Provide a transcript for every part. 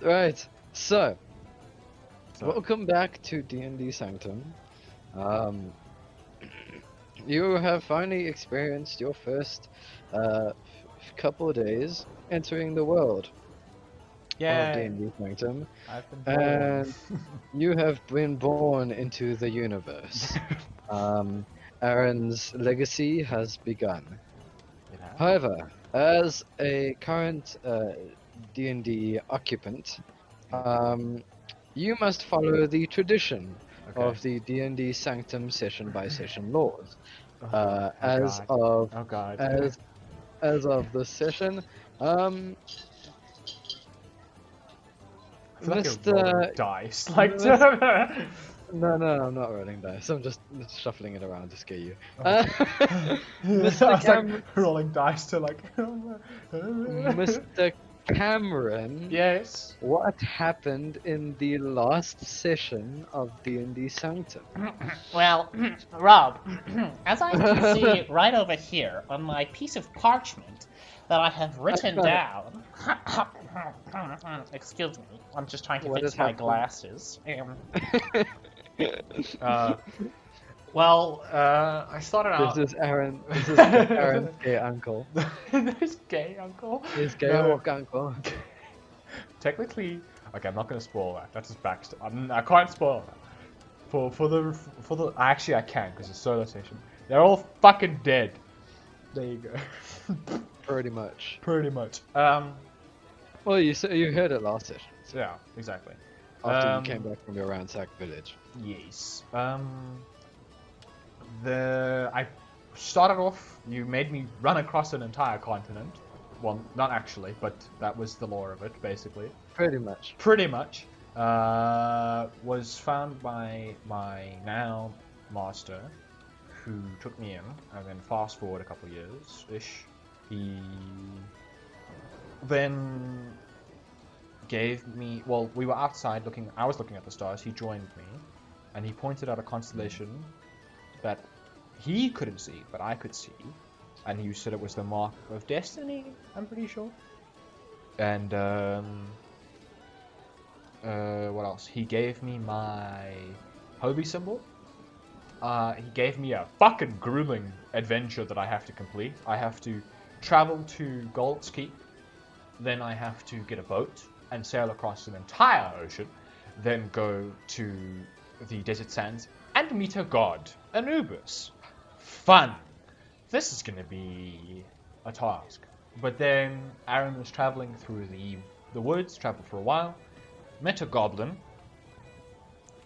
Right. So, So, welcome back to D&D Sanctum. Um, you have finally experienced your first couple of days entering the world of yay! D&D Sanctum, I've been born. and you have been born into the universe. Um, Aaron's legacy has begun. It has. However, as a current D&D occupant, um, you must follow the tradition Okay. of the D&D Sanctum session by session laws. Oh boy. Oh As god. of Oh god. as as of this session, I feel like you're rolling Mr. dice. Like. Mis- no, I'm not rolling dice. I'm just shuffling it around to scare you. Okay. I Mr. was like rolling dice to like. Mr. Cameron, Yes. what happened in the last session of D&D Sanctum? Well, Rob, as I can see right over here on my piece of parchment that I have written down. Excuse me, I'm just trying to What fix has my happened? glasses. I started out. This is Aaron's gay uncle. This gay uncle. His gay No. walk uncle. Technically, okay, I'm not gonna spoil that. That's his backstory. I can't spoil that. For the actually I can because it's solo session. They're all fucking dead. There you go. Pretty much. Pretty much. Well, you heard it last session. So Yeah, exactly. after you came back from your ransacked village. Yes. I started off. You made me run across an entire continent. Well, not actually, but that was the lore of it, basically. Pretty much. Pretty much. Was found by my now master, who took me in, and then fast forward a couple years ish, he then gave me. Well, we were outside looking. I was looking at the stars. He joined me, and he pointed out a constellation that he couldn't see, but I could see, and he said it was the mark of destiny. I'm pretty sure. And what else? He gave me my Hobie symbol. He gave me a fucking grueling adventure that I have to complete. I have to travel to Gold's Keep, then I have to get a boat and sail across an entire ocean, then go to the desert sands and meet a god, Anubis. Fun. This is gonna be a task. But then Aaron was traveling through the woods, traveled for a while, met a goblin,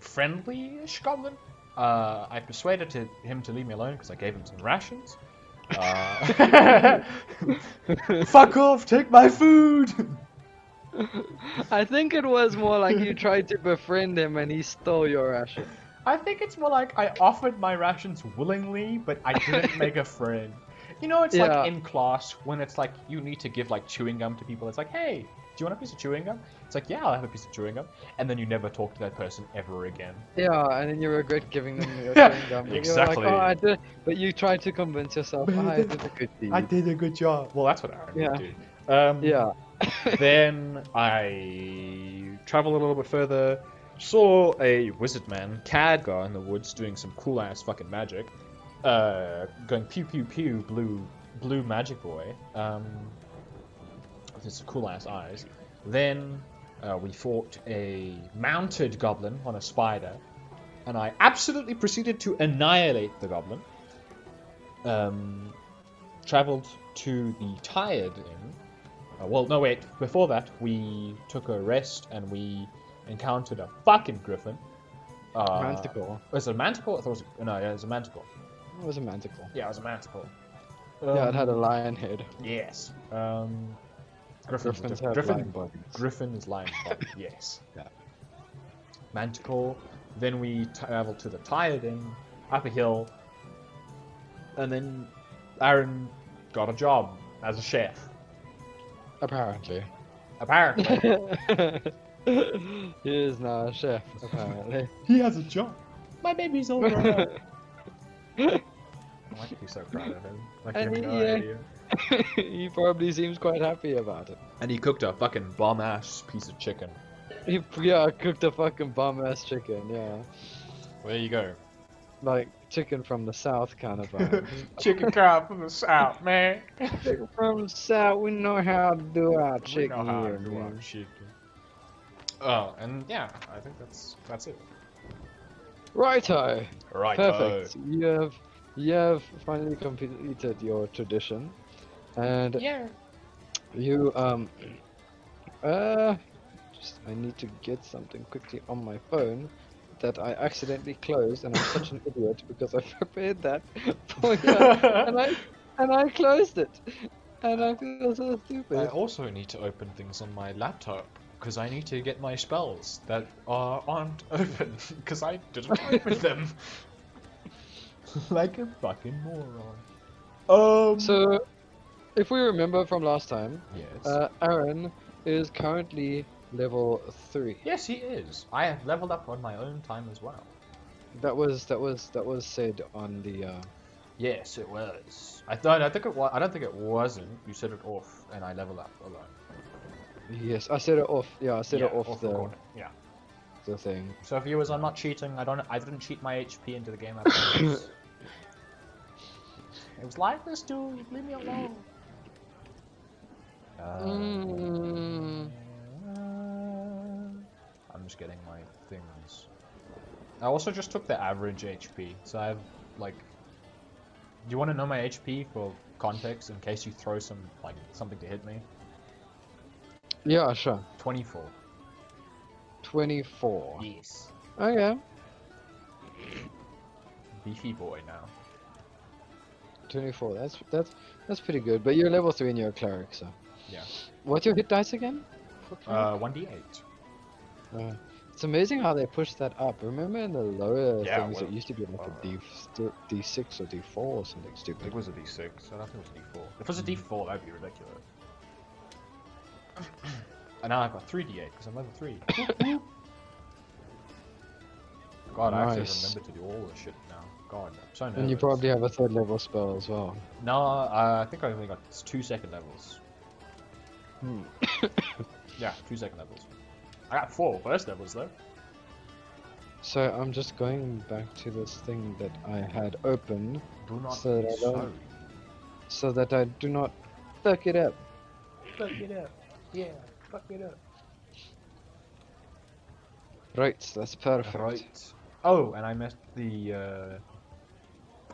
friendly-ish goblin. I persuaded him to leave me alone because I gave him some rations. Fuck off! Take my food! I think it was more like you tried to befriend him and he stole your ration. I think it's more like I offered my rations willingly, but I didn't make a friend. You know, it's Yeah. like in class when it's like you need to give like chewing gum to people. It's like, hey, do you want a piece of chewing gum? It's like, yeah, I'll have a piece of chewing gum. And then you never talk to that person ever again. Yeah, and then you regret giving them your chewing gum. You're Exactly. like, oh, I did, but you tried to convince yourself, oh, I did a good deed. I did a good job. Well, that's what Aaron Yeah. would do. Yeah. Then I traveled a little bit further, saw a wizard man, Cadgar, in the woods doing some cool ass fucking magic. Going pew pew pew, blue magic boy. With his cool ass eyes. Then we fought a mounted goblin on a spider, and I absolutely proceeded to annihilate the goblin. Traveled to the Tired Inn. Well, no, wait. Before that, we took a rest and we encountered a fucking griffin. Manticore. Was it a manticore? I thought it was no, yeah, it was a manticore. It was a manticore. Yeah, it was a manticore. Yeah, it had a lion head. Yes. Griffins have lion bodies. Griffin is lion body. Yes. Yeah. Manticore. Then we traveled to the Tired Inn, up a hill, and then Aaron got a job as a chef. Apparently. Apparently. He is now a chef, apparently. He has a job. My baby's all grown up. I might be so proud of him. Like, you And have no yeah. idea. He probably seems quite happy about it. And he cooked a fucking bomb ass piece of chicken. Yeah, cooked a fucking bomb ass chicken. Yeah, There you go. like chicken from the south kind of vibe. Chicken cow from the south, man. Chicken from the south, we know how to do our We chicken know how here, to do our man. chicken. Oh, and yeah, I think that's it. Righto. Right. Perfect. You have finally completed your tradition, and Yeah. you just I need to get something quickly on my phone that I accidentally closed, and I'm such an idiot because I prepared that for you, and I closed it, and I feel so I stupid. also need to open things on my laptop because I need to get my spells that aren't open because I didn't open them. Like a fucking moron. So, if we remember from last time, Yes. Aaron is currently level 3. Yes, he is. I have leveled up on my own time as well. That was said on the. Yes, it was. I think it was. I don't think it wasn't. You said it off, and I leveled up a lot. Yes, I said it off. Yeah, I said it off the record. Yeah. the thing. So viewers, I'm not cheating. I didn't cheat my HP into the game. I promise. It was like this, dude. Leave me alone. I'm just getting my things. I also just took the average HP, so I have like. Do you want to know my HP for context in case you throw something to hit me? Yeah, sure. 24. 24. Yes. Okay. Beefy boy now. 24. That's pretty good. But you're level 3 and you're a cleric, so. Yeah. What's your hit dice again? 1d8. It's amazing how they pushed that up. Remember in the lower Yeah, things, well, it used to be like a D6 or D4 or something I stupid. think it was a d6. I don't think it was a d4. If it was a d4, that'd be ridiculous. And now I've got 3d8 because I'm level 3. God, I have Nice. to remember to do all this shit now. God, I'm so nervous. And you probably have a 3rd level spell as well. No, I think I only got 2 second levels. Hmm. Yeah, 2 second levels. I got 4 first levels though. So I'm just going back to this thing that I had open Do not So be I sorry. don't- so that I do not fuck it up. Fuck it up. Yeah, fuck it up. Right, that's perfect. Right. Oh, and I met the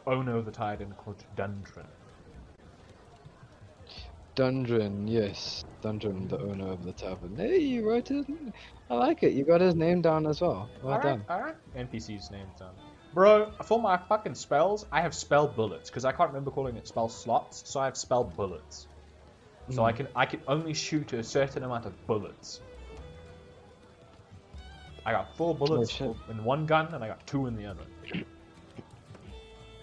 owner of the Titan called Dundren. Dundren, yes. Dundren, the owner of the tavern. Hey, you wrote it. I like it. You got his name down as well. Well done. Alright. NPC's name's done. Bro, for my fucking spells, I have spell bullets, because I can't remember calling it spell slots, so I have spell bullets. So I can only shoot a certain amount of bullets. I got 4 bullets shit. in one gun, and I got 2 in the other.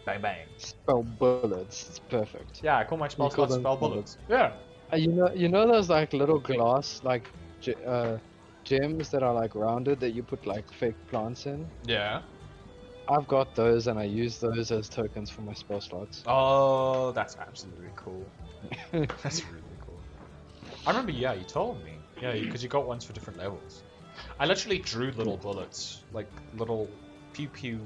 Bang bang. Spell bullets. It's perfect. Yeah, I call my spell You call slots them spell bullets. Yeah. You know those like little glass gems that are like rounded that you put like fake plants in? Yeah. I've got those and I use those as tokens for my spell slots. Oh, that's absolutely cool. That's really cool. I remember, yeah, you told me. Yeah, because you got ones for different levels. I literally drew little bullets, like little pew pew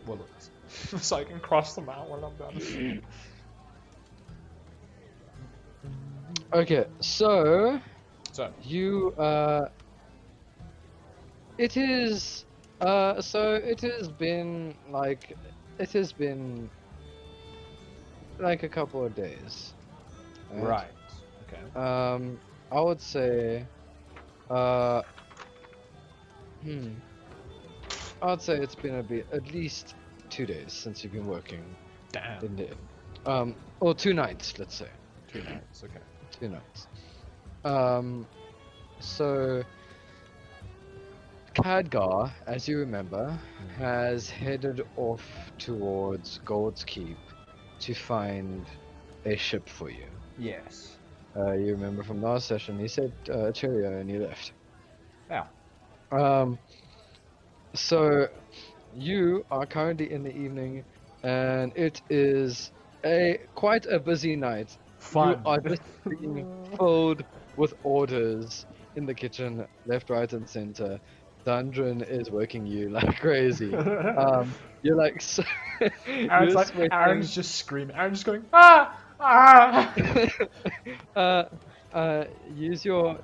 bullets, so I can cross them out when I'm done. Okay, so So, you it has been like a couple of days. right. Okay. I would say I would say it's been at least 2 days since you've been working Damn. in the or 2 nights, let's say. 2 nights. Okay. 2 nights. So Khadgar, as you remember, has headed off towards Gold's Keep to find a ship for you. Yes. You remember from last session, he said cheerio and he left. Yeah. So you are currently in the evening and it is quite a busy night Fun. are just being filled with orders in the kitchen, left, right, and center. Dundren is working you like crazy. You're like, Aaron's you're like, sweating. Aaron's just screaming. Aaron's just going, ah, ah. Use your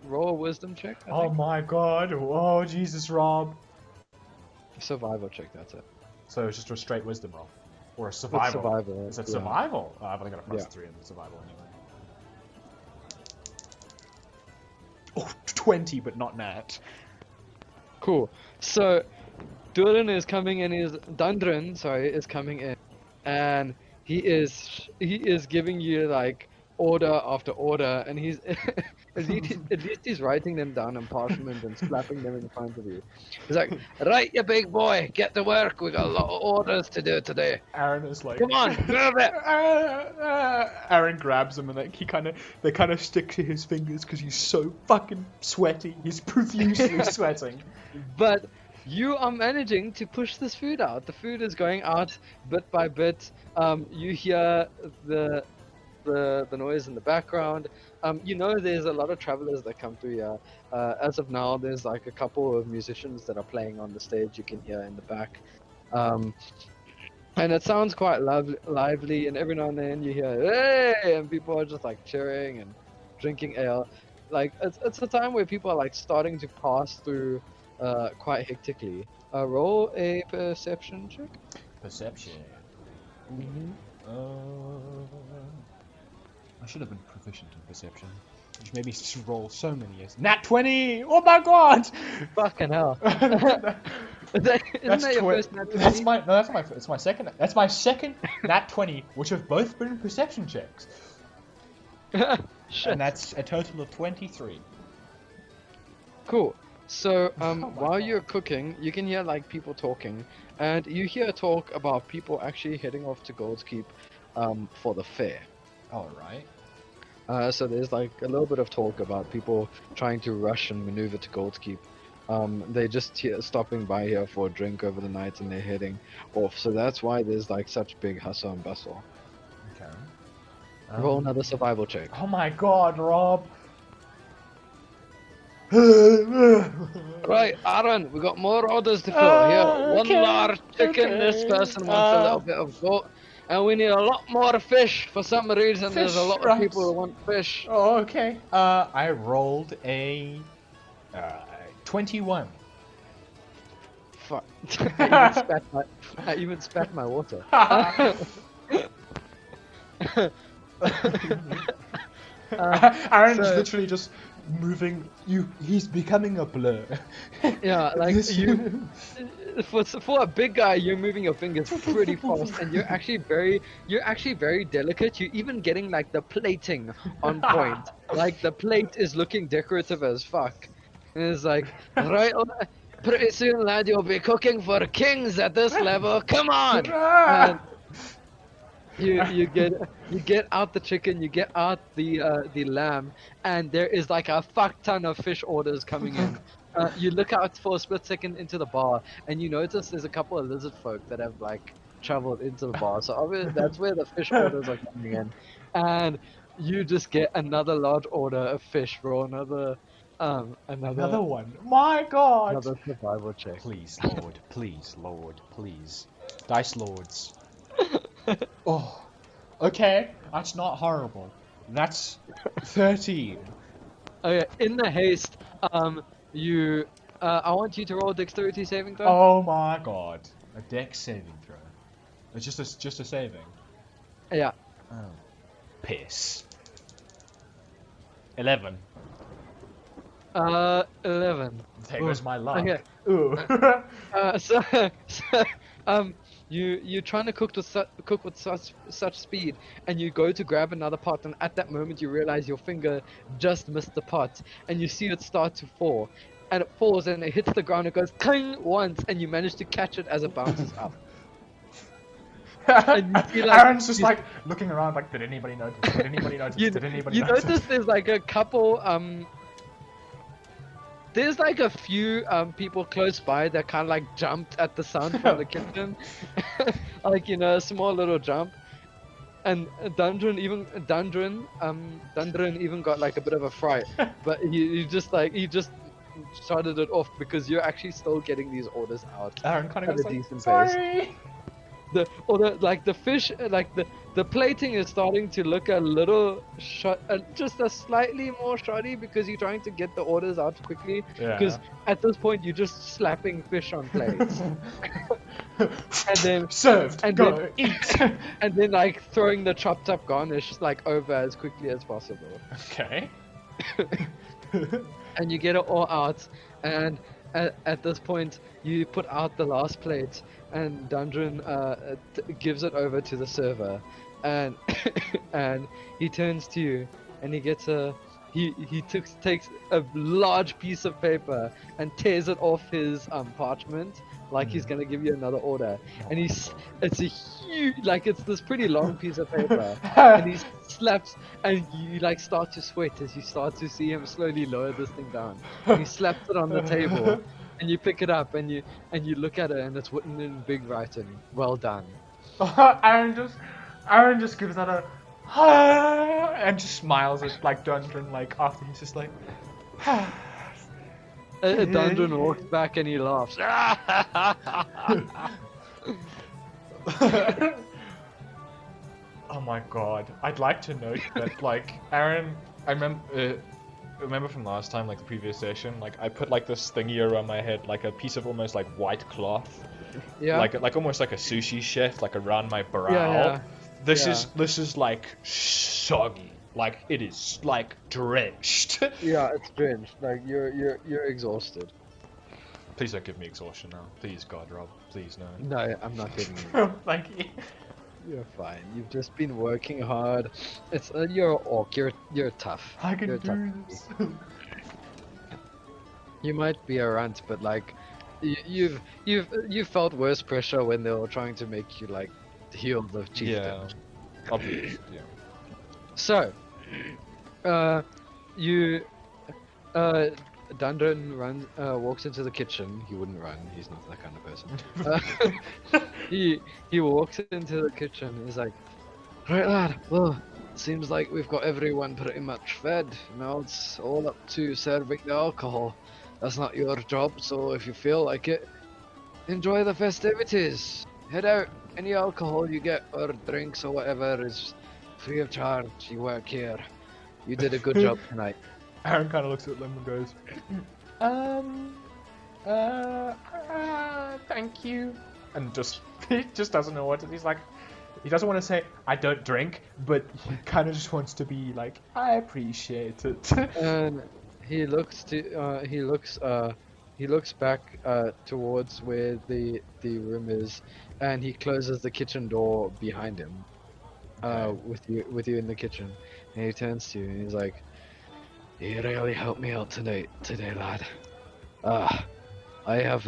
roll a wisdom check. I Oh think. my god. Oh, Jesus, Rob. Survival check. That's it. So it's just a straight wisdom roll. Or a It's survival. survival. Is it yeah. survival? Oh, I've only got a plus Yeah. 3 in the survival anyway. Oh, 20, but not nat. Cool. So, Dundren is coming in. Is coming in, and he is giving you like order after order, and he's at least he's writing them down on parchment and slapping them in front of you. He's like, "Right, you big boy, get to work. We got a lot of orders to do today. Aaron is like, Come on, move it." Aaron grabs him and like they kind of stick to his fingers because he's so fucking sweaty. He's profusely sweating. But you are managing to push this food out. The food is going out bit by bit. You hear the noise in the background. You know there's a lot of travelers that come through here. As of now, there's like a couple of musicians that are playing on the stage. You can hear in the back. And it sounds quite lively, and every now and then you hear, "Hey!" and people are just like cheering and drinking ale. Like, it's a time where people are like starting to pass through quite hectically. Roll a perception check. Perception. I should have been proficient in perception. Which maybe roll so many years. Nat 20! Oh my god! Fucking hell. Isn't that your first nat 20? It's my second. That's my second nat 20, which have both been perception checks. Shit. And that's a total of 23. Cool. So, my while God. you're cooking, you can hear like people talking, and you hear talk about people actually heading off to Gold's Keep, for the fair. Alright. So there's like a little bit of talk about people trying to rush and maneuver to Gold's Keep. They're just stopping by here for a drink over the night, and they're heading off. So that's why there's like such big hustle and bustle. Okay. Roll another survival check. Oh my god, Rob! Right, Aaron, we got more orders to fill. Here, one okay, large chicken. okay. This person wants a little bit of goat, and we need a lot more fish. For some reason, there's a Fish, lot right. of people who want fish. Oh, okay. I rolled a 21. Fuck! I even spat my water. Aaron's so- literally just moving. He's becoming a blur. Yeah, like This- you. For a big guy, you're moving your fingers pretty fast, and you're actually very delicate. You're even getting like the plating on point. Like the plate is looking decorative as fuck. And it's like, right, pretty soon, lad, you'll be cooking for kings at this level. Come on! And you get out the chicken, you get out the lamb, and there is like a fuck ton of fish orders coming in. You look out for a split second into the bar, and you notice there's a couple of lizard folk that have like traveled into the bar. So obviously that's where the fish orders are coming in, and you just get another large order of fish for another one. My god! another survival check. Please, Lord. Please, Lord. Please. Dice Lords. Oh. Okay. That's not horrible. That's 13. Okay, in the haste, you I want you to roll a dexterity saving throw. Oh my god. A dex saving throw. It's just a saving. Yeah. Oh. Piss. 11. 11. There goes my luck. Okay. Ooh. You're trying to cook with such speed, and you go to grab another pot, and at that moment you realize your finger just missed the pot, and you see it start to fall, and it falls and it hits the ground. It goes cling once, and you manage to catch it as it bounces up. And you see, like, Aaron's just like looking around like, did anybody notice? Did anybody notice? Did anybody you notice? notice there's like a couple there's like a few people close by that kind of like jumped at the sound from the kitchen. Like, you know, a small little jump. Dundren even got like a bit of a fright, but he just shutted it off because you're actually still getting these orders out Aaron kind of at goes a like, decent pace. sorry. The fish, like the plating is starting to look a little just a slightly more shoddy because you're trying to get the orders out quickly. Because at this point you're just slapping fish on plates, and then served. and Go then- eat. and then like throwing the chopped up garnish like over as quickly as possible. Okay. And you get it all out, and at this point you put out the last plate, and Dundren gives it over to the server, and and he turns to you and he gets takes a large piece of paper and tears it off his parchment like he's gonna give you another order, and it's a huge, like it's this pretty long piece of paper, and he slaps, and you like start to sweat as you start to see him slowly lower this thing down, and he slaps it on the table, and you pick it up and you look at it, and it's written in big writing, "Well done." Aaron just gives that a and just smiles at like Dundren, like after he's just like Dundren walks back and he laughs. Oh my god. I'd like to note that like Aaron, I remember from last time, like the previous session, like I put like this thingy around my head, like a piece of almost like white cloth. Yeah. Like almost like a sushi chef, like around my brow. Yeah. This Yeah. is like soggy. Like it is like drenched. Yeah, it's drenched. Like you're exhausted. Please don't give me exhaustion now. Please, God, Rob. Please, no. No, I'm not kidding you. Thank you. You're fine. You've just been working hard. It's you're an orc. You're tough. I can You're do tough. this. You might be a runt, but like you've felt worse pressure when they were trying to make you like heal the chieftain. Yeah. Obvious. Yeah. So, Dundren walks into the kitchen. He wouldn't run. He's not that kind of person. He walks into the kitchen. He's like, "Right, lad. Well, seems like we've got everyone pretty much fed. Now it's all up to serving the alcohol. That's not your job. So if you feel like it, enjoy the festivities. Head out. Any alcohol you get or drinks or whatever is free of charge. You work here. You did a good job tonight." Aaron kind of looks at them and goes, thank you. And he just doesn't know what to, he's like, he doesn't want to say, I don't drink, but he kind of just wants to be like, I appreciate it. And he looks back towards where the room is, and he closes the kitchen door behind him. With you in the kitchen, and he turns to you and he's like, "You really helped me out today, lad. I have,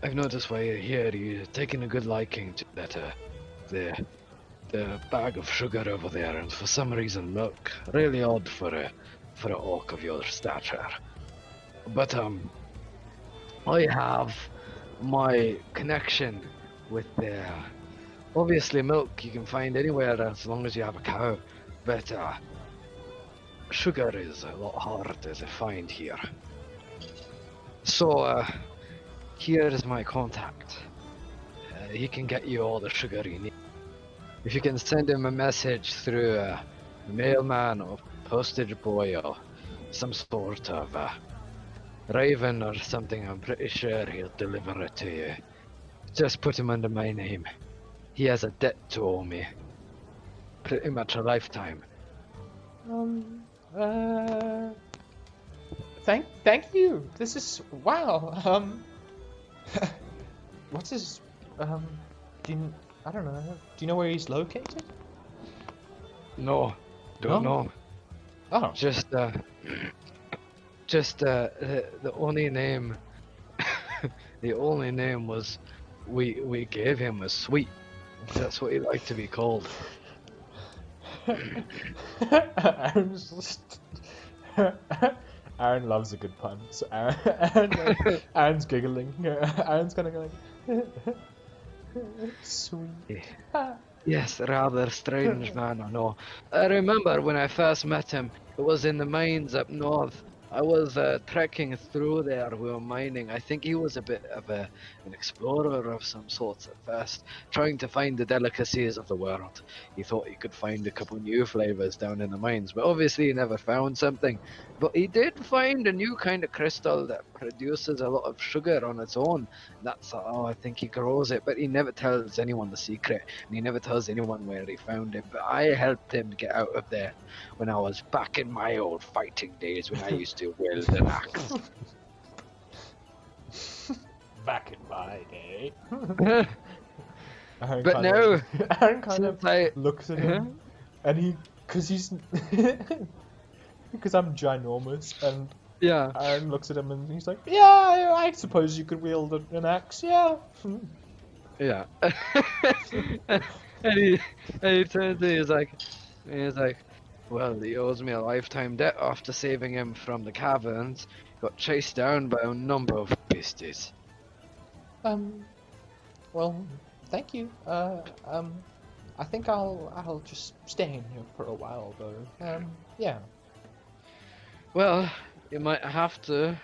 I've noticed while you're here, you're taking a good liking to that, the bag of sugar over there, and for some reason milk. Really odd for an orc of your stature. But I have my connection with obviously milk you can find anywhere as long as you have a cow, but sugar is a lot harder to find here. So here is my contact. He can get you all the sugar you need. If you can send him a message through a mailman or postage boy or some sort of raven or something, I'm pretty sure he'll deliver it to you. Just put him under my name. He has a debt to owe me. Pretty much a lifetime. Thank you. This is, wow. What's his, I don't know. Do you know where he's located? No, don't know. Oh. Just the only name, the only name was we gave him was Sweet. That's what he liked to be called. Aaron loves a good pun. So Aaron's giggling. Aaron's kind of going, sweet. Yes, rather strange man, I know. I remember when I first met him, it was in the mines up north. I was trekking through there, we were mining. I think he was a bit of an explorer of some sorts at first, trying to find the delicacies of the world. He thought he could find a couple new flavors down in the mines, but obviously he never found something. But he did find a new kind of crystal that produces a lot of sugar on its own. That's how I think he grows it, but he never tells anyone the secret and he never tells anyone where he found it. But I helped him get out of there when I was back in my old fighting days when I used to wield an axe. Back in my day. But now, Aaron kind of since I looks at him, and because I'm ginormous, and yeah, Aaron looks at him and he's like, yeah, I suppose you could wield an axe, yeah. yeah. and he turns to me, he's like, well, he owes me a lifetime debt after saving him from the caverns. Got chased down by a number of beasties. Well, thank you. I think I'll just stay in here for a while, though. Yeah. Well, you might have to,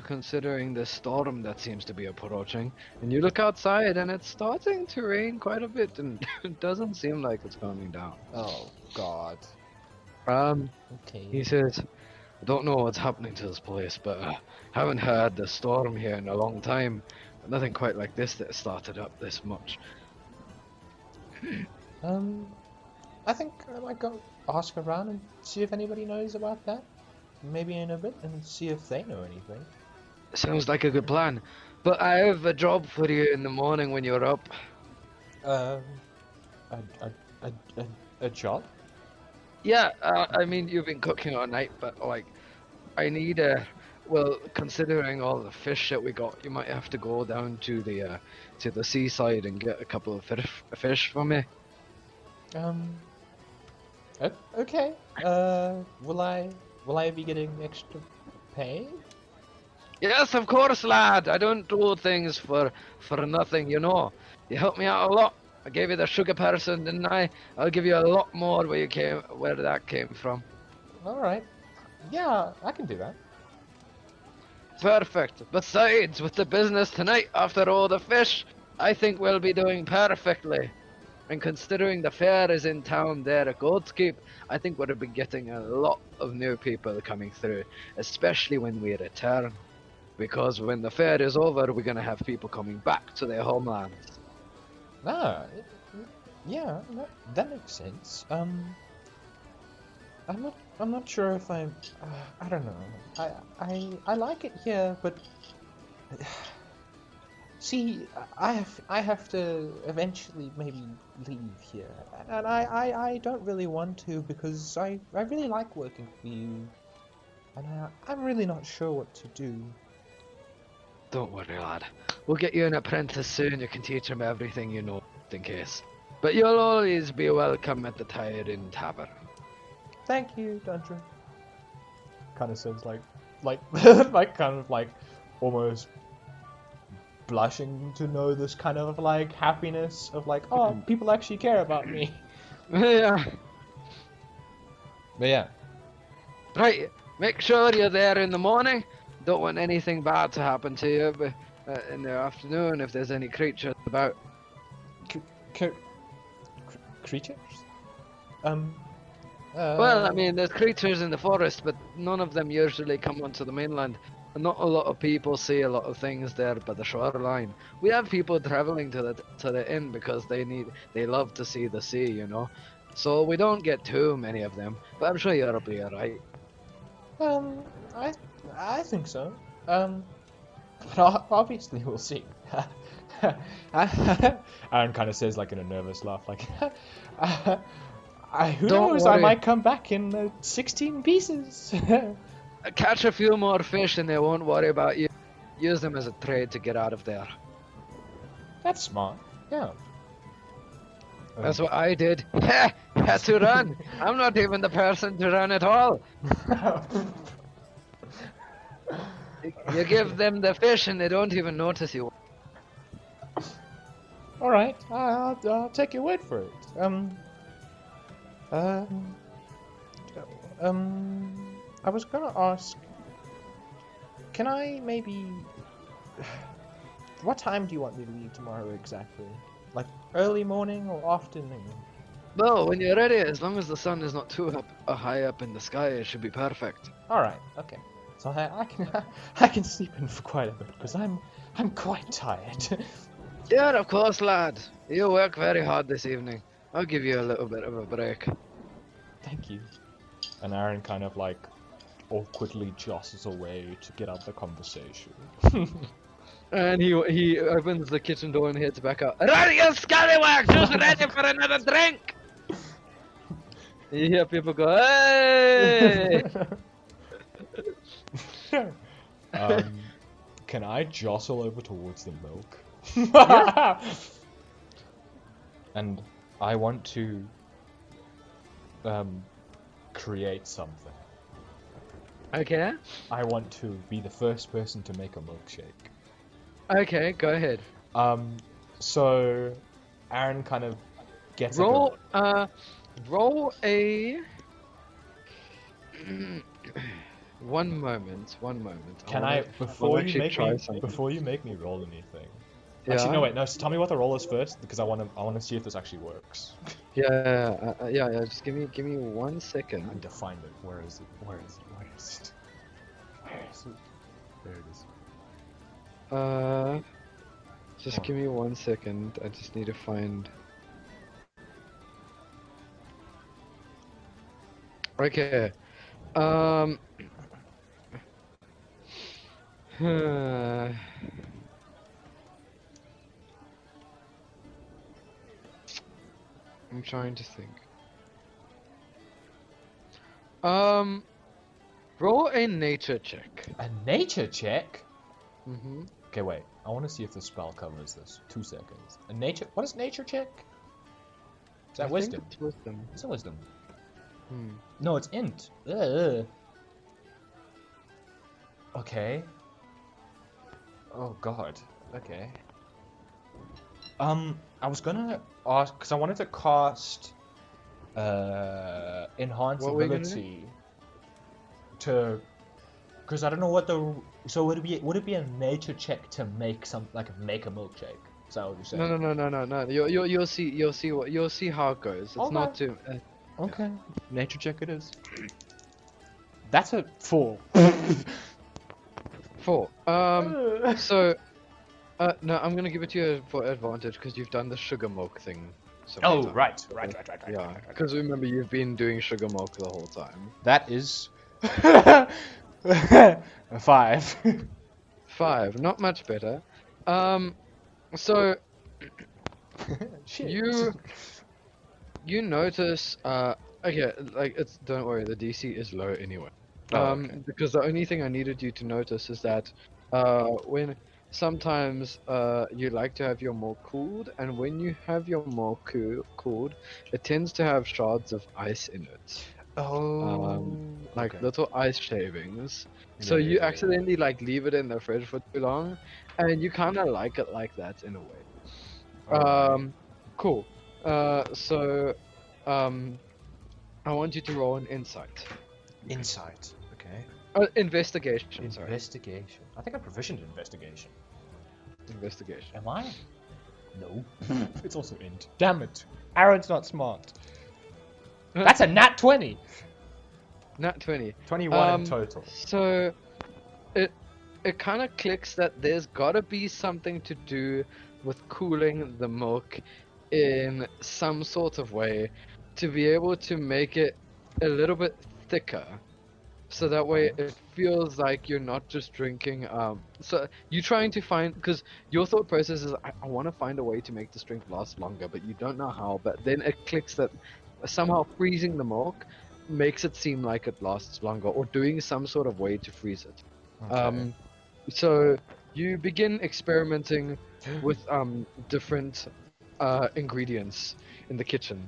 considering the storm that seems to be approaching. And you look outside, and it's starting to rain quite a bit, and it doesn't seem like it's calming down. Oh God. He Okay. says, I don't know what's happening to this place, but haven't had the storm here in a long time. Nothing quite like this that started up this much. I think I might go ask around and see if anybody knows about that. Maybe in a bit, and see if they know anything. Sounds like a good plan. But I have a job for you in the morning when you're up. A job? Yeah, I mean, you've been cooking all night, but like, I need well, considering all the fish that we got, you might have to go down to the seaside and get a couple of fish for me. Okay. Will I be getting extra pay? Yes, of course, lad. I don't do things for nothing, you know. You helped me out a lot. I gave you the sugar person, didn't I? I'll give you a lot more where that came from. All right. Yeah, I can do that. Perfect. Besides, with the business tonight, after all the fish, I think we'll be doing perfectly. And considering the fair is in town there at Goldskeep, I think we'll be getting a lot of new people coming through, especially when we return. Because when the fair is over, we're gonna have people coming back to their homelands. Ah, yeah, that makes sense. I'm not sure if I don't know. I like it here, but see, I have to eventually maybe leave here, and I don't really want to because I really like working for you, and I'm really not sure what to do. Don't worry, lad. We'll get you an apprentice soon. You can teach him everything you know, just in case. But you'll always be welcome at the Tyrant Tavern. Thank you, Dungeon. Kind of sounds like like kind of like almost blushing to know this kind of like happiness of like, oh, people actually care about me. Yeah. But yeah. Right. Make sure you're there in the morning. Don't want anything bad to happen to you in the afternoon if there's any creatures about. Creatures? Well, I mean, there's creatures in the forest, but none of them usually come onto the mainland. And not a lot of people see a lot of things there by the shoreline. We have people traveling to the inn because they love to see the sea, you know. So we don't get too many of them, but I'm sure you'll be alright. I think so. But obviously we'll see. Aaron kind of says like in a nervous laugh, like, who Don't knows? I worry. might come back in 16 pieces. Catch a few more fish and they won't worry about you. Use them as a trade to get out of there. That's smart. Yeah. That's what I did. Had to run. I'm not even the person to run at all. You give them the fish and they don't even notice you. All right, I'll take your word for it. I was gonna ask, can I maybe? What time do you want me to leave tomorrow exactly? Like early morning or afternoon? Well, when you're ready, as long as the sun is not too high up in the sky, it should be perfect. All right, okay. So I can I can sleep in for quite a bit because I'm quite tired. Yeah, of course, lad. You work very hard this evening. I'll give you a little bit of a break. Thank you. And Aaron kind of like awkwardly jostles away to get out the conversation. And he opens the kitchen door and heads back out. Right, you scallywags! Who's ready for another drink? You hear people go, hey! Can I jostle over towards the milk? And I want to create something. Okay. I want to be the first person to make a milkshake. Okay, go ahead. So Aaron kind of gets Roll a one moment. Can wanna- I before you actually make try me something. before you make me roll anything? Yeah. Actually, no, wait, no. Tell me what the roll is first because I want to see if this actually works. Yeah. Just give me 1 I second. need to find it. Where is it? Where is it? Where is it? Where is it? There it is. Just give me 1 second. I just need to find. Okay. I'm trying to think. Roll a nature check. A nature check? Mm-hmm. Okay, wait. I want to see if the spell covers this. 2 seconds. A nature. What is nature check? Is that wisdom? It's wisdom. It's a wisdom. Hmm. No, it's int. Ugh. Okay. Oh god. Okay. I was gonna ask because I wanted to cast enhance What were you gonna do? ability to because I don't know what the so would it be a nature check to make make a milkshake? Is that what you're saying? No. You'll see how it goes. It's not Okay. too. Okay. Nature check it is. That's a 4. 4. So, no, I'm gonna give it to you for advantage because you've done the sugar milk thing. So many Oh, times. right. Yeah, because remember you've been doing sugar milk the whole time. That is a 5. 5, not much better. So Shit. you notice. Okay, like don't worry, the DC is low anyway. Oh, okay. Because the only thing I needed you to notice is that when sometimes you like to have your milk cooled, and when you have your milk cooled, it tends to have shards of ice in it, like okay. little ice shavings. So Yeah, you yeah. accidentally like leave it in the fridge for too long, and you kind of like it like that in a way. Alright. Cool. So I want you to roll an insight. Insight. Okay. Investigation. Sorry. Investigation. I think I'm proficient in investigation. Investigation. Am I? No. It's also int. Damn it. Aaron's not smart. That's a nat 20. Nat 20. 21 in total. So it kind of clicks that there's gotta be something to do with cooling the milk in some sort of way to be able to make it a little bit thicker. So that way it feels like you're not just drinking. So you're trying to find, because your thought process is, I want to find a way to make this drink last longer, but you don't know how. But then it clicks that somehow freezing the milk makes it seem like it lasts longer, or doing some sort of way to freeze it. Okay. So you begin experimenting with different ingredients in the kitchen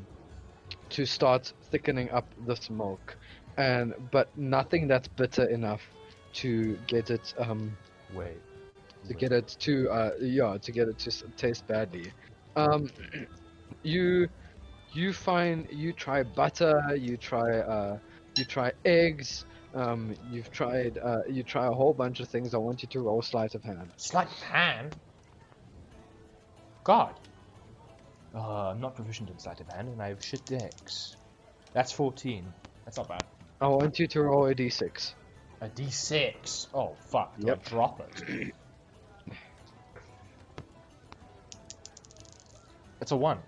to start thickening up this milk, but nothing that's bitter enough to get it Wait. to get it to taste badly. Um, you you try butter, you try eggs, you try a whole bunch of things. I want you to roll sleight of hand. Sleight of hand. God. I'm not proficient in sleight of hand, and I have shit decks. That's 14. That's not bad. I want you to roll a d6. A d6. Oh fuck. Do I Yep. drop it? It's a 1.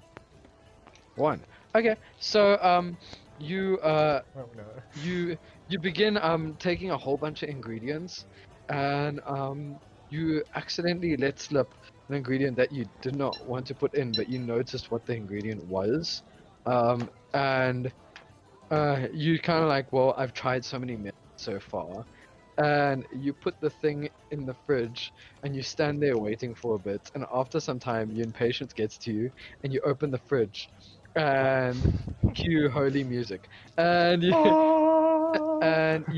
1. Okay, so you Oh no. you begin taking a whole bunch of ingredients, and you accidentally let slip an ingredient that you did not want to put in, but you noticed what the ingredient was, and you kind of like, well, I've tried so many minutes so far, and you put the thing in the fridge, and you stand there waiting for a bit, and after some time, your impatience gets to you, and you open the fridge, and cue holy music, and you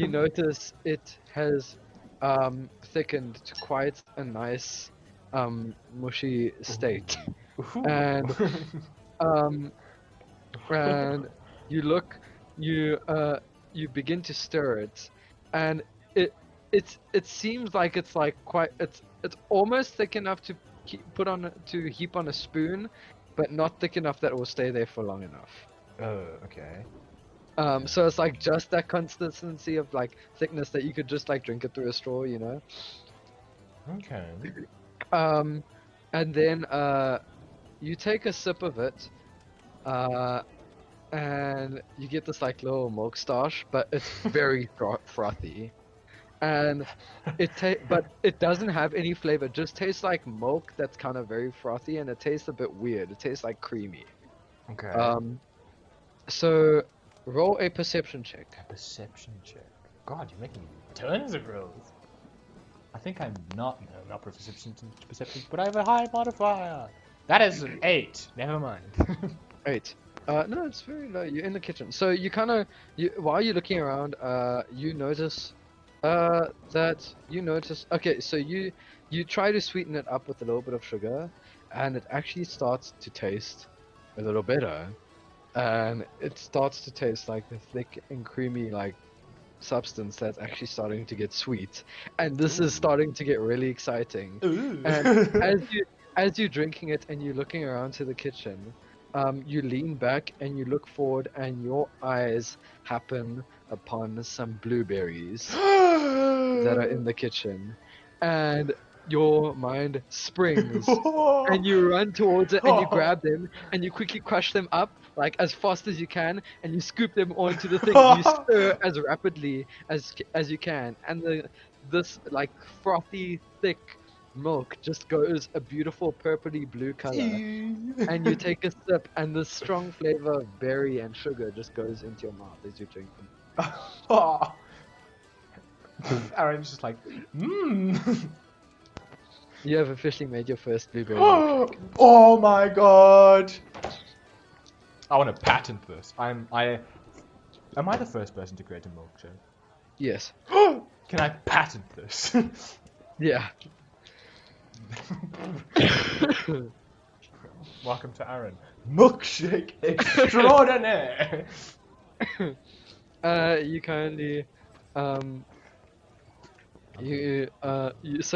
notice it has thickened to quite a nice mushy state, and um and you look, you begin to stir it, and it seems like it's like quite it's almost thick enough to to heap on a spoon, but not thick enough that it will stay there for long enough. Oh, okay. So it's like just that consistency of like thickness that you could just like drink it through a straw, you know. Okay. And then you take a sip of it, uh, and you get this like little milk stash, but it's very frothy, and but it doesn't have any flavor. It just tastes like milk that's kind of very frothy, and it tastes a bit weird. It tastes like creamy. Okay. So roll a perception check. A perception check. God, you're making tons of rolls. I think I'm not proficient in perception, but I have a high modifier. That is an 8. Never mind. 8. No, it's very low. You're in the kitchen, so you kind of while you're looking around, you notice, Okay, so you try to sweeten it up with a little bit of sugar, and it actually starts to taste a little better, and it starts to taste like the thick and creamy like substance that's actually starting to get sweet, and this is starting to get really exciting. Ooh. And as you're drinking it and you're looking around to the kitchen, you lean back and you look forward, and your eyes happen upon some blueberries that are in the kitchen, and your mind springs, and you run towards it, and you grab them, and you quickly crush them up like as fast as you can, and you scoop them onto the thing. You stir as rapidly as you can, and this like frothy thick milk just goes a beautiful purpley blue color, and you take a sip, and the strong flavor of berry and sugar just goes into your mouth as you drink them. Aaron's just like, mmm. You have officially made your first blueberry milkshake. Oh my god. I want to patent this. Am I the first person to create a milkshake? Yes. Can I patent this? Yeah. Welcome to Aaron. Milkshake extraordinaire. You kindly, so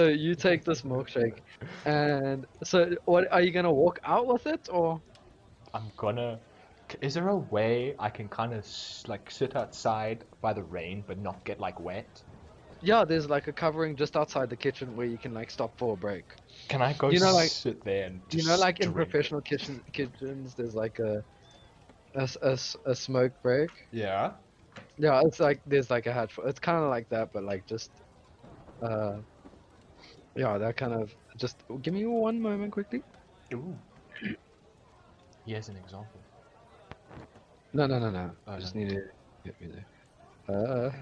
you take this milkshake, and so what are you gonna walk out with it, or? I'm gonna. Is there a way I can kind of like sit outside by the rain but not get like wet? Yeah, there's like a covering just outside the kitchen where you can like stop for a break. Can I go You know, like- sit there and You just know, like in drink it? professional kitchens, there's like a smoke break. Yeah. Yeah, it's like there's like a hatch. It's kind of like that, but like just, uh, yeah, that kind of. Just give me one moment quickly. Ooh. Here's an example. No. Oh, I just no. need to get me there.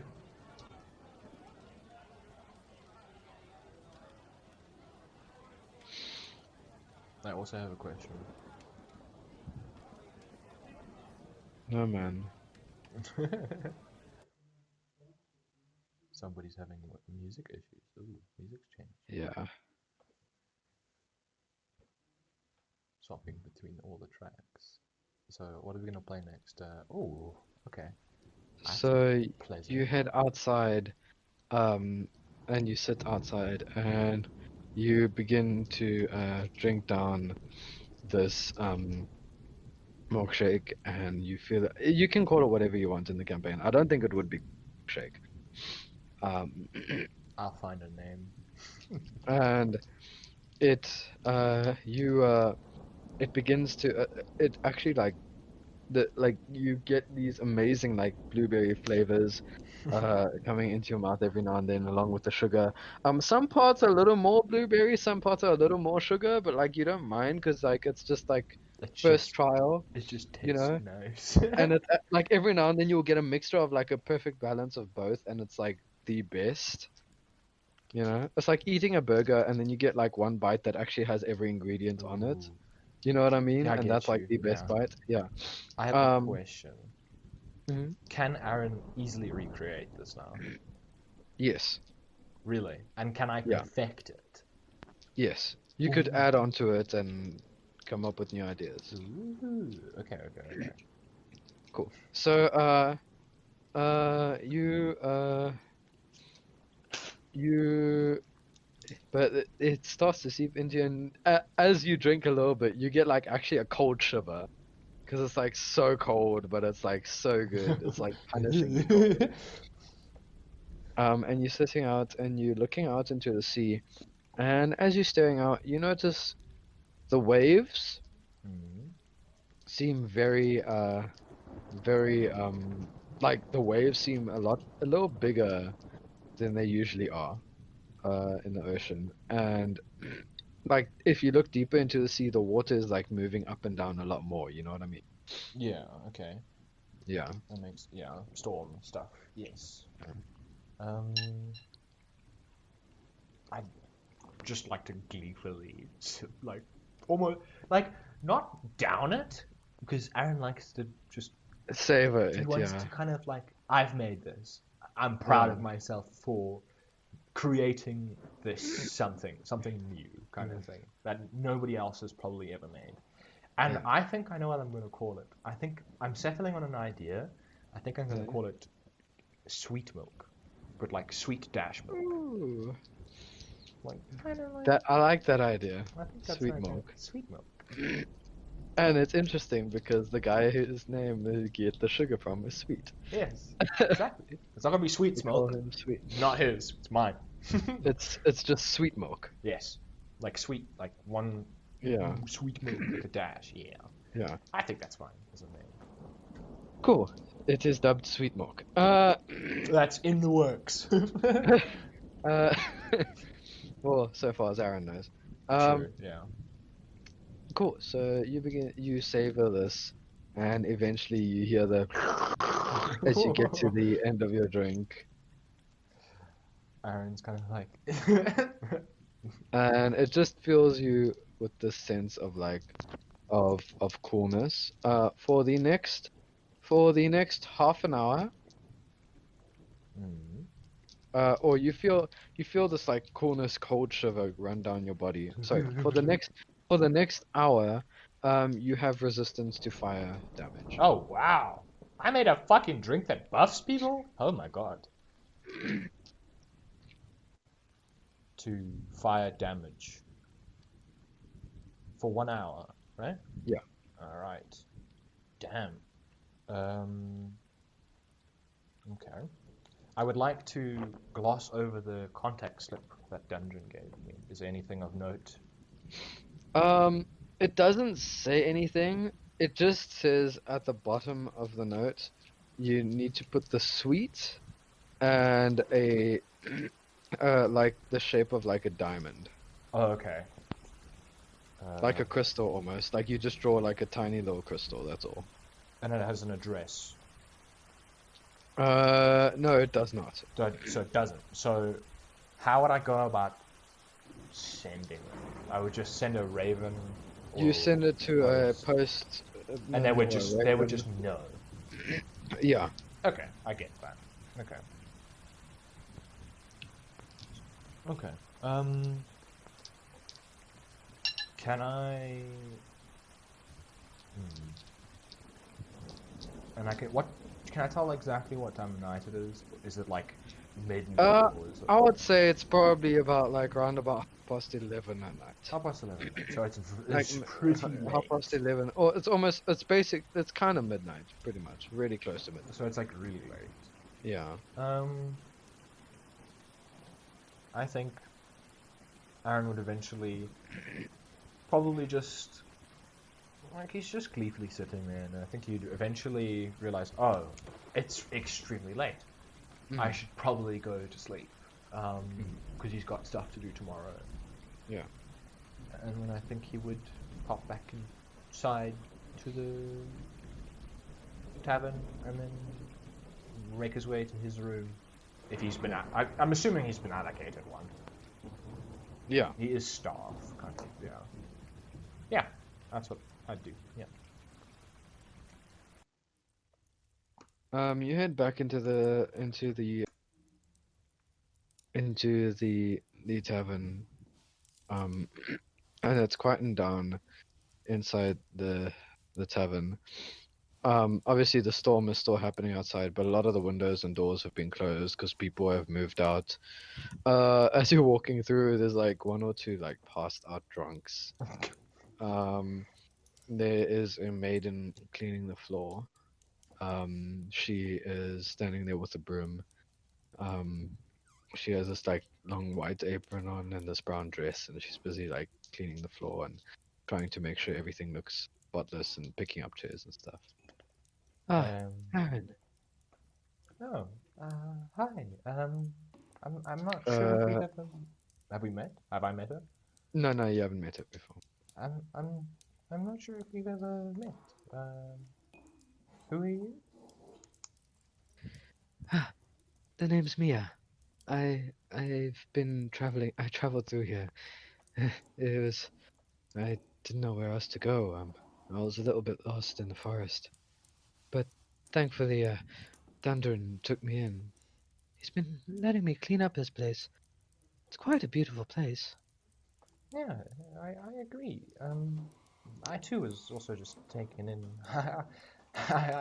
I also have a question. No, man. Somebody's having music issues. Ooh, music's changed. Yeah. swapping between all the tracks. So what are we gonna play next? Oh, okay. That's So pleasant. you head outside, and you sit outside, and you begin to drink down this milkshake, and you feel that you can call it whatever you want in the campaign. I don't think it would be milkshake. Um, I'll find a name. and it it begins to it actually you get these amazing like blueberry flavors coming into your mouth every now and then along with the sugar. Some parts are a little more blueberry, some parts are a little more sugar, but like you don't mind because like it's just like first trial, It just you tastes know. nice. And it like every now and then you'll get a mixture of like a perfect balance of both, and it's like the best. You know, it's like eating a burger and then you get like one bite that actually has every ingredient on it. Ooh. You know what I mean? Yeah, I And get that's like you. the best Yeah. bite. Yeah. I have a Um, question. mhm. Can Aaron easily recreate this now? Yes. Really? And can I Yeah. perfect it? Yes. You could Ooh. add on to it and come up with new ideas. Ooh. Okay. Cool. So, you, but it starts to seep into you, and as you drink a little bit, you get like actually a cold shiver because it's like so cold, but it's like so good. It's like punishingly cold. And you're sitting out and you're looking out into the sea, and as you're staring out, you notice the waves Mm. seem very like the waves seem a little bigger than they usually are in the ocean, and like if you look deeper into the sea, the water is like moving up and down a lot more. You know what I mean? Yeah, okay. Yeah. That makes, yeah, storm stuff. Yes. Um, I just like to gleefully, like, almost, like, not down it, because Aaron likes to just, Savor he it. wants Yeah. to kind of like, I've made this. I'm proud Yeah. of myself for creating this something new kind of thing that nobody else has probably ever made. And Yeah. I think I know what I'm going to call it. I think I'm settling on an idea. I think I'm going to Yeah. call it sweet milk, but like sweet dash milk. Ooh. Like kind of like That I like that idea. I think that's Sweet like milk. sweet milk. And it's interesting because the guy whose name you get the sugar from is Sweet. Yes, exactly. It's not gonna be sweet We call milk. him Sweet. Not his. It's mine. It's just sweet milk. Yes, like sweet, like one Yeah. sweet milk, like a dash. Yeah, Yeah. I think that's fine as a name. Cool. It is dubbed Sweet Milk. That's in the works. Uh, well, so far as Aaron knows. True. Yeah. Cool. So you savor this, and eventually you hear the as you get to the end of your drink, Aaron's kind of like. and it just fills you with this sense of like of coolness. For the next half an hour, Mm. or you feel this like coolness, cold shiver run down your body. Sorry, for the next hour, you have resistance to fire damage. Oh wow! I made a fucking drink that buffs people. Oh my god. To fire damage for 1 hour, right? Yeah. All right. Damn. Okay. I would like to gloss over the contact slip that dungeon gave me. Is there anything of note? It doesn't say anything. It just says at the bottom of the note, you need to put the sweet and a like the shape of like a diamond, Oh, okay. like a crystal almost. Like you just draw like a tiny little crystal. That's all. And it has an address. No, it does not. So it doesn't. So how would I go about sending them? I would just send a raven. You or send it to a post, post, and they would just know. Yeah. Okay, I get that. Okay. Okay. Can I And can I tell exactly what time of night it is? Is it like midnight Uh, or is it I would say it's probably about like around about 11 at night. 11:30? So Like it's pretty late. 11, or it's almost it's kind of midnight, pretty much, really close to midnight. So it's like really late. Yeah. I think Aaron would eventually probably just like he's just gleefully sitting there, and I think he'd eventually realize, oh, it's extremely late. I should probably go to sleep, because he's got stuff to do tomorrow. Yeah. And then I think he would pop back inside to the tavern, and then make his way to his room. If he's been I'm assuming he's been allocated one. Yeah. He is staff, kind of. Yeah. Yeah, that's what I'd do. Yeah. You head back into the tavern, and it's quieting down inside the tavern. Obviously the storm is still happening outside, but a lot of the windows and doors have been closed because people have moved out. As you're walking through, there's like one or two like passed out drunks. There is a maiden cleaning the floor. She is standing there with a broom. She has this like long white apron on and this brown dress, and she's busy like cleaning the floor and trying to make sure everything looks spotless and picking up chairs and stuff. Aaron. Oh, hi. I'm not sure if we've ever. Have we met? Have I met her? No, you haven't met her before. I'm not sure if we've ever met. Who are you? The name's Mia. I've been traveling. I traveled through here. It was. I didn't know where else to go. I was a little bit lost in the forest, but thankfully, Thundern took me in. He's been letting me clean up his place. It's quite a beautiful place. Yeah, I agree. I too was also just taken in. I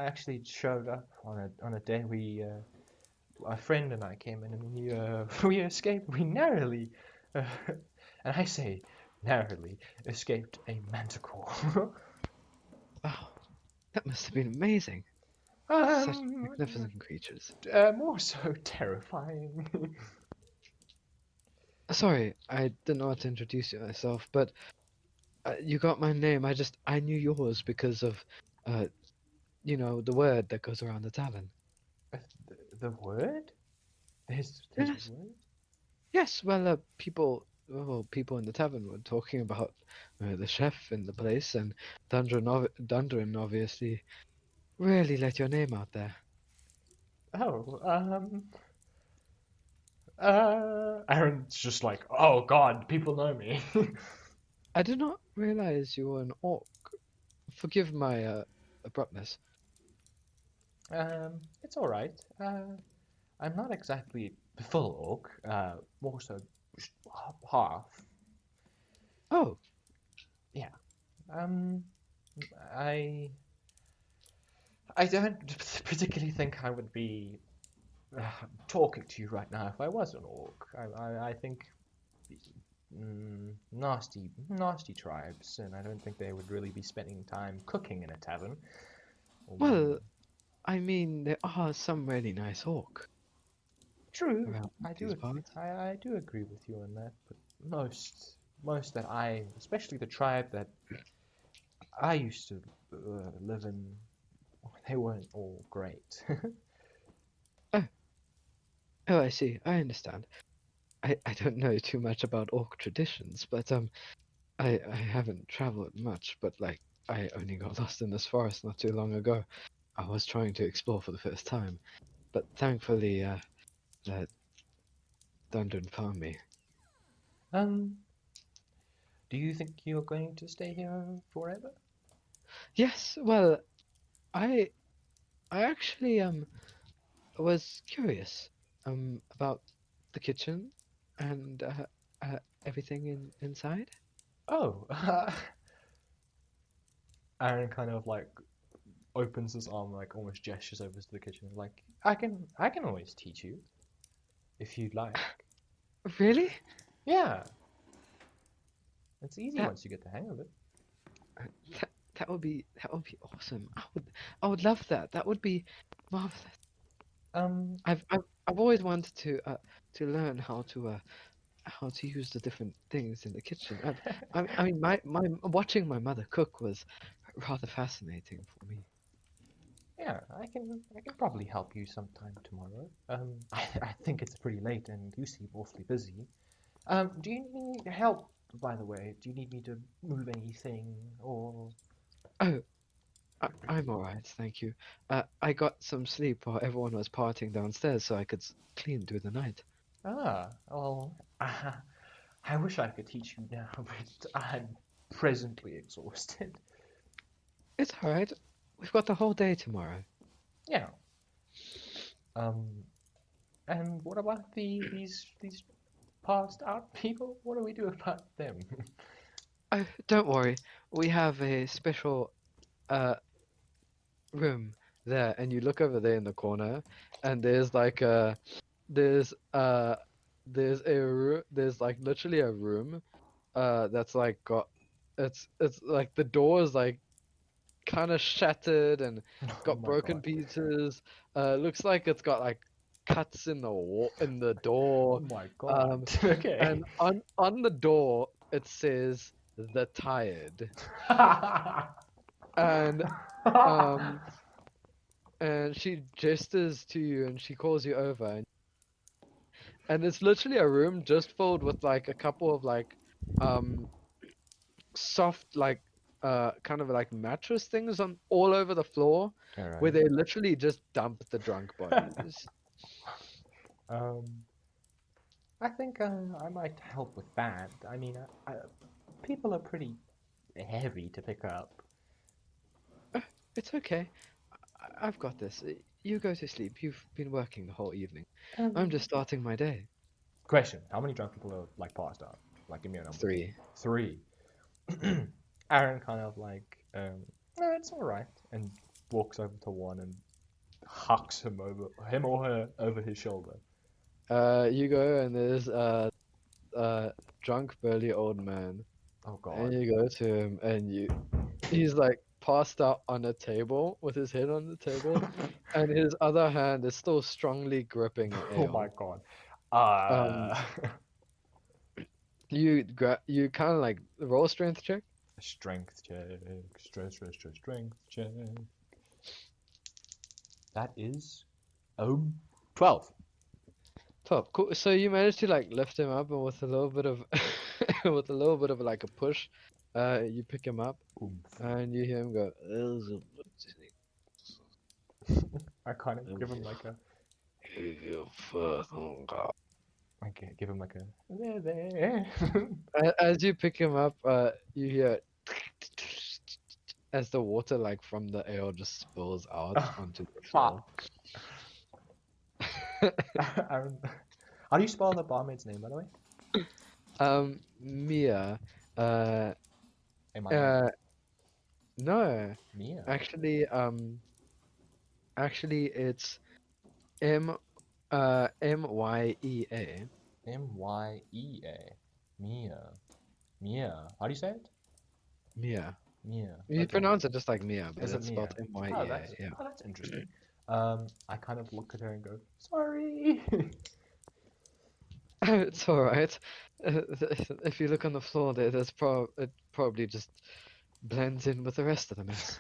actually showed up on a day a friend and I came in and we escaped. We narrowly, and I say narrowly, escaped a manticore. Wow, that must have been amazing. Such Um, magnificent creatures. More so terrifying. Sorry, I didn't know how to introduce you myself, but you got my name. I knew yours because of, the word that goes around the tavern. The word? There's Yes. a word? Yes, people in the tavern were talking about the chef in the place, and Dundren obviously really let your name out there. Oh, Aaron's just like, oh god, people know me. I did not realize you were an orc. Forgive my abruptness. It's alright. I'm not exactly full orc, more so half. Oh, Yeah. Um, I I don't particularly think I would be talking to you right now if I was an orc. I think nasty tribes, and I don't think they would really be spending time cooking in a tavern. well, I mean, there are some really nice orc True, around I do these parts. I do agree with you on that, but most that especially the tribe that I used to live in, they weren't all great. Oh, oh, I see. I understand. I don't know too much about orc traditions, but I haven't traveled much, but like I only got lost in this forest not too long ago. I was trying to explore for the first time, but thankfully, that Dundren found me. um, do you think you're going to stay here forever? Yes, well, I I actually was curious about the kitchen and everything inside. Oh, Aaron kind of like opens his arm, like almost gestures over to the kitchen, like I can always teach you if you'd like. Really? Yeah, it's easy That once you get the hang of it. that would be awesome. I would love that. That would be marvelous. Um, I've always wanted to learn how to use the different things in the kitchen. I mean, my watching my mother cook was rather fascinating for me. yeah, I can probably help you sometime tomorrow. I think it's pretty late and you seem awfully busy. Do you need help, by the way? Do you need me to move anything or? Oh, I'm all right, thank you. I got some sleep while everyone was partying downstairs, so I could clean through the night. Ah, well, I wish I could teach you now, but I'm presently exhausted. It's all right. We've got the whole day tomorrow. Yeah. Um, and what about these passed out people? What do we do about them? Oh, don't worry. We have a special uh room there, and you look over there in the corner, and there's there's like literally a room that's like got it's like the door is like kind of shattered and Oh got my broken god. pieces. Looks like it's got like cuts in the wall in the door. Oh my god. Um, Okay. and on the door it says the tired. And um and she gestures to you and she calls you over and it's literally a room just filled with like a couple of like um soft like kind of like mattress things on all over the floor All where right. they literally just dump the drunk bodies. Um, I think I might help with that. I mean, people are pretty heavy to pick up. It's okay. I've got this. You go to sleep. You've been working the whole evening. I'm Um, just starting my day. Question: how many drunk people are like passed out? Like, give me a number. 3. Three. Aaron kind of like, no, it's all right, and walks over to one and hucks him or her over his shoulder. You go and there's drunk burly old man. Oh And God. you go to him and he's like passed out on a table with his head on the table and his other hand is still strongly gripping an Oh my ale. God. Um you kind of like roll strength check. Strength check. Strength check. That is 12. Top. Cool. So you managed to like lift him up and with a little bit of with a little bit of like a push, you pick him up Oomph. and you hear him go, I kind of give him like a. I give him like a. There. As you pick him up, you hear as the water like from the ale just spills out onto the floor. Aaron, how do you spell the barmaid's name, by the way? Mia. Am I No, Mia? actually, it's Myea. Myea. Mia. Mia. How do you say it? Mia. Mia. You Okay. pronounce it just like Mia, but Is it it's Mia? spelled Oh, Myea. Yeah. that's interesting. I kind of look at her and go, sorry. It's all right. If you look on the floor there, it probably just blends in with the rest of the mess.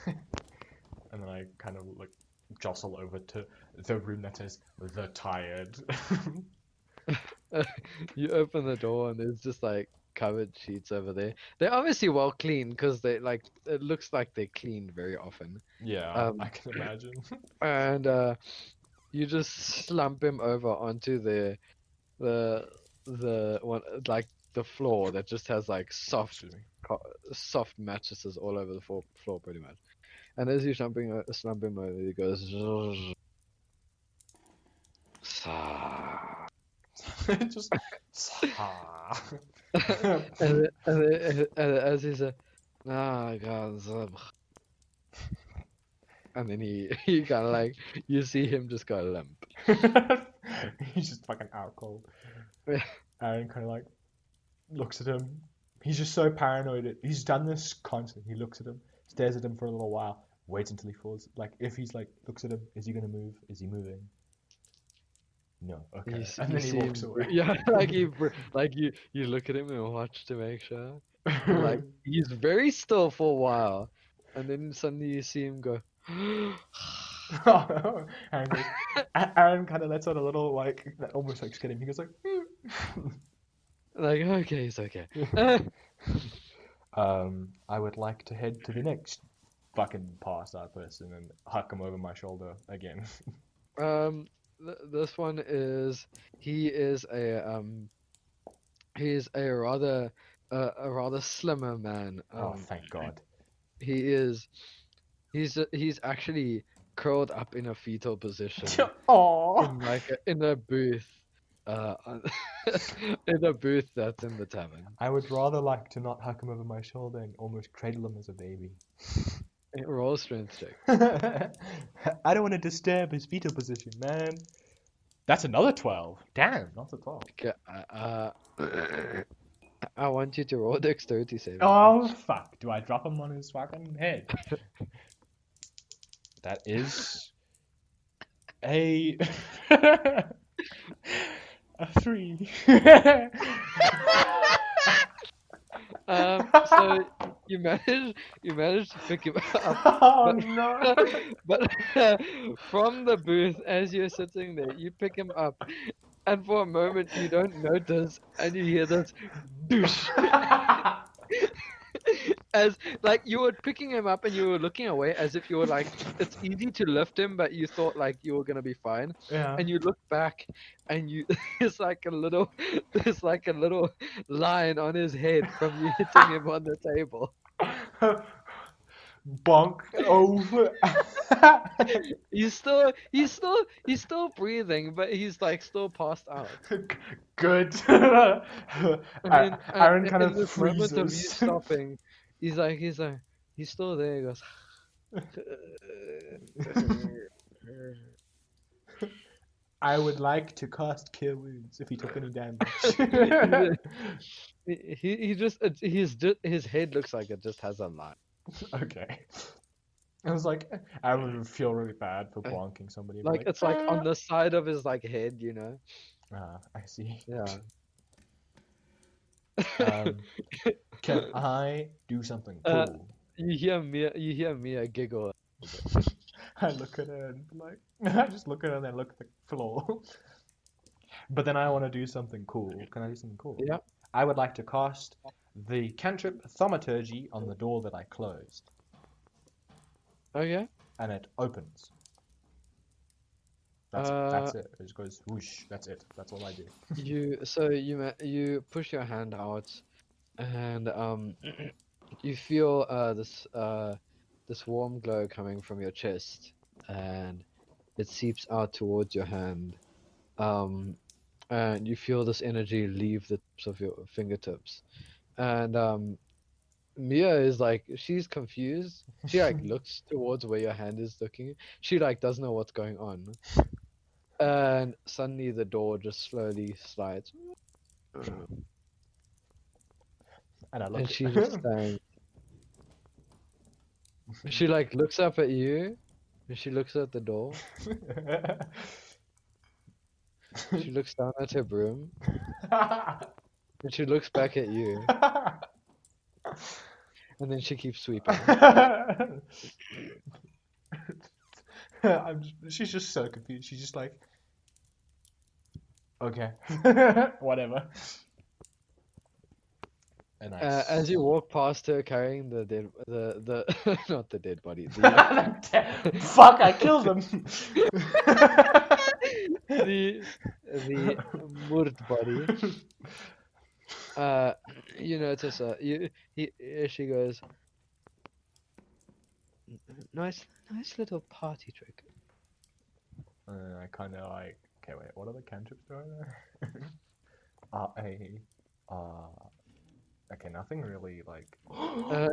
And then I kind of like jostle over to the room that says the tired. You open the door and there's just like covered sheets over there. They're obviously well cleaned because they like it looks like they're cleaned very often. Yeah, I can imagine. And you just slump him over onto the one like the floor that just has like soft Excuse me. soft mattresses all over the floor pretty much. And as you slump him over, he goes. Just And as he's oh God, And then he kind of like, you see him just go limp. He's just fucking out cold. Aaron kind of like looks at him. He's just so paranoid. He's done this constantly. He looks at him, stares at him for a little while, waits until he falls. Like if he's like looks at him, is he gonna move? Is he moving? No. Okay. And then he walks away. Yeah, like you look at him and watch to make sure. And like he's very still for a while, and then suddenly you see him go. Aaron goes. Aaron kind of lets out a little like that almost like scared him. He goes like. Like okay, it's okay. I would like to head to the next fucking passed out person and huck him over my shoulder again. This one is he is a rather a rather slimmer man. Oh, thank God. He's actually curled up in a fetal position Aww. in a booth. In a booth that's in the tavern. I would rather like to not huck him over my shoulder and almost cradle him as a baby. Roll strength check. I don't want to disturb his fetal position, man. That's another 12. Damn, not a 12. Okay, I want you to roll dexterity saving. Oh, fuck. Do I drop him on his fucking head? That is a 3. So you managed to pick him up. Oh, but, no. But from the booth, as you're sitting there, you pick him up, and for a moment you don't notice, and you hear this douche. As like you were picking him up and you were looking away as if you were like, it's easy to lift him, but you thought like you were gonna be fine. Yeah. And you look back and there's like a little line on his head from you hitting him on the table. Bonk over. He's still breathing, but he's like still passed out. Good. And then, Aaron kind in of this moment of you freezes. stopping, he's still there. He goes. I would like to cast Cure Wounds if he took any damage. His head looks like it just has a line. Okay. I was like, I would feel really bad for bonking somebody. Like it's like on the side of his like head, you know. I see. Yeah. Can I do something cool? You hear Mia giggle. I look at her and like, I just look at her and then look at the floor. But then I want to do something cool. Can I do something cool? Yeah. I would like to cast the cantrip Thaumaturgy on the door that I closed. Okay. And it opens. That's it. It just goes whoosh. That's it. That's all I do. You push your hand out, and you feel this warm glow coming from your chest, and it seeps out towards your hand, and you feel this energy leave the tips of your fingertips, and Mia is like, she's confused. She like looks towards where your hand is looking. She like doesn't know what's going on, and suddenly the door just slowly slides, And I look and she just stands. She like looks up at you, and she looks at the door. She looks down at her broom, and she looks back at you, and then she keeps sweeping. She's just so confused. She's just like, okay, whatever. And As you walk past her carrying the not the dead body, fuck, I killed him. the murd body. You notice she goes, nice little party trick. I kind of like, okay, wait, what are the cantrips doing there? Okay, nothing really like.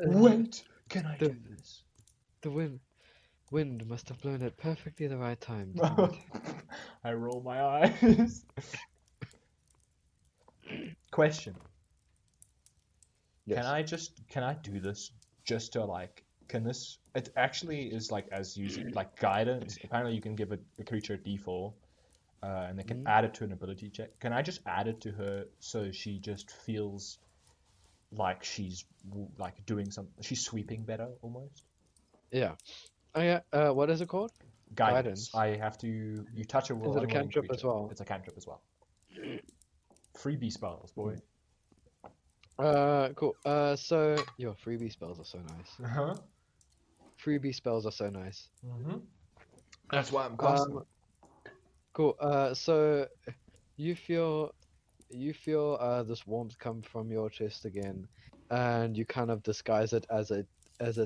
Wait, can I do this? The wind must have blown at perfectly the right time, didn't it? I roll my eyes. Question. Yes. Can I do this just to like can this it actually is like as using like guidance. Apparently you can give a creature a d4 and they can Mhm. add it to an ability check. Can I just add it to her so she just feels like she's like doing something she's sweeping better almost? Yeah. Oh yeah. What is it called? Guidance. Guidance. I have to you touch a Is it a unwilling cantrip as creature. well? It's a cantrip as well. Freebie spells, boy. Cool. So your freebie spells are so nice. Uh-huh. Freebie spells are so nice. Mm-hmm. That's why I'm casting. Um, cool. So you feel this warmth come from your chest again, and you kind of disguise it as a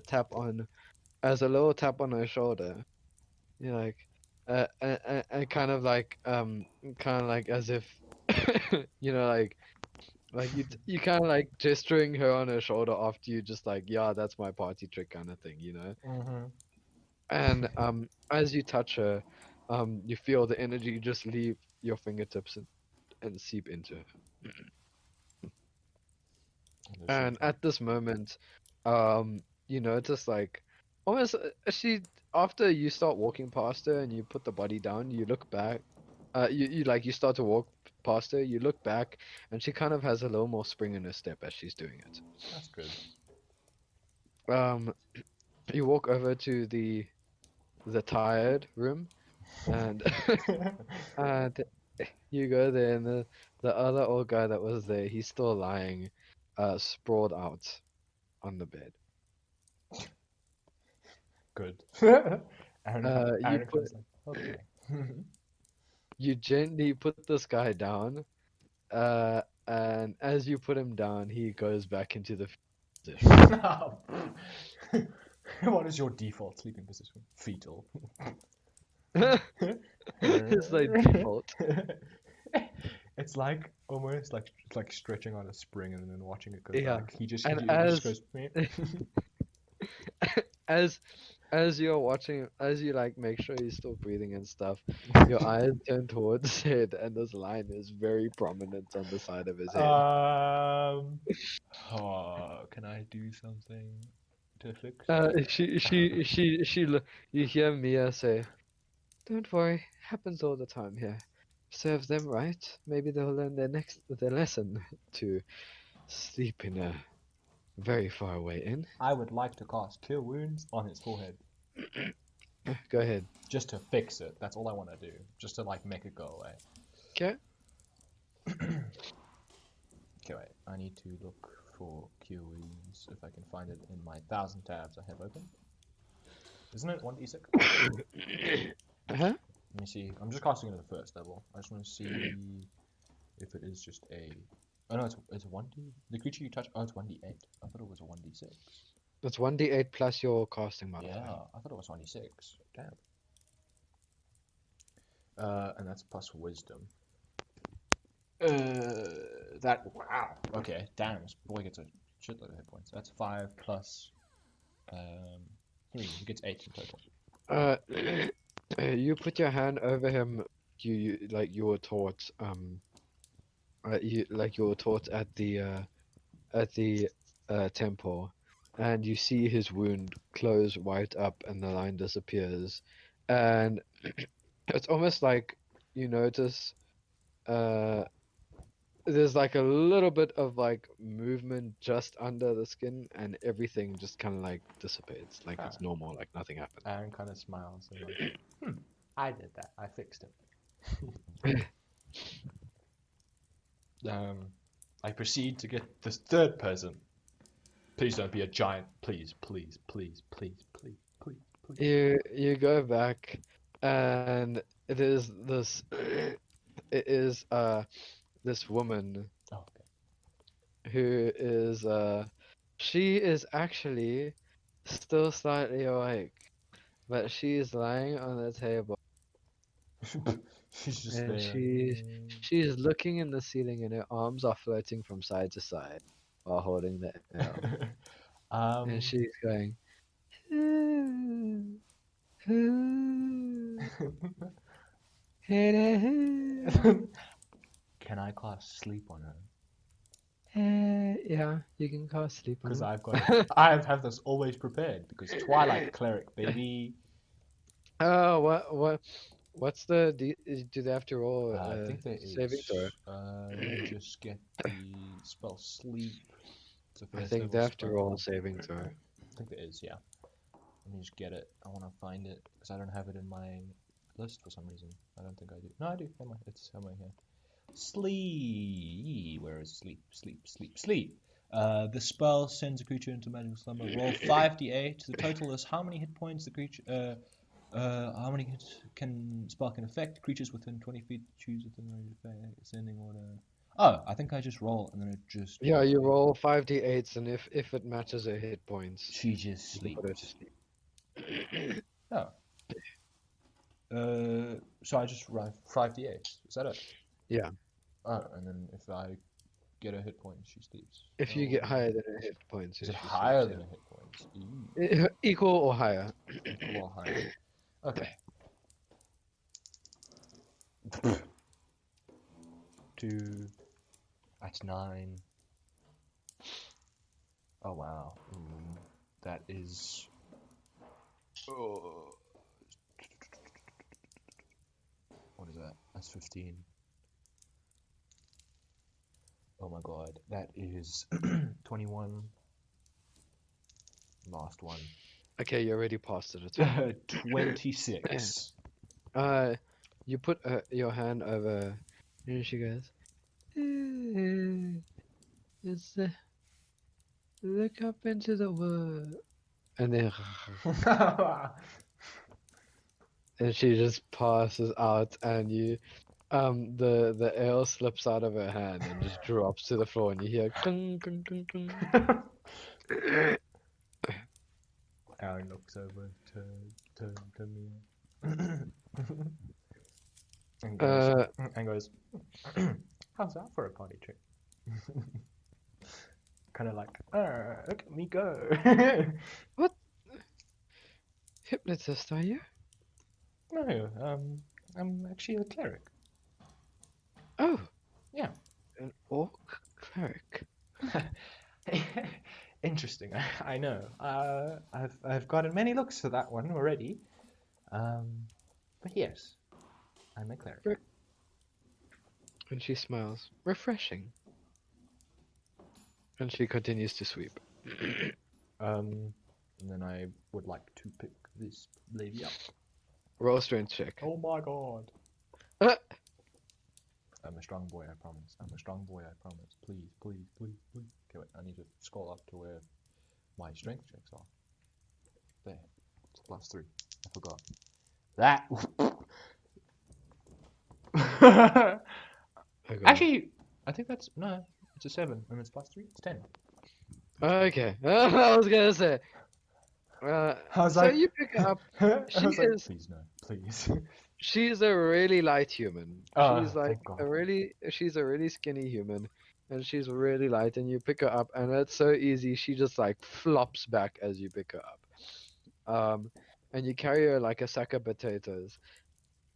tap on as a little tap on her shoulder. You're like, and kind of like as if, like you kind of like gesturing her on her shoulder after you just like, yeah, that's my party trick kind of thing. Mm-hmm. And as you touch her, you feel the energy just leave your fingertips and seep into her. And at this moment, you notice like almost she after you start walking past her and you put the body down, you look back. You start to walk past her, you look back, and she kind of has a little more spring in her step as she's doing it. That's good. Um, you walk over to the tired room, and and you go there, and the other old guy that was there, he's still lying, sprawled out on the bed. Good. You Aaron put comes like, okay. you gently put this guy down, and as you put him down, he goes back into the position. What is your default sleeping position? Fetal. It's like default. It's like almost like it's like stretching on a spring and then watching it go Yeah. back. He just And he just goes. as as you're watching, as you like make sure he's still breathing and stuff, your eyes turn towards his head, and this line is very prominent on the side of his head. Can I do something to fix Uh, that? you hear Mia say, "Don't worry, happens all the time here. Serve them right, maybe they'll learn their lesson to sleep in a very far away inn." I would like to cast Cure Wounds on his forehead. Go ahead. Just to fix it. That's all I want to do. Just to like make it go away. Okay. Okay, wait. I need to look for Cure Wounds if I can find it in my 1,000 tabs I have open. Isn't it 1d6? Uh-huh. Let me see. I'm just casting it at the first level. I just want to see if it is just a. Oh no, it's 1d. The creature you touch. Oh, it's 1d8. I thought it was a 1d6. That's 1d8 plus your casting modifier. Yeah, I thought it was 1d6. Damn. And that's plus wisdom. Wow. Okay, damn. This boy gets a shitload of hit points. That's 5 plus 3. He gets 8 in total. You put your hand over him. You like you were taught. You were taught at the temple, and you see his wound close right up, and the line disappears, and it's almost like you notice. There's like a little bit of like movement just under the skin, and everything just kind of like dissipates, like it's normal, like nothing happened. Aaron kind of smiles and like, I did that. I fixed it. I proceed to get this third person. Please don't be a giant. Please, please, please, please, please, please, please. You go back, and it is this. It is this woman Oh, who is she is actually still slightly awake, but she is lying on the table, okay. She's just and there. she's looking in the ceiling, and her arms are floating from side to side while holding the arrow. And she's going, Can I cast sleep on her? Yeah, you can cast sleep on Because her. I've got it. I have this always prepared. Because Twilight Cleric, baby. Oh, what's the do they have to roll I think there saving throw? is. Let me just get the spell sleep. It's a I first think level they have to spell. roll a saving throw. I think there is, yeah. Let me just get it. I want to find it because I don't have it in my list for some reason. I don't think I do. No, I do. Never mind. It's somewhere here. Sleep. Where is sleep? Sleep, sleep, sleep. The spell sends a creature into magical slumber. Roll 5d8. The total is how many hit points the creature. How many hits spell can affect creatures within 20 feet? Choose within range of ascending order. Oh, I think I just roll and then it just. Yeah, you roll 5d8s, and if it matches her hit points, She just you can put her to sleeps. sleep. Oh. So I just roll 5d8. Is that it? Yeah, Oh, and then if I get a hit point, she sleeps. if you get higher than her hit points, Is it she higher sleeps. than a hit points? Ooh, Yeah. Equal or higher. equal or higher. Okay. 2. That's 9. Oh wow. That is. Oh, what is that? That's 15. Oh my god. That is 21. Last one. Okay, you already passed it. It's fine. 26. You put your hand over, and she goes, it's look up into the world, and then and she just passes out, and the ale slips out of her hand and just drops to the floor, and you hear clunk, clunk, clunk, clunk. Aaron looks over to me and goes, how's that for a party trick? Kind of like, look at me go. What hypnotist are you? No, I'm actually a cleric. Oh, Yeah. an orc cleric. Interesting. I know. I've gotten many looks for that one already. But yes, I'm a cleric. And she smiles. Refreshing. And she continues to sweep. And then I would like to pick this lady up. Roll a strength check. Oh my god. Ah! I'm a strong boy, I promise. I'm a strong boy, I promise. Please, please, please, please. Okay, wait, I need to scroll up to where my strength checks are. There. It's +3. I forgot. That. Okay. Actually, I think that's. No, it's a 7, and it's +3. It's 10. Okay. I was gonna say. I was So like. you pick her up. I She was like, is. please, no, please. She's a really light human. Oh, She's like thank God. she's a really skinny human, and she's really light. And you pick her up, and it's so easy. She just like flops back as you pick her up. And you carry her like a sack of potatoes,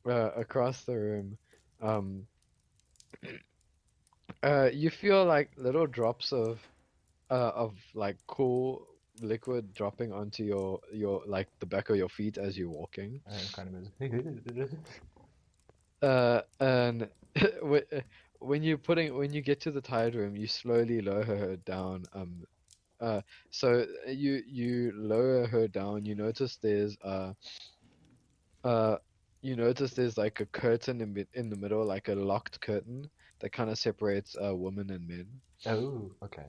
across the room. Um, you feel like little drops of like cool liquid dropping onto your like the back of your feet as you're walking. And kind of is. And when when you get to the tide room, you slowly lower her down. So you lower her down. Uh, you notice there's like a curtain in the middle, like a locked curtain that kind of separates women and men. Oh, okay.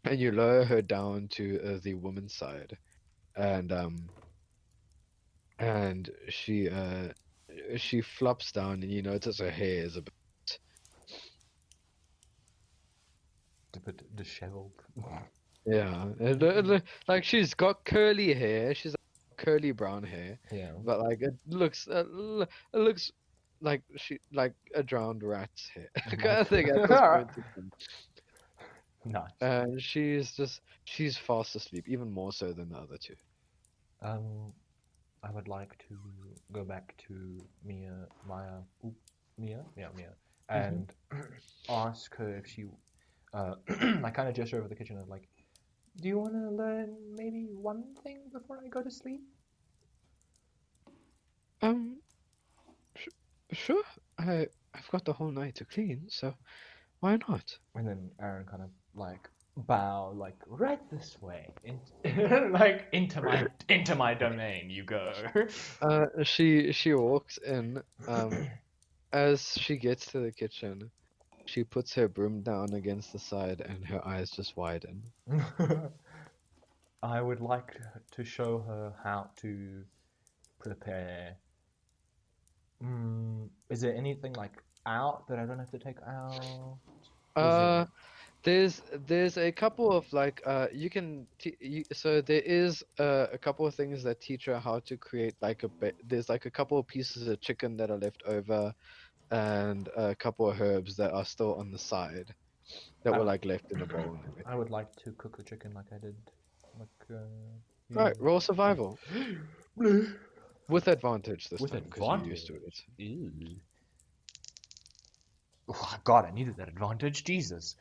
And you lower her down to the woman's side, and and she flops down, and you notice her hair is a bit. A bit disheveled. Yeah, like she's got curly hair. She's got curly brown hair, Yeah. but like it looks like a drowned rat's hair. Kind of thing at this point in time. Nice. and she's fast asleep, even more so than the other two. I would like to go back to Mia, and ask her if she, I kind of gesture over the kitchen of like, do you want to learn maybe one thing before I go to sleep? Um, sh sure. I've got the whole night to clean, so why not? And then Aaron kind of like bow, like right this way, like into my domain you go. She walks in. As she gets to the kitchen, she puts her broom down against the side, and her eyes just widen. I would like to show her how to prepare. Is there anything like out that I don't have to take out? Uh, there's a couple of like you can so there is a couple of things that teach her how to create like there's like a couple of pieces of chicken that are left over, and a couple of herbs that are still on the side that I, were like left in a bowl and I everything. would like to cook the chicken like I did, like Right, roll survival Bleh. with advantage this With time because you're used to advantage. it. Ew. Oh, God, I needed that advantage. Jesus.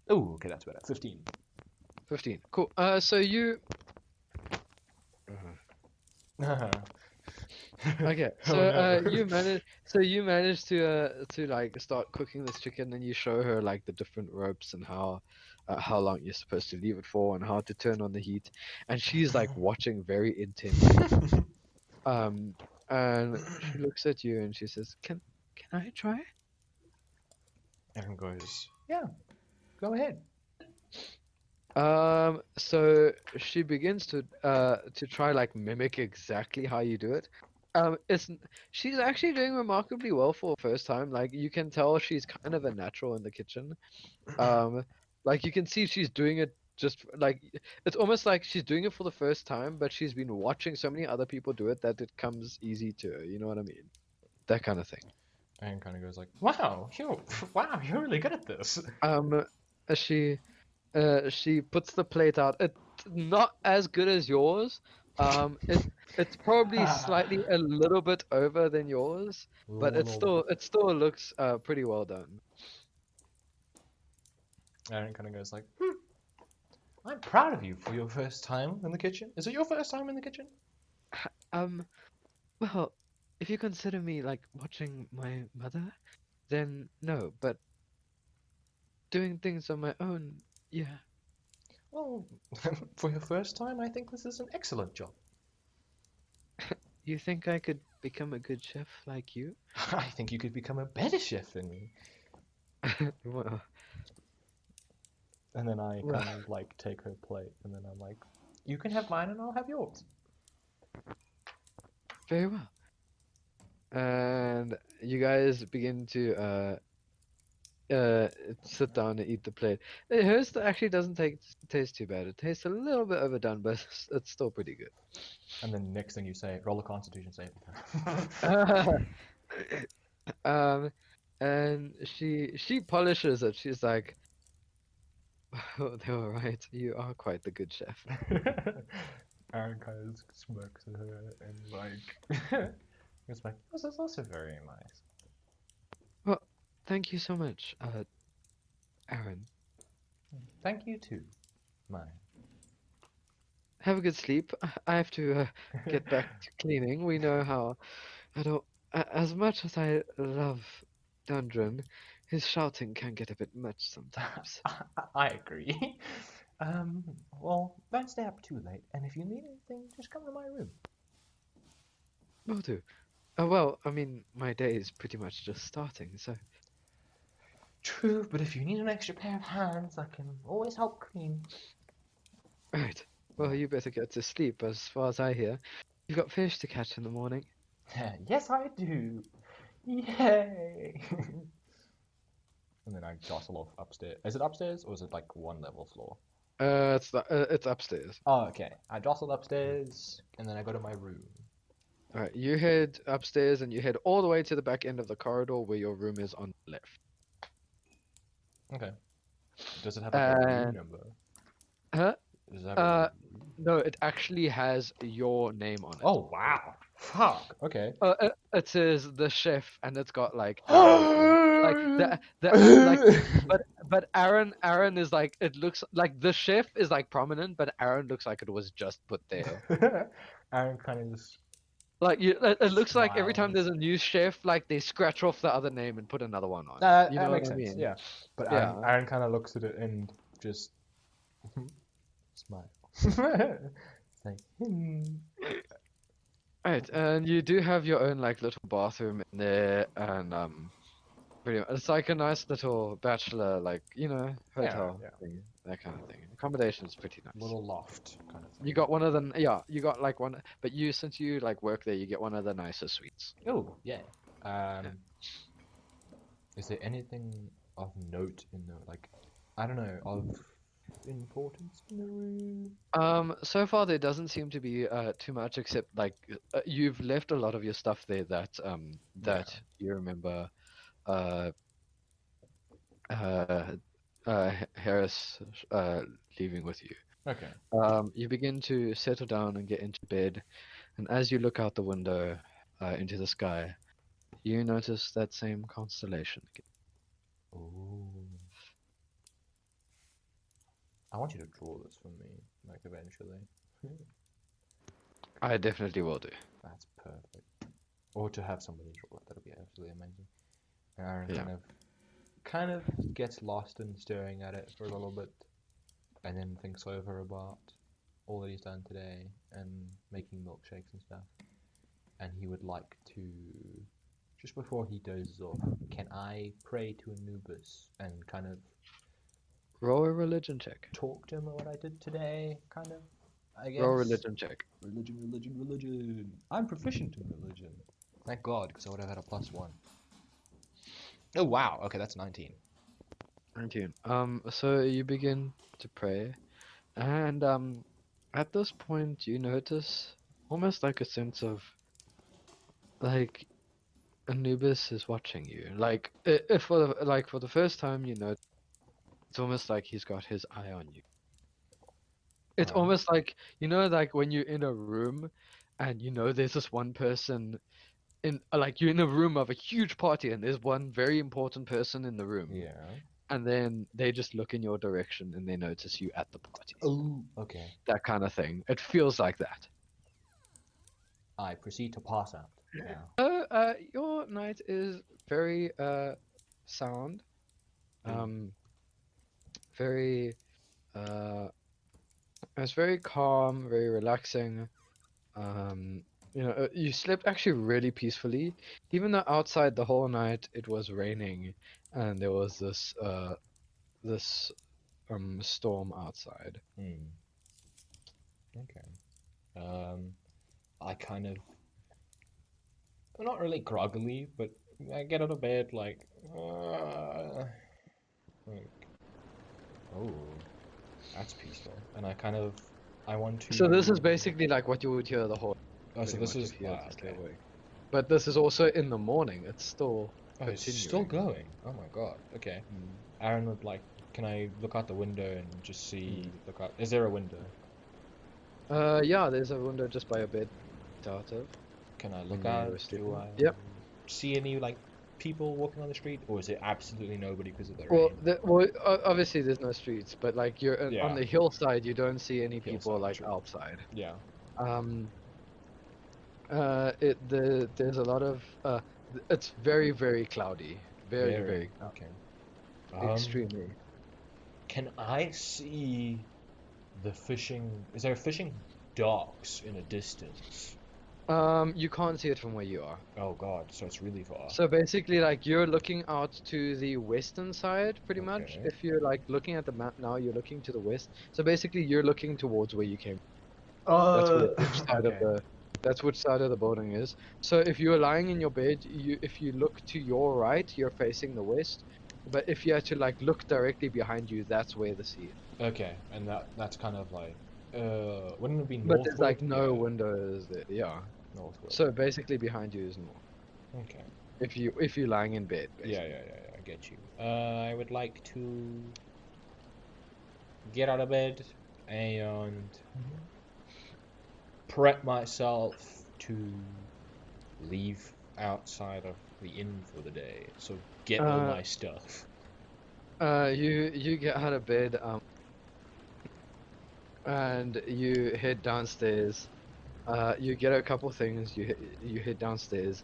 Oh, okay, that's better. 15. 15. Cool. So you. Okay, so Oh, no. you manage to like start cooking this chicken, and you show her like the different ropes and how long you're supposed to leave it for and how to turn on the heat, and she's like watching very intently. And she looks at you and she says, "Can I try?" Aaron goes, yeah, go ahead. So she begins to try like mimic exactly how you do it. It's she's actually doing remarkably well for her first time. Like you can tell she's kind of a natural in the kitchen. Like you can see she's doing it just like it's almost like she's doing it for the first time, but she's been watching so many other people do it that it comes easy to her. You know what I mean? That kind of thing. Aaron kind of goes like, wow, you're really good at this. Um, she she puts the plate out. It's not as good as yours. It's probably slightly a little bit over than yours, but it still looks pretty well done. Aaron kind of goes like, I'm proud of you for your first time in the kitchen. Is it your first time in the kitchen? Um, well, if you consider me like watching my mother, then no, but doing things on my own, yeah. Well, for your first time, I think this is an excellent job. You think I could become a good chef like you? I think you could become a better chef than me. Well, And then I Well. kind of like take her plate, and then I'm like, you can have mine and I'll have yours. very well. And you guys begin to sit down and eat the plate. Hers actually doesn't taste too bad. It tastes a little bit overdone, but it's still pretty good. And then next thing you say, roll a Constitution save. And she polishes it. She's like, "Oh, they were right. You are quite the good chef." Aaron kind of smirks at her and like, it's like, this is also very nice. Well, thank you so much, Aaron. Thank you too, mine. Have a good sleep. I have to get back to cleaning. We know how I don't. As much as I love Dundren, his shouting can get a bit much sometimes. I agree. Well, don't stay up too late, and if you need anything, just come to my room. Will do. Well, I mean, my day is pretty much just starting, so. True, but if you need an extra pair of hands, I can always help clean. Right. Well, you better get to sleep, as far as I hear. You've got fish to catch in the morning. Yes, I do. Yay! And then I jostle off upstairs. Is it upstairs or is it like one level floor? It's upstairs. Oh, okay. I jostle upstairs and then I go to my room. All right, you head upstairs and you head all the way to the back end of the corridor where your room is on the left. Okay. Does it have like a room And number? huh? Does it have a Uh, room? no, it actually has your name on it. Oh wow! Fuck. Okay. It says the chef, and it's got like Aaron on, like like, but Aaron is like, it looks like the chef is like prominent, but Aaron looks like it was just put there. Aaron kind of just Like it looks like every time there's smiles. a new chef, like they scratch off the other name and put another one on. That, You that know what makes I sense. mean? Yeah. But Aaron, Yeah. Aaron kind of looks at it and just smile. It's like, Right, and you do have your own like little bathroom in there, and pretty much, it's like a nice little bachelor, like, hotel yeah. thing, that kind of thing. Accommodation is pretty nice. Little loft kind of thing. You got one of the, yeah, you got like one, but since you like work there, you get one of the nicer suites. Oh, yeah. Is there anything of note in the, like, I don't know, of importance in the room? So far there doesn't seem to be too much, except like you've left a lot of your stuff there that you remember uh Harris leaving with you. Okay. You begin to settle down and get into bed, and as you look out the window into the sky, you notice that same constellation again. Ooh. I want you to draw this for me, like, eventually. I definitely will do. That's perfect. Or to have somebody draw it, that'll be absolutely amazing. Aaron Yeah. kind of gets lost in staring at it for a little bit, and then thinks over about all that he's done today and making milkshakes and stuff. And he would like to, just before he dozes off, can I pray to Anubis and kind of Roll a religion check. talk to him about what I did today, kind of, I guess. Roll a religion check. Religion. I'm proficient in religion. Thank God, because I would have had a +1. Oh wow, okay, that's 19. 19. So you begin to pray, and at this point you notice almost like a sense of like Anubis is watching you. Like if for the first time, it's almost like he's got his eye on you. It's Alright. almost like like when you're in a room, and there's this one person like you're in a room of a huge party, and there's one very important person in the room. Yeah. And then they just look in your direction and they notice you at the party. Oh, okay. That kind of thing. It feels like that. I proceed to pass out. Yeah. Your night is very sound. Very it's very calm, very relaxing. You slept actually really peacefully, even though outside the whole night it was raining and there was this storm outside. Okay. I kind of, not really groggily, but I get out of bed like, oh, that's peaceful, and I want to. So this is basically like what you would hear the whole. Oh, so pretty this much is if you had to stay okay. awake. But this is also in the morning. It's still Oh, it's still continuing. going. Oh my God. Okay. Aaron would like. Can I look out the window and just see? Look out. Is there a window? Yeah, there's a window just by your bed. Out of. Can I look when you out? were sleeping. Do I Yep. see any like people walking on the street, or is it absolutely nobody because of the Well, rain? obviously there's no streets, but like you're Yeah. on the hillside, you don't see any people Hillside, like true. outside. Yeah. There's a lot of it's very very cloudy, very cloudy. Okay. Extremely. Can I see the fishing? Is there fishing docks in a distance? You can't see it from where you are. Oh God, so it's really far. So basically, like you're looking out to the western side, pretty much. Okay. If you're like looking at the map now, you're looking to the west. So basically, you're looking towards where you came. That's which side okay. that's which side of the building is. So if you're lying in your bed, if you look to your right, you're facing the west. But if you had to like look directly behind you, that's where the sea is. Okay, and that's kind of like, wouldn't it be But there's like northward? no Yeah, windows there. Yeah. northward. So basically, behind you is north. Okay. If you're lying in bed. Basically. Yeah, I get you. I would like to get out of bed and prep myself to leave outside of the inn for the day. So get all Uh, my stuff. you get out of bed, and you head downstairs. You get a couple things. You head downstairs.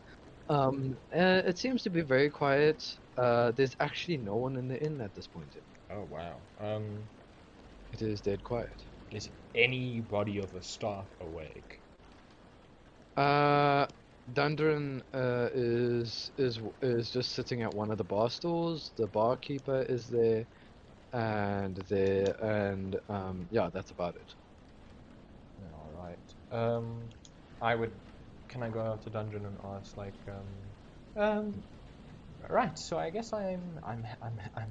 It seems to be very quiet. There's actually no one in the inn at this point. Oh wow. It is dead quiet. Is anybody of the staff awake? Dundren is just sitting at one of the bar stools. The barkeeper is there, and yeah, that's about it. All right. I would. Can I go out to dungeon and ask like Right. So I guess I'm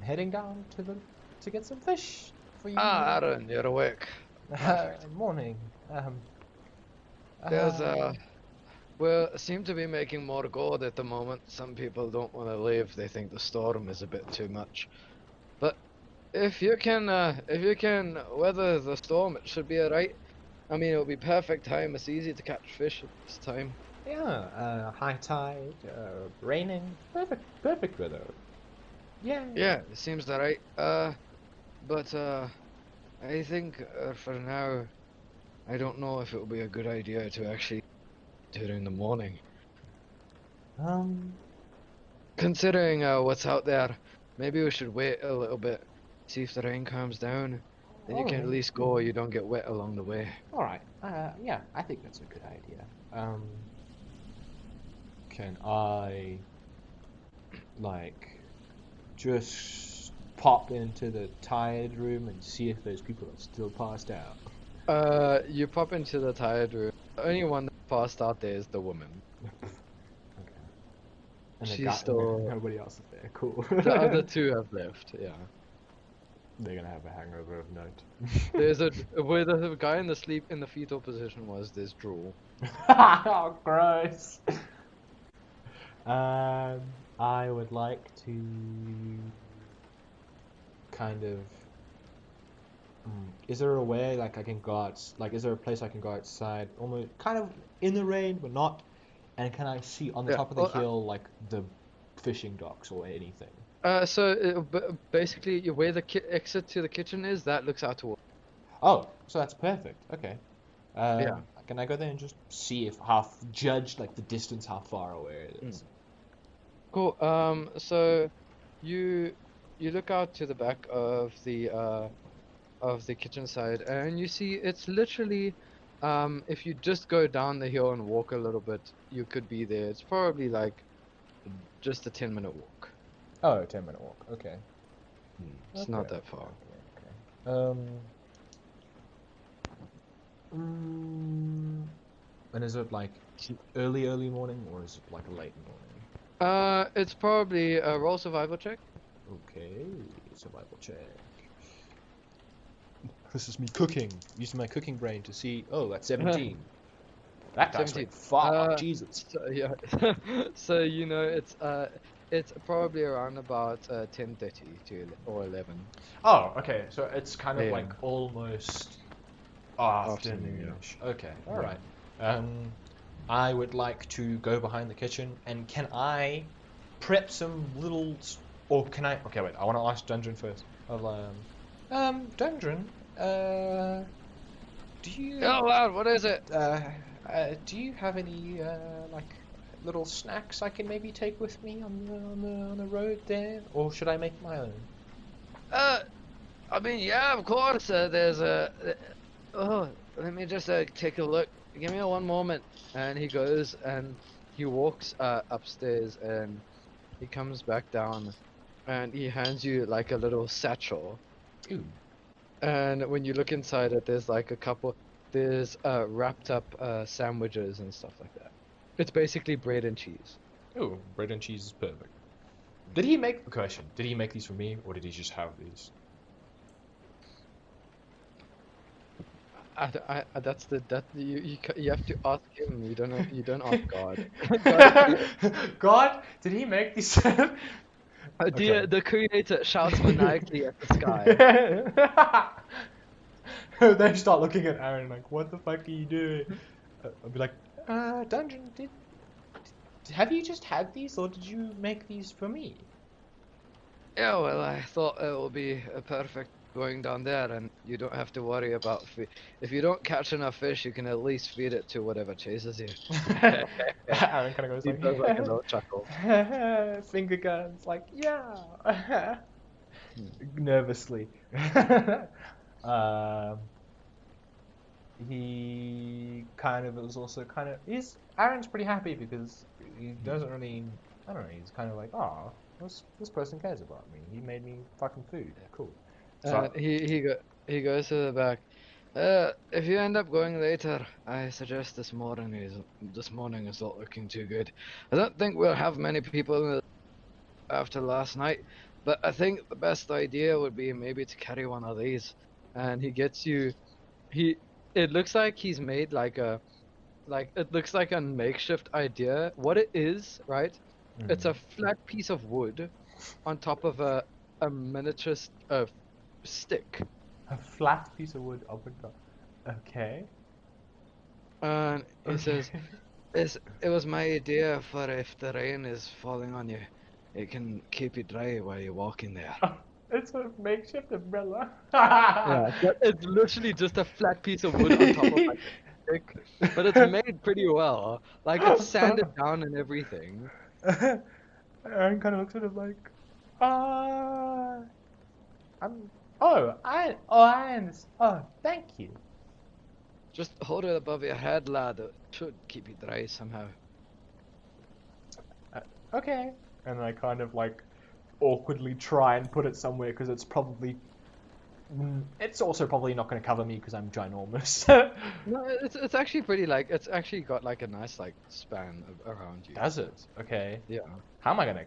heading down to get some fish for you. Aaron, you're awake. Morning. There's we seem to be making more gold at the moment. Some people don't want to leave. They think the storm is a bit too much. But if you can weather the storm, it should be alright. I mean, it'll be perfect time. It's easy to catch fish at this time. Yeah. High tide. Raining. Perfect weather. Yeah. Yeah, it seems alright. But I think for now, I don't know if it will be a good idea to actually do it in the morning. Considering what's out there, maybe we should wait a little bit, see if the rain calms down. Then you can at least go, you don't get wet along the way. All right. Yeah, I think that's a good idea. Can I, like, just pop into the tired room and see if those people are still passed out? You pop into the tired room. The only one that passed out there is the woman. Okay. And the She's guy, still. nobody else is there. Cool. The other two have left. Yeah. They're gonna have a hangover of note. There's where the guy in the fetal position was. There's drool. Oh, gross. I would like to kind of. Is there a way like I can go out? Like, is there a place I can go outside, almost kind of in the rain, but not? And can I see on the Yeah, top of the well, hill like the fishing docks or anything? Basically, where the exit to the kitchen is, that looks out toward. Oh, so that's perfect. Okay. Yeah. Can I go there and just see if judge like the distance, how far away it is? Cool. So you look out to the back of the kitchen side, and you see it's literally, if you just go down the hill and walk a little bit, you could be there. It's probably like just a 10-minute walk. Oh, 10-minute walk. Okay. It's not that far. Okay. And is it like early morning or is it like a late morning? It's probably a roll survival check. Okay, survival check. This is me cooking, using my cooking brain to see. Oh, that's 17. That dice 17. went far. Jesus. So, yeah. So you know it's probably around about 10:30 or 11. Oh, okay. So it's kind of Yeah. like almost Afternoon, afternoonish. Okay, all right. I would like to go behind the kitchen, and can I prep some little, or can I? Okay, wait. I want to ask Dungeon first. Dungeon, do you? Oh lad, what is it? Do you have any like little snacks I can maybe take with me on the road there, or should I make my own? I mean, yeah, of course. There's a. Oh, let me just take a look. Give me one moment. And he goes and he walks upstairs and he comes back down and he hands you like a little satchel. Ooh. And when you look inside it, there's like there's wrapped up sandwiches and stuff like that. It's basically bread and cheese. Ooh, bread and cheese is perfect. Did he make these for me, or did he just have these? You have to ask him. You don't ask God. God, did he make these? Okay. The creator shouts maniacally at the sky. They start looking at Aaron like, what the fuck are you doing? I'll be like, Dungeon, have you just had these or did you make these for me? Yeah, well, I thought it would be a perfect going down there, and you don't have to worry about if you don't catch enough fish, you can at least feed it to whatever chases you. Aaron kind of goes He like, does like a little chuckle. finger guns, like, yeah, Hmm. nervously. um, he kind of was also kind of Aaron's pretty happy because he doesn't really, I don't know, he's kind of like, oh, this person cares about me, he made me fucking food, cool. So And he goes to the back. If you end up going later, I suggest this morning is not looking too good. I don't think we'll have many people after last night, but I think the best idea would be maybe to carry one of these. And he gets you. He. It looks like he's made like it looks like a makeshift idea. What it is, right? It's a flat piece of wood on top of a miniature stick. a flat piece of wood up and down. Okay. And he says, Okay. it was my idea for if the rain is falling on you, it can keep you dry while you're walking there. It's a makeshift umbrella. Yeah, but it's literally just a flat piece of wood on top of like a stick, but it's made pretty well. Like it's sanded down and everything. Aaron kind of looks at it like, uh, I'm. I understand. Oh, thank you. Just hold it above your head, lad. It should keep you dry somehow. Okay. And I kind of like awkwardly try and put it somewhere because it's probably. It's also probably not going to cover me because I'm ginormous. No, it's actually pretty like it's actually got like a nice like span around you. Does it? Okay. Yeah. How am I gonna?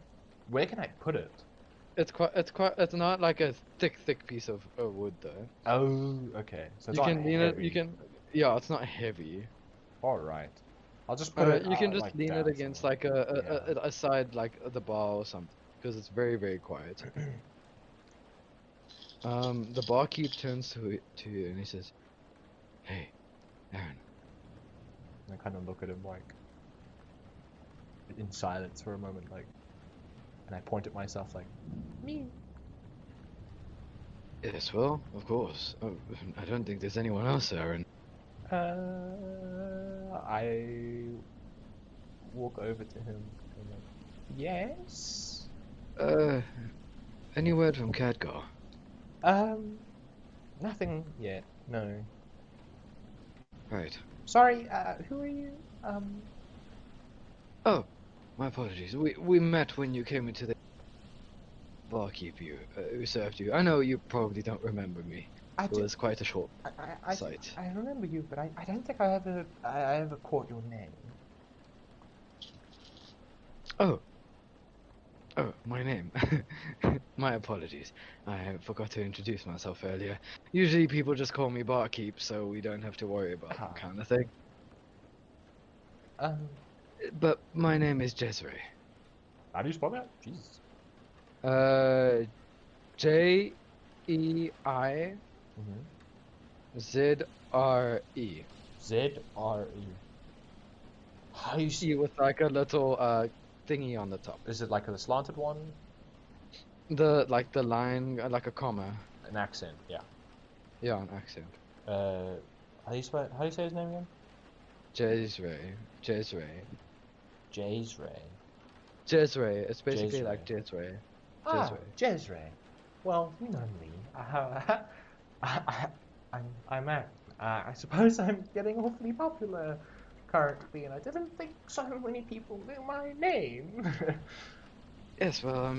Where can I put it? It's not like a thick piece of wood though. Oh, okay. So it's You not can lean it. You heavy. can. Yeah, it's not heavy. All right. I'll just put it You can just like lean it down against somewhere. like a side like the bar or something because it's very quiet. Yeah. The barkeep turns to you and he says, "Hey, Aaron." I kind of look at him like in silence for a moment, like, and I point at myself like, me. Yes, well, of course. Oh, I don't think there's anyone else, Aaron. I walk over to him and I'm like, yes. Uh, any word from Khadgar? Um, nothing yet. No. Right. Sorry. Who are you? Oh, my apologies. We met when you came into the barkeep who served you. I know you probably don't remember me. I It do. was quite a short I sight. I remember you, but I don't think I ever caught your name. Oh, my name. My apologies. I forgot to introduce myself earlier. Usually people just call me barkeep, so we don't have to worry about that Ah. kind of thing. Um, But my name is Jeizre. how do you spell that? Jesus. Jeizre. Mm-hmm. Z-R-E. How do you E with like a little thingy on the top. is it like a slanted one? The line like a comma. An accent, yeah. Yeah, an accent. How do you spell? How do you say his name again? Jeizre. Jeizre. Jeizre. It's basically like Jeizre. Jeizre. Jeizre. Well, you know me. I'm Matt. I suppose I'm getting awfully popular currently, and I didn't think so many people knew my name. Yes, well, I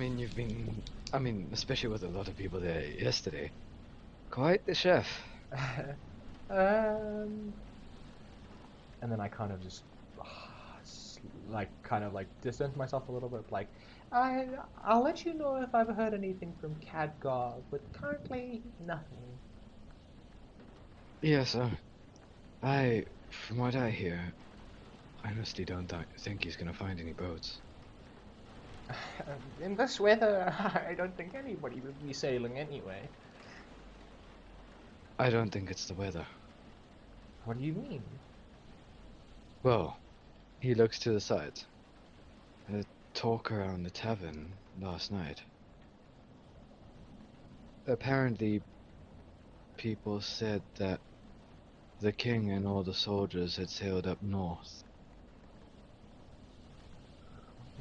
mean, especially with a lot of people there yesterday. Quite the chef. And then I kind of just kind of distance myself a little bit, like I'll let you know if I've heard anything from Khadgar, but currently nothing. Yes, from what I hear, I honestly don't think he's gonna find any boats. In this weather, I don't think anybody would be sailing anyway. I don't think it's the weather. What do you mean? Well, he looks to the side. The talk around the tavern last night. Apparently, people said that the king and all the soldiers had sailed up north.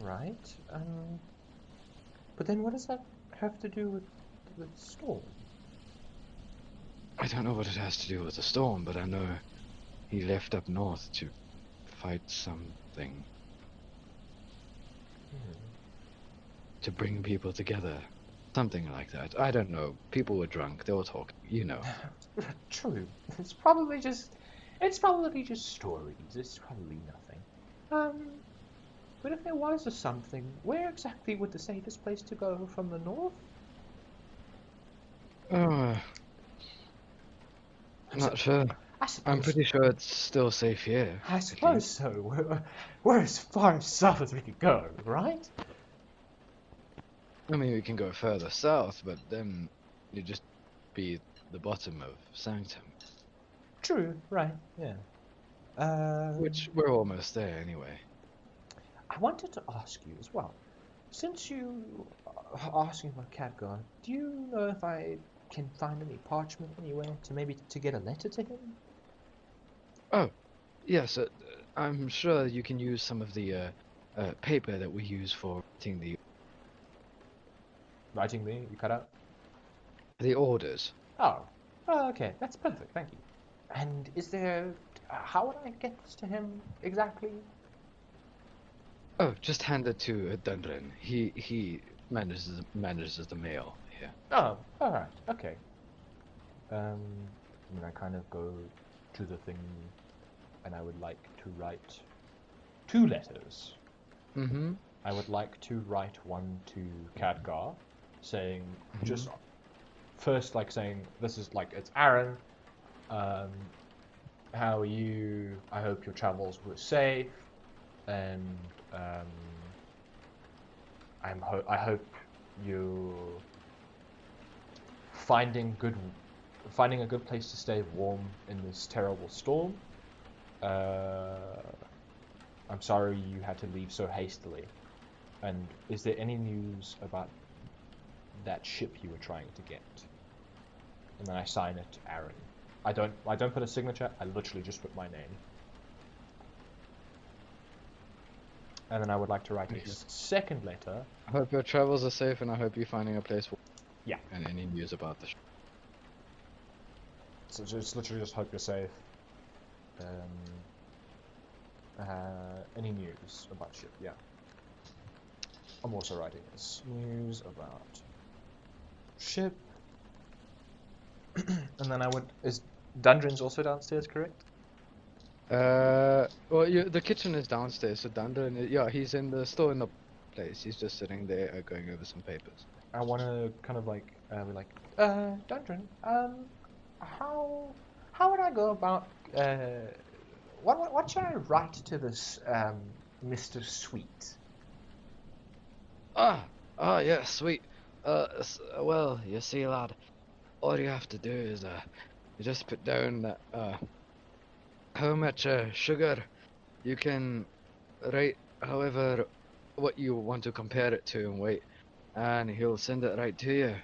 Right. But then what does that have to do with the storm? I don't know what it has to do with the storm, but I know he left up north to fight something. To bring people together. Something like that. I don't know. People were drunk. They were talking. You know. True. It's probably just stories. It's probably nothing. But if there was a something, where exactly would the safest place to go from the north? I'm not sure. I suppose. I'm pretty sure it's still safe here. I suppose so. We're as far south as we could go, right? I mean, we can go further south, but then you'd just be the bottom of Sanctum. True. Right. Yeah. Which we're almost there anyway. I wanted to ask you as well. Since you are asking about Khadgar, do you know if I can find any parchment anywhere to maybe to get a letter to him? Oh, yes. I'm sure you can use some of the paper that we use for Writing me? You cut out? the orders. Oh, okay. That's perfect. Thank you. And is there... how would I get this to him exactly? Oh, just hand it to Dundren. He manages the mail here. Oh, alright. Okay. And I kind of go to the thing, and I would like to write 2 letters. Mm-hmm. I would like to write one to Khadgar, saying just first saying this is it's Aaron. How are you? I hope your travels were safe, and I hope you're finding a good place to stay warm in this terrible storm. I'm sorry you had to leave so hastily. And is there any news about that ship you were trying to get? And then I sign it to Aaron. I don't put a signature, I literally just put my name. And then I would like to write a second letter. I hope your travels are safe, and I hope you're finding a place. Yeah. And any news about the ship. So just literally just hope you're safe. Any news about ship? Yeah. I'm also writing this. News about ship. And then is Dundren's also downstairs, correct? Well, the kitchen is downstairs, so Dundren, yeah, he's still in the place. He's just sitting there going over some papers. I want to kind of be Dundren, how would I go about, what should I write to this, Mr. Sweet? Yeah, sweet. Well, you see, lad, all you have to do is, you just put down that, how much, sugar you can write, however, what you want to compare it to and weight, and he'll send it right to you.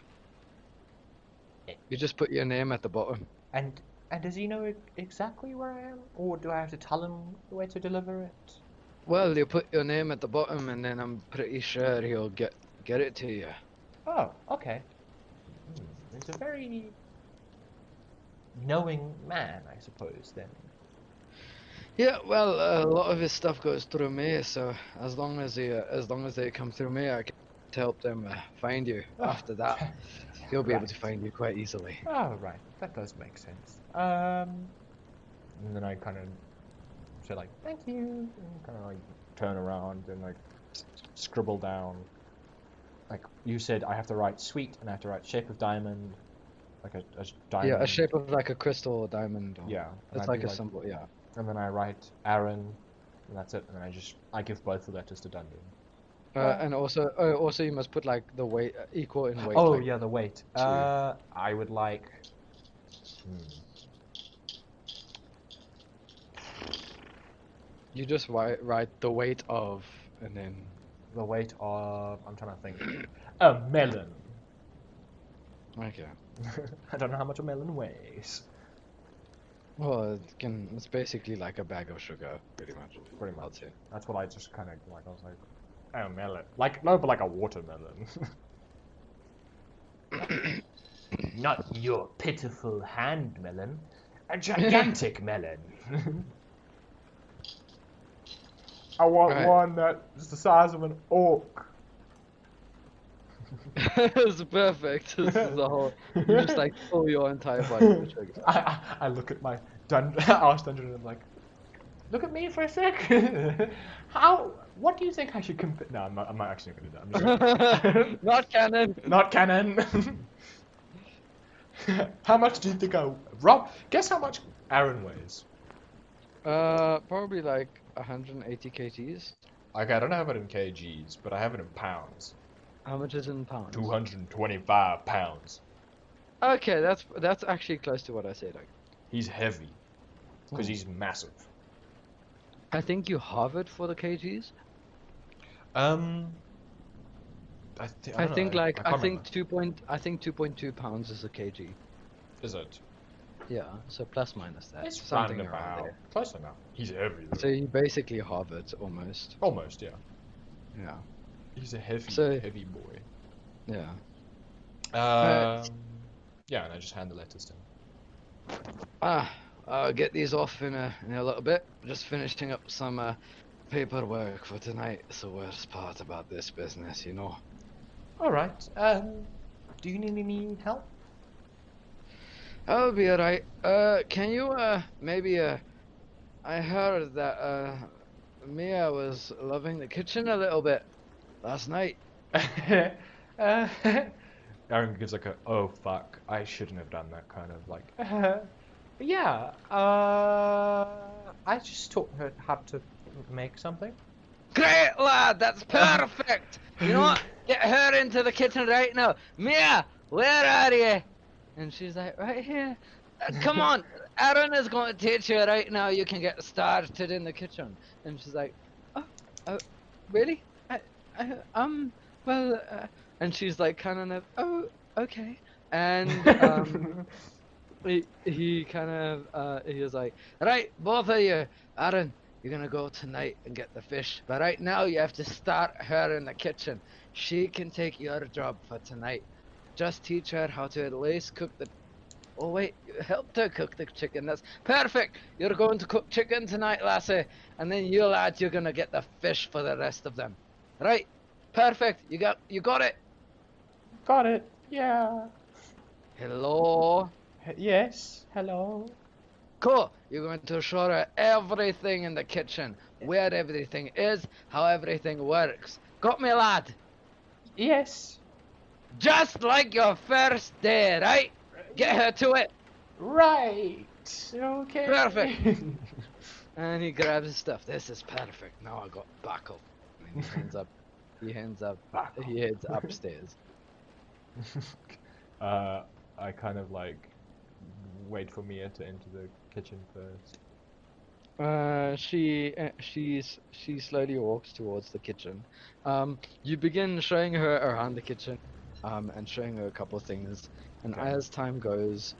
You just put your name at the bottom. And does he know exactly where I am, or do I have to tell him where to deliver it? Well, you put your name at the bottom, and then I'm pretty sure he'll get it to you. Oh, okay. He's a very knowing man, I suppose, then. Yeah, well, a lot of his stuff goes through me, so as long as they come through me, I can help them find you. After that, he'll be able to find you quite easily. Oh, right. That does make sense. And then I kind of say thank you, and kind of turn around and scribble down. You said I have to write sweet, and I have to write shape of diamond, a diamond. Yeah, a shape of a crystal or diamond. Yeah. It's like a symbol, yeah. And then I write Aaron, and that's it. And then I give both the letters to Dundren. And also, also you must put like the weight equal in weight. Oh like, yeah, the weight. two. I would like. You just write the weight of, and then. The weight of. I'm trying to think. A melon. Okay. I don't know how much a melon weighs. Well, it's basically like a bag of sugar, pretty much. Pretty I'd much. say. That's what I just kind of like. I was like, a melon. Like no, but like a watermelon. Not your pitiful hand melon. A gigantic melon. I want Right. one that's the size of an orc. It's perfect. This is the whole. You just like fill your entire body with sugar. I look at my Arch Dungeon and I'm like, look at me for a sec. What do you think I should compare? No, I'm not actually going to do that. I'm just Not canon. not canon. How much do you think Rob, guess how much Aaron weighs? Probably like 180 kgs. Okay, I don't have it in kgs, but I have it in pounds. How much is in pounds? 225 pounds. Okay, that's actually close to what I said. He's heavy, because he's massive. I think you halve it for the kgs. I think know, like I I can't think remember. 2.2 pounds is a kg. Is it? Yeah, so plus minus that. It's something round around about. there. Close enough. He's heavy though. So you basically halve it almost. Almost, yeah. Yeah. He's a heavy, So- heavy boy. Yeah. Yeah, and I just hand the letters to him. I'll get these off in a little bit. Just finishing up some paperwork for tonight. It's the worst part about this business, you know. All right. Do you need any help? I'll be alright. Can you maybe I heard that Mia was loving the kitchen a little bit last night. Aaron gives like a, oh fuck, I shouldn't have done that kind of like, yeah, I just taught her how to make something. Great lad, that's perfect. You know what? Get her into the kitchen right now. Mia, where are you? And she's like, right here. Come on, Aaron is going to teach you right now. You can get started in the kitchen. And she's like, oh, really? Well, and she's like kind of, oh, okay. And he kind of, he was like, right, both of you, Aaron, you're gonna go tonight and get the fish. But right now, you have to start her in the kitchen. She can take your job for tonight. Just teach her how to at least cook the. Oh wait, you helped her cook the chicken. That's perfect. You're going to cook chicken tonight, lassie, and then you lads, you're gonna get the fish for the rest of them. Right? Perfect. You got it. Got it. Yeah. Hello. Yes. Hello. Cool. You're going to show her everything in the kitchen, where everything is, how everything works. Got me, lad? Yes. Just like your first day, right? Get her to it. Right. Okay. Perfect. And he grabs his stuff. This is perfect. Now I got backup. And he heads upstairs. I kind of like wait for Mia to enter the kitchen first. She slowly walks towards the kitchen. You begin showing her around the kitchen, and showing her a couple of things. And Okay. as time goes,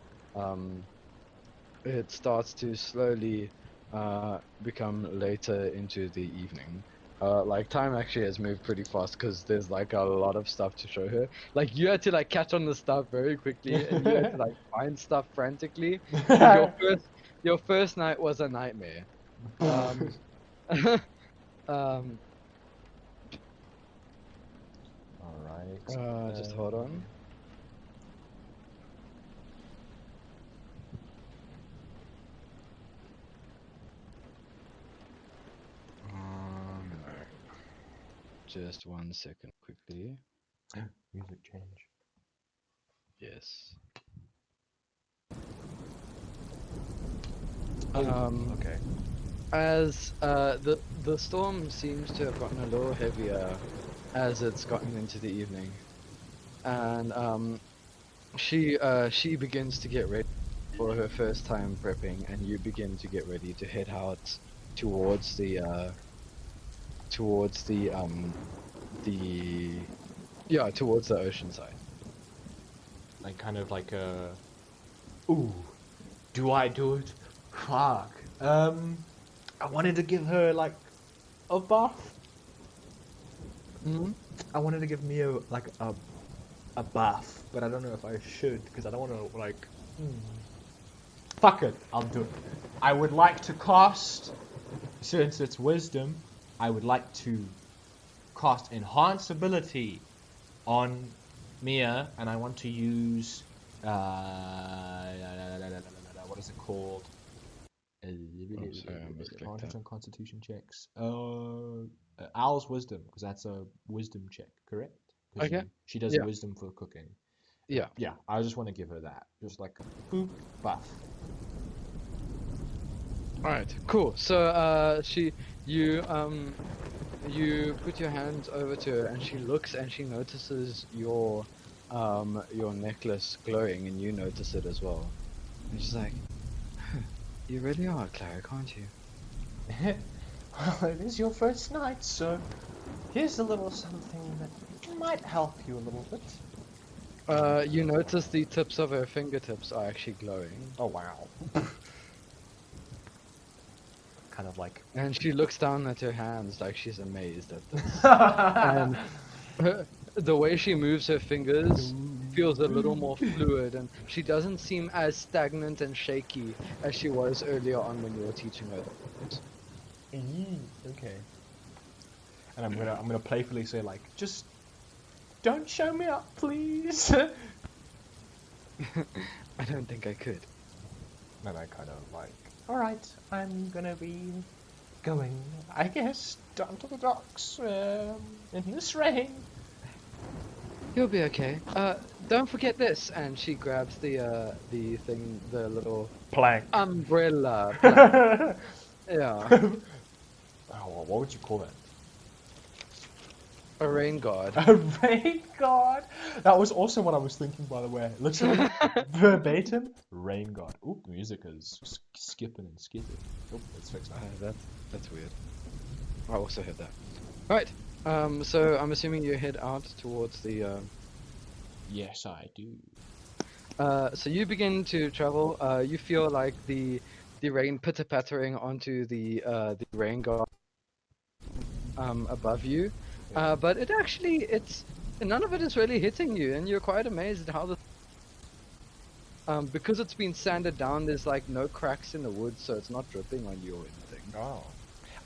it starts to slowly become later into the evening. Like time actually has moved pretty fast because there's like a lot of stuff to show her. Like you had to like catch on the stuff very quickly, and you had to like find stuff frantically. 'Cause your first night was a nightmare. Um, All right. just hold on. No. Just 1 second, quickly. Music change. Yes. Okay. As the storm seems to have gotten a little heavier as it's gotten into the evening, and she begins to get ready for her first time prepping, and you begin to get ready to head out towards the towards the ocean side. Like kind of like a. Ooh, do I do it? Fuck. I wanted to give her like a bath. Mm-hmm. I wanted to give Mia like a bath, but I don't know if I should because I don't want to like. Fuck it, I'll do it. I would like to cast, since it's wisdom, I would like to cast enhance ability on Mia, and I want to use what is it called? Sorry, I misclicked Advantage that. on Constitution checks. Owl's wisdom, because that's a wisdom check, correct? 'Cause Okay. she does Yeah. wisdom for cooking. Yeah. Yeah, I just want to give her that, just like boop buff. All right. Cool. So you put your hands over to her, and she looks and she notices your necklace glowing, and you notice it as well. And she's like, "You really are a cleric, aren't you?" Well, it is your first night, so here's a little something that might help you a little bit. You notice the tips of her fingertips are actually glowing. Oh wow. Kind of like. And she looks down at her hands like she's amazed at this. And the way she moves her fingers feels a little more fluid, and she doesn't seem as stagnant and shaky as she was earlier on when you were teaching her. Okay. And I'm gonna playfully say like, just don't show me up, please. I don't think I could. And I kind of like, all right, I'm gonna be going, I guess, down to the docks in this rain. You'll be okay. Don't forget this. And she grabs the thing, the little Plank. umbrella. plank. Yeah, Oh, what would you call that? a rain guard. A rain guard. That was also what I was thinking, by the way. Literally verbatim, rain guard. Oop, the music is skipping and skipping. Oop, let's fix that. That's weird. I also heard that. Right. So I'm assuming you head out towards the. Yes, I do. So you begin to travel. You feel like the rain pitter pattering onto the rain guard above you. But it's none of it is really hitting you, and you're quite amazed at how because it's been sanded down. There's like no cracks in the wood, so it's not dripping on you or anything. Oh.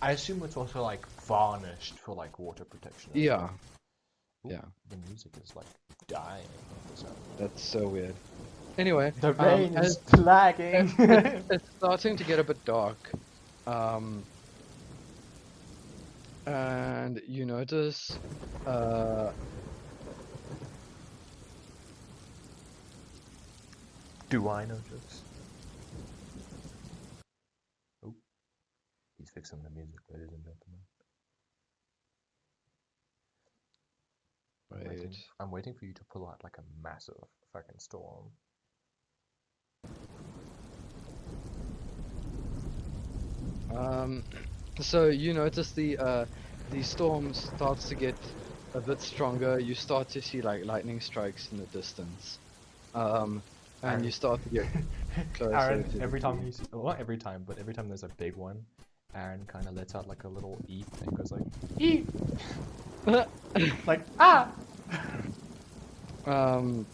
I assume it's also like varnished for like water protection. Yeah. Ooh, Yeah. The music is like dying. That's so weird. Anyway, The rain is as- lagging. it's starting to get a bit dark. And you notice Do I notice? Oh, he's fixing the music, ladies and gentlemen. wait. I'm waiting for you to pull out like a massive fucking storm. So you notice the storm starts to get a bit stronger. You start to see like lightning strikes in the distance. And you start to get closer Aaron, to the every time sea. you see, well, not every time, but every time there's a big one, Aaron kind of lets out like a little eep and goes like, eep! Like, ah! Hold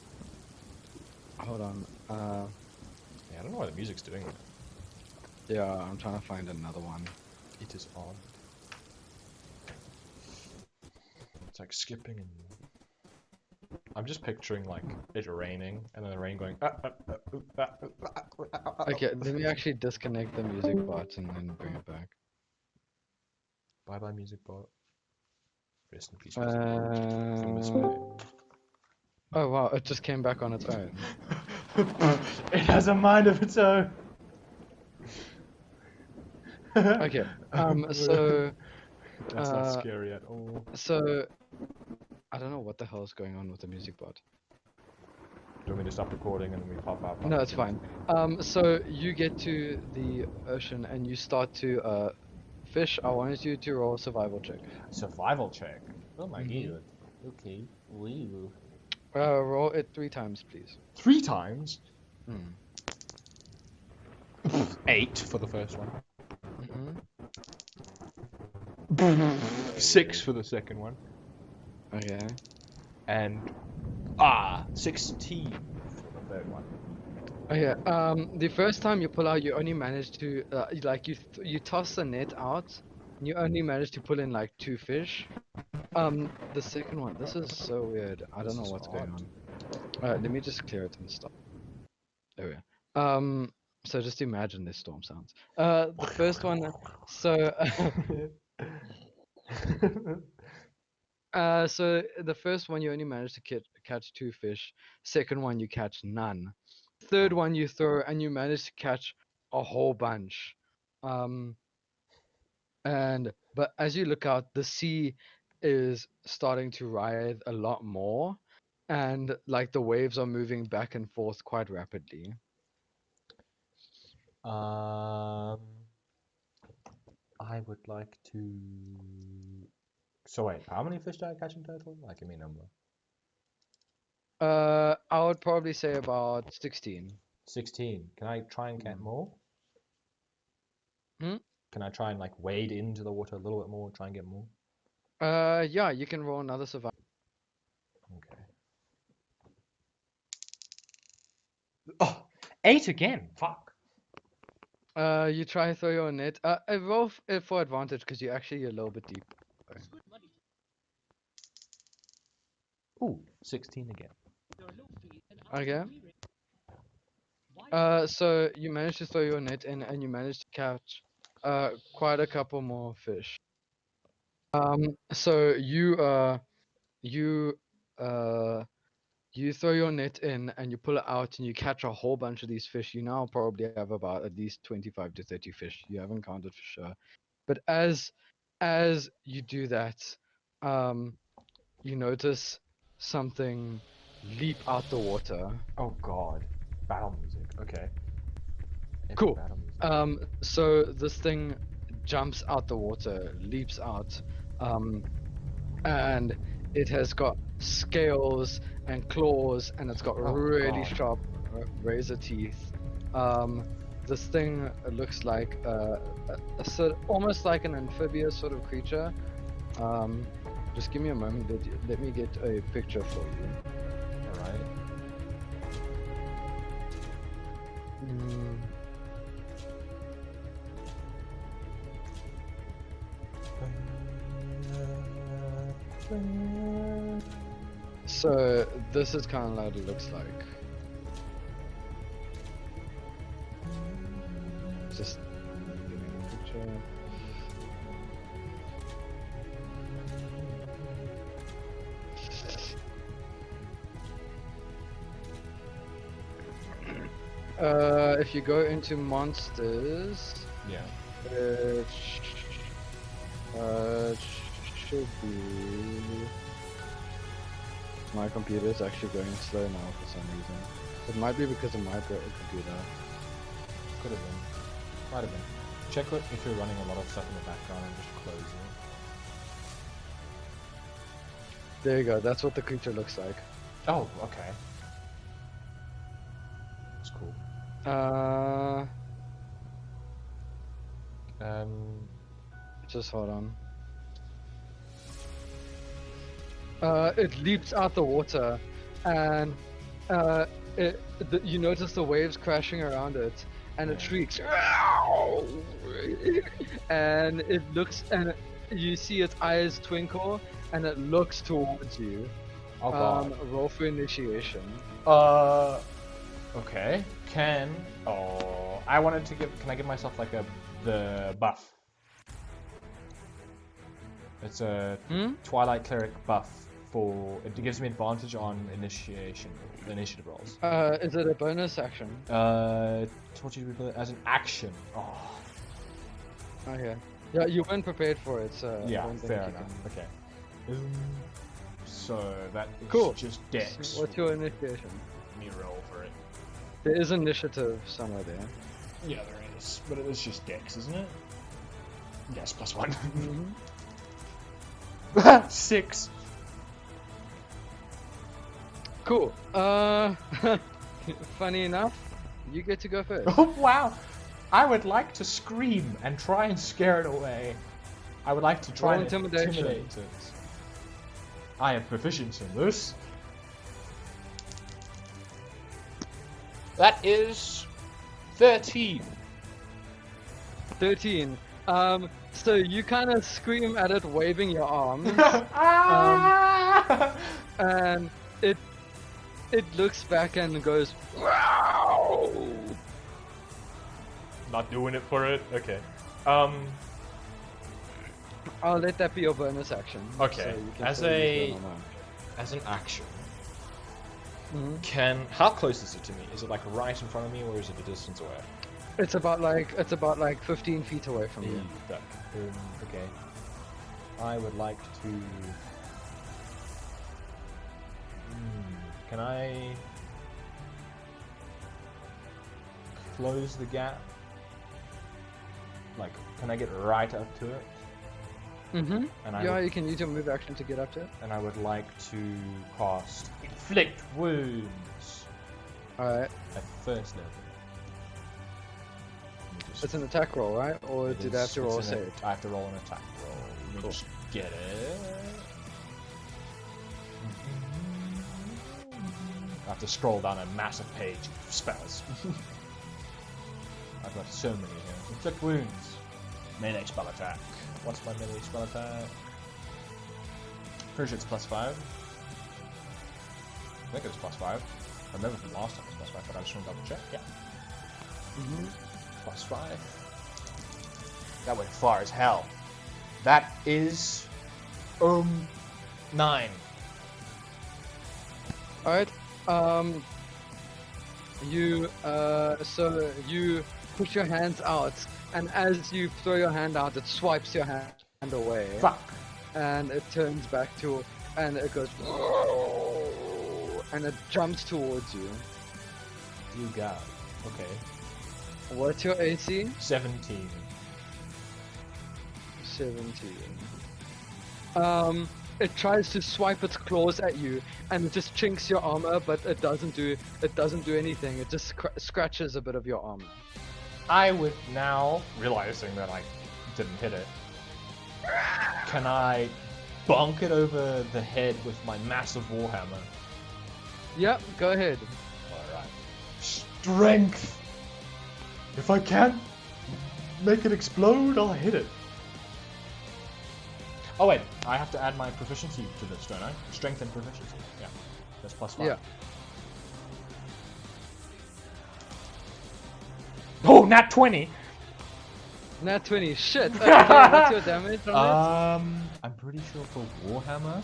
on. Yeah, I don't know why the music's doing that. Yeah, I'm trying to find another one. It is on. It's like skipping and... I'm just picturing like it raining and then the rain going. Okay, let me actually disconnect the music part and then bring it back. Bye bye music bot. Rest in peace. Music bot. You missed my name. Oh wow, it just came back on its own. It has a mind of its own. Okay, so That's not scary at all. So I don't know what the hell is going on with the music bot. Do you want me to stop recording and then we pop up? No, it's fine. So you get to the ocean and you start to fish. I wanted you to roll a survival check. Survival check. Oh my Mhm. god. Okay. Woo. Roll it 3 times, please. 3 times? Mm. 8 for the first one. Mm-hmm. 6 for the second one. Okay. And 16 for the third one. Okay. The first time you pull out, you only manage to you toss the net out, and you only manage to pull in like 2 fish. The second one, this is so weird. I don't know what's going on. Alright, let me just clear it and stop. There we go. So just imagine this storm sounds. The first one, so so the first one you only manage to catch 2 fish. Second one you catch none. Third one you throw and you manage to catch a whole bunch. But as you look out, the sea is starting to writhe a lot more, and like the waves are moving back and forth quite rapidly. I would like to. So wait, how many fish did I catch in total? Like, give me a number. I would probably say about 16. 16. Can I try and get more? Hmm? Can I try and like wade into the water a little bit more, try and get more? Yeah, you can roll another survival. Okay. Oh, 8 again. Fuck. You try to throw your net. Roll for advantage because you're actually a little bit deep. Ooh, 16 again. Okay. So you manage to throw your net in and you manage to catch quite a couple more fish. So you you throw your net in and you pull it out and you catch a whole bunch of these fish. You now probably have about at least 25 to 30 fish. You haven't counted for sure. But as you do that, you notice something leap out the water. Oh god. Battle music. Okay. Epic Cool. Battle music. So this thing jumps out the water, leaps out, and it has got scales and claws, and it's got Oh, really God. sharp razor teeth. This thing looks like a sort, almost like an amphibious sort of creature. Just give me a moment. Let me get a picture for you. Alright. So this is kind of what it looks like. Just giving a picture. If you go into monsters, Yeah. it should be. My computer is actually going slow now for some reason. It might be because of my computer. Could have been. Might have been. Check if you're running a lot of stuff in the background and just close it. There you go. That's what the creature looks like. Oh, okay. That's cool. Just hold on. It leaps out the water, and you notice the waves crashing around it, and it shrieks, and it looks, and you see its eyes twinkle, and it looks towards you. Oh god. Roll for initiation. Okay. I wanted to give. Can I give myself like the buff? It's a Twilight Cleric buff for. It gives me advantage on initiative rolls. Is it a bonus action? Told you to be as an action. Oh. Okay. Yeah, you weren't prepared for it, so I Yeah, don't think fair you enough. can. Okay. So that is Cool. just Dex. What's your initiation? Let me roll for it. There is initiative somewhere there. Yeah, there is. But it is just Dex, isn't it? Yes, +1. Mhm. 6. Cool. Funny enough, you get to go first. Oh, wow. I would like to scream and try and scare it away. I would like to try Roll and intimidation. intimidate it. I have proficiency in this. That is 13. 13. So you kind of scream at it, waving your arms, Ah! and it looks back and goes, "Wow!" Not doing it for it? Okay. I'll let that be your bonus action. Okay, So you can as still use a- your normal. As an action, Mhm. how close is it to me? Is it like right in front of me, or is it a distance away? It's about like 15 feet away from you. Duck. Okay. I would like to. Can I close the gap? Like, can I get right up to it? Mm-hmm. And I Yeah, would, you can use your move action to get up to it. and I would like to cast Inflict Wounds Alright. at first level. Let me just- It's an attack roll, right? Or it did I have is- to roll a it's an- save? I have to roll an attack roll. Let me Cool. just get it. I have to scroll down a massive page of spells. I've got so many here. Inflict Wounds. Melee spell attack. What's my melee spell attack? Pretty sure it's +5. I think it was +5. I remember from last time it was +5, but I just want to double check. Yeah. Mm-hmm. +5. That went far as hell. That is 9. Alright. So you push your hands out, and as you throw your hand out, it swipes your hand away, Fuck. and it turns back to, and it goes, and it jumps towards you. You got. Okay. What's your AC? 17. 17. It tries to swipe its claws at you, and it just chinks your armor, but it doesn't do anything. It just scratches a bit of your armor. I would now, realizing that I didn't hit it, can I bonk it over the head with my massive warhammer? Yep, go ahead. Alright. Strength! If I can't make it explode, I'll hit it. Oh wait, I have to add my proficiency to this, don't I? Strength and proficiency. Yeah. That's +5. Yeah. Oh, nat 20! Nat 20. Shit. Okay, what's your damage on I'm pretty sure for Warhammer.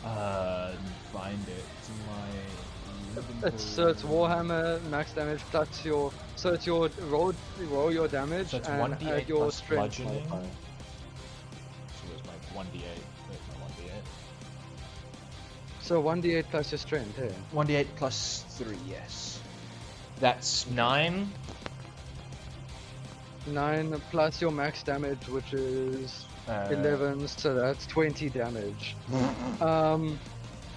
Let me find it. It's in my. it? So it's Warhammer max damage plus your. So it's your roll your damage So it's and 1d8 add your plus strength bludgeoning. modifier. So there's my 1d8. There's my 1d8. So 1d8 plus your strength. Hey. 1d8 plus 3, yes. That's 9. 9 plus your max damage, which is 11, so that's 20 damage.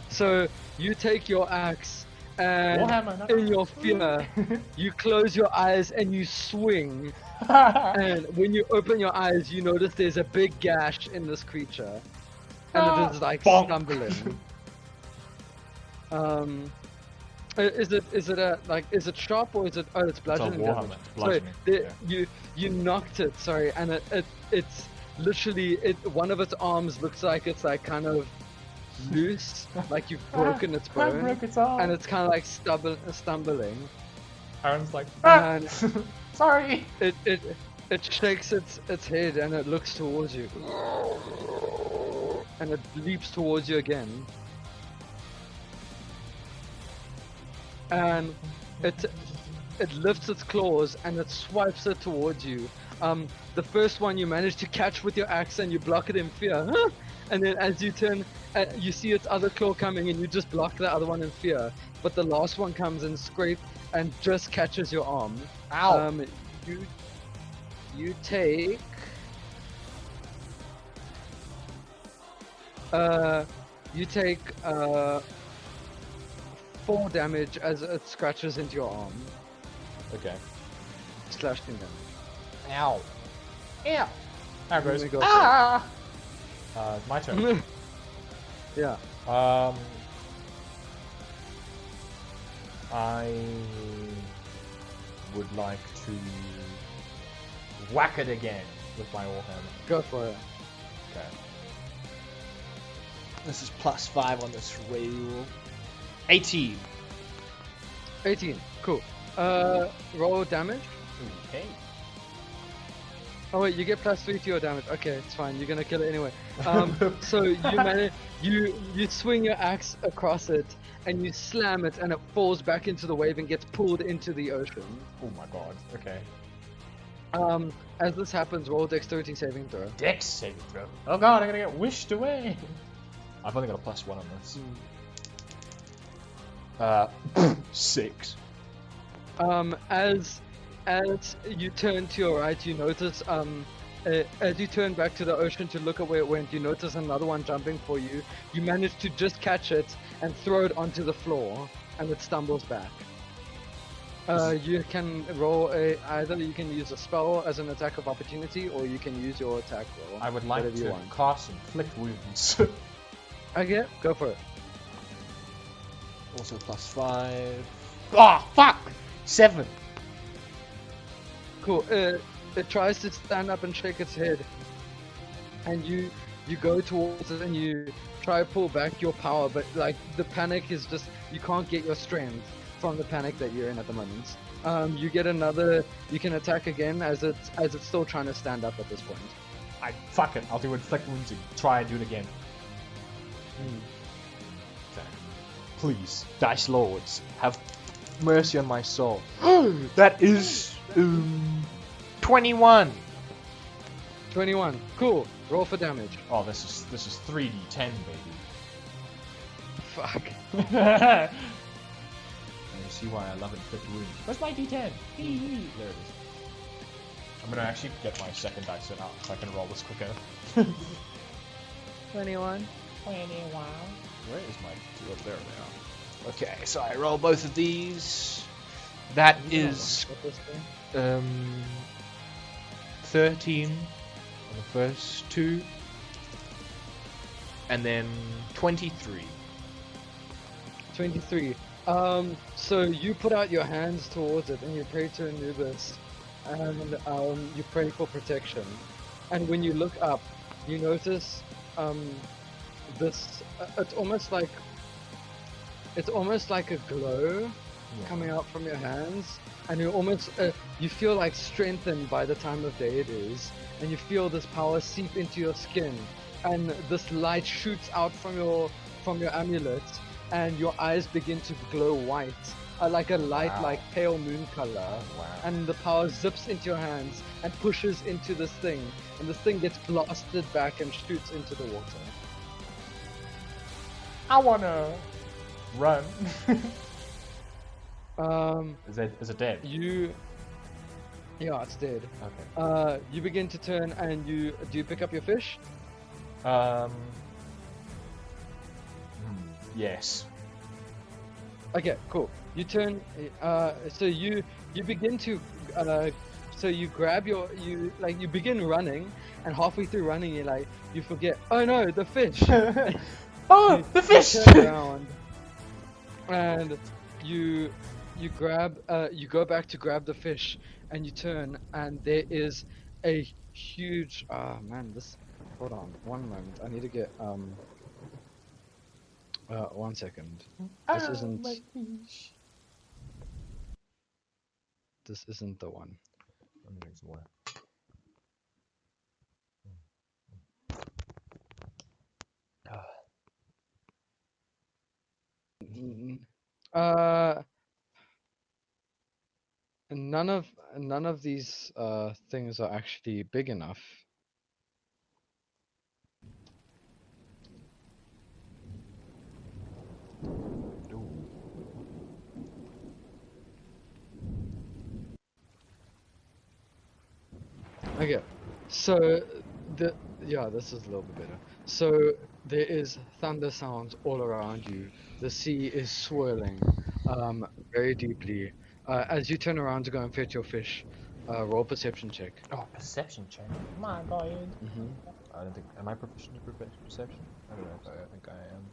So you take your axe and Warhammer, no. in your fear, you close your eyes and you swing. And when you open your eyes, you notice there's a big gash in this creature, and it is like Bonk. stumbling. Is it sharp or is it? Oh, it's bludgeoning Warhammer, damage. it's bludgeoning, You knocked it. Sorry, and it's literally one of its arms looks like it's like kind of loose, like you've broken its I bone, broke its arm. and it's kind of like stumbling. Aaron's like, And sorry. it shakes its head and it looks towards you, and it leaps towards you again. And it lifts its claws and it swipes it towards you. The first one you manage to catch with your axe and you block it in fear. And then as you turn, you see its other claw coming and you just block the other one in fear. But the last one comes and scrape and just catches your arm. Ow! You take you take 4 damage as it scratches into your arm. Okay. Slashing them. Ow! Ow! There Let goes. me go for Ah! My turn. Yeah. I would like to whack it again with my warhammer. Go for it. Okay. This is +5 on this roll. 18. 18. Cool. Roll damage. Okay. Oh wait, you get +3 to your damage. Okay, it's fine. You're gonna kill it anyway. So you manage, you swing your axe across it, and you slam it, and it falls back into the wave and gets pulled into the ocean. Oh my god. Okay. As this happens, roll dexterity saving throw. Dex saving throw. Oh god, I'm gonna get wished away. I've only got a +1 on this. 6. As you turn to your right, you notice as you turn back to the ocean to look at where it went, you notice another one jumping for you. You manage to just catch it and throw it onto the floor, and it stumbles back. You can roll either you can use a spell as an attack of opportunity, or you can use your attack roll. I would like whatever you to want. cast Inflict Wounds. Okay, go for it. Also +5. Oh, fuck! 7. Cool. It tries to stand up and shake its head, and you go towards it and you try to pull back your power, but like the panic is just you can't get your strength from the panic that you're in at the moment. You get another. You can attack again as it's still trying to stand up at this point. Fuck it. I'll do Inflict Wounds and try and do it again. Okay. Please, Dice Lords, have mercy on my soul. That is 21. 21. Cool. Roll for damage. Oh, this is 3d10, baby. Fuck. And you see why I love Inflict Wounds. Where's my d10? There it is. I'm gonna actually get my second dice out so I can roll this quicker. 21. 21. Where is my two? Oh, there they are. Okay, so I roll both of these. That is What this thing? 13 on the first 2. And then 23. 23. So you put out your hands towards it and you pray to Anubis, and you pray for protection. And when you look up, you notice this. It's almost like a glow coming out from your hands, and you almost you feel like strengthened by the time of day it is, and you feel this power seep into your skin, and this light shoots out from your amulet, and your eyes begin to glow white, like a light, Wow. like pale moon color. Wow. And the power zips into your hands and pushes into this thing, and this thing gets blasted back and shoots into the water. I wanna run. Is it dead? Yeah, it's dead. Okay. You begin to turn, and do you pick up your fish? Yes. Okay, cool. You turn, so you begin to, so you grab you begin running, and halfway through running, you forget. Oh no, the fish! Oh, the fish! Turn around, and you grab, you go back to grab the fish, and you turn, and there is a huge. Ah man, this. Hold on, one moment. I need to get 1 second. This isn't. This isn't the one. Let me drink some water. none of these things are actually big enough. Okay, so this is a little bit better. So there is thunder sounds all around you. The sea is swirling, very deeply. As you turn around to go and fetch your fish, roll a perception check. Oh, perception check. Come on, boy. Mm-hmm. I don't think. Am I proficient in perception? I don't know if I think I am.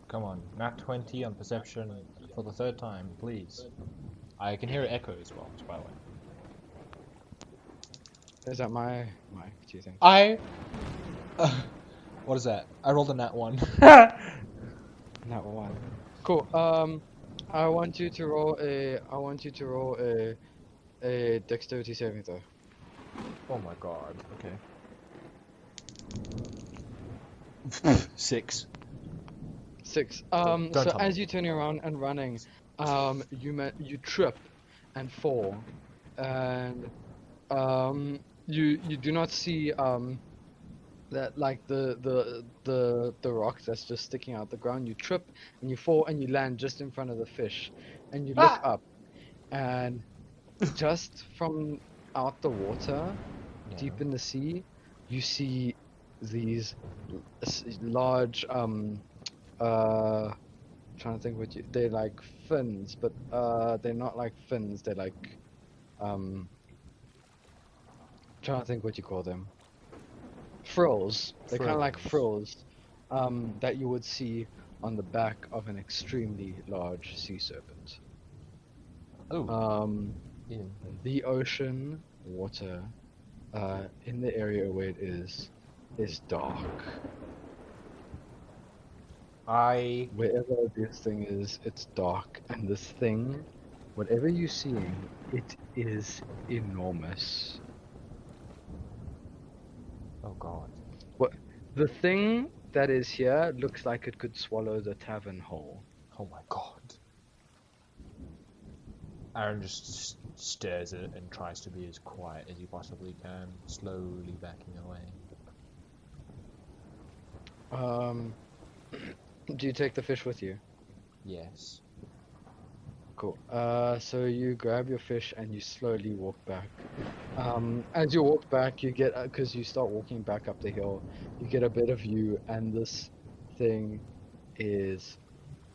Come on, nat 20 on perception for the third time, please. I can hear it echo as well, by the way. Is that my mic? Do you think? What is that? I rolled a nat 1. Not one. Cool. I want you to roll a dexterity saving throw. Oh my god, okay. 6. 6. Don't So tell me. as you turn around and running, you trip and fall, and you do not see that like the rock that's just sticking out the ground. You trip and you fall and you land just in front of the fish, and you look up, and just from out the water, deep in the sea, you see these large trying to think they're like fins, but they're not like fins, they're like trying to think what you call them. Frills. They're kind of like frills that you would see on the back of an extremely large sea serpent. Oh. Yeah. The ocean water in the area where it is dark. Wherever this thing is, it's dark, and this thing, whatever you're seeing, it is enormous. Oh god. The thing that is here looks like it could swallow the tavern whole. Oh my god. Aaron just stares at it and tries to be as quiet as he possibly can, slowly backing away. Do you take the fish with you? Yes. Cool. So you grab your fish and you slowly walk back. As you walk back, you get, because you start walking back up the hill, you get a bit of view, and this thing is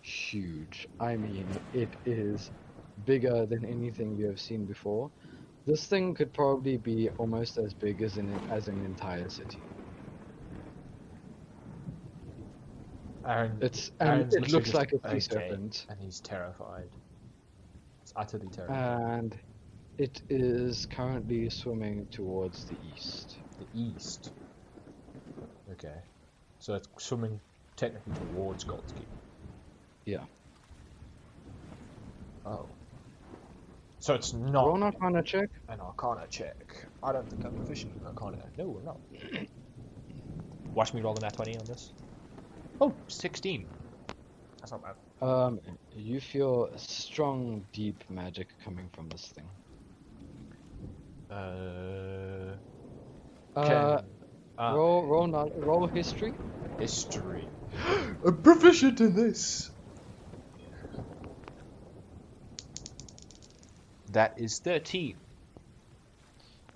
huge. I mean, it is bigger than anything you have seen before. This thing could probably be almost as big as an entire city. Aaron's it looks just like a sea okay, serpent. and he's terrified. He's utterly terrified. And it is currently swimming towards the east. The east. Okay. So it's swimming technically towards Goldsky. Yeah. Oh. So it's not. Roll an Arcana check. An Arcana check. I don't think I'm proficient in Arcana. No, we're not. Watch me roll a nat 20 on this. Oh, 16. That's not bad. You feel strong, deep magic coming from this thing. Roll history. History. I'm proficient in this. That is 13.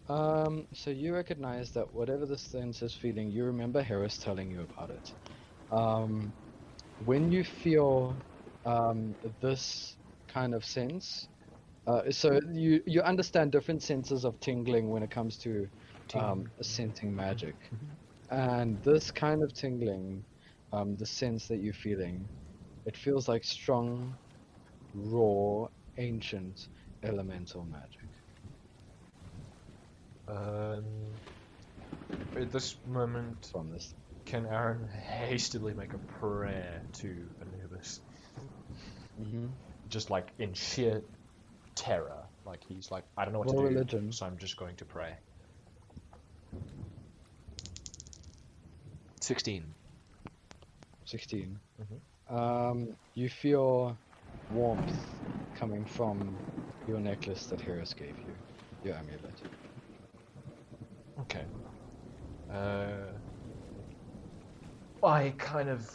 So you recognize that whatever this thing is feeling, you remember Harris telling you about it. When you feel this kind of sense, so you understand different senses of tingling when it comes to sensing magic, and this kind of tingling, the sense that you're feeling, it feels like strong, raw, ancient, elemental magic. At this moment, From this. can Aaron hastily make a prayer to Anubis? Just like in sheer terror. Like he's like, I don't know what Roll to do, religion. so I'm just going to pray. 16. 16. You feel warmth coming from your necklace that Heros gave you, your amulet. Okay. I kind of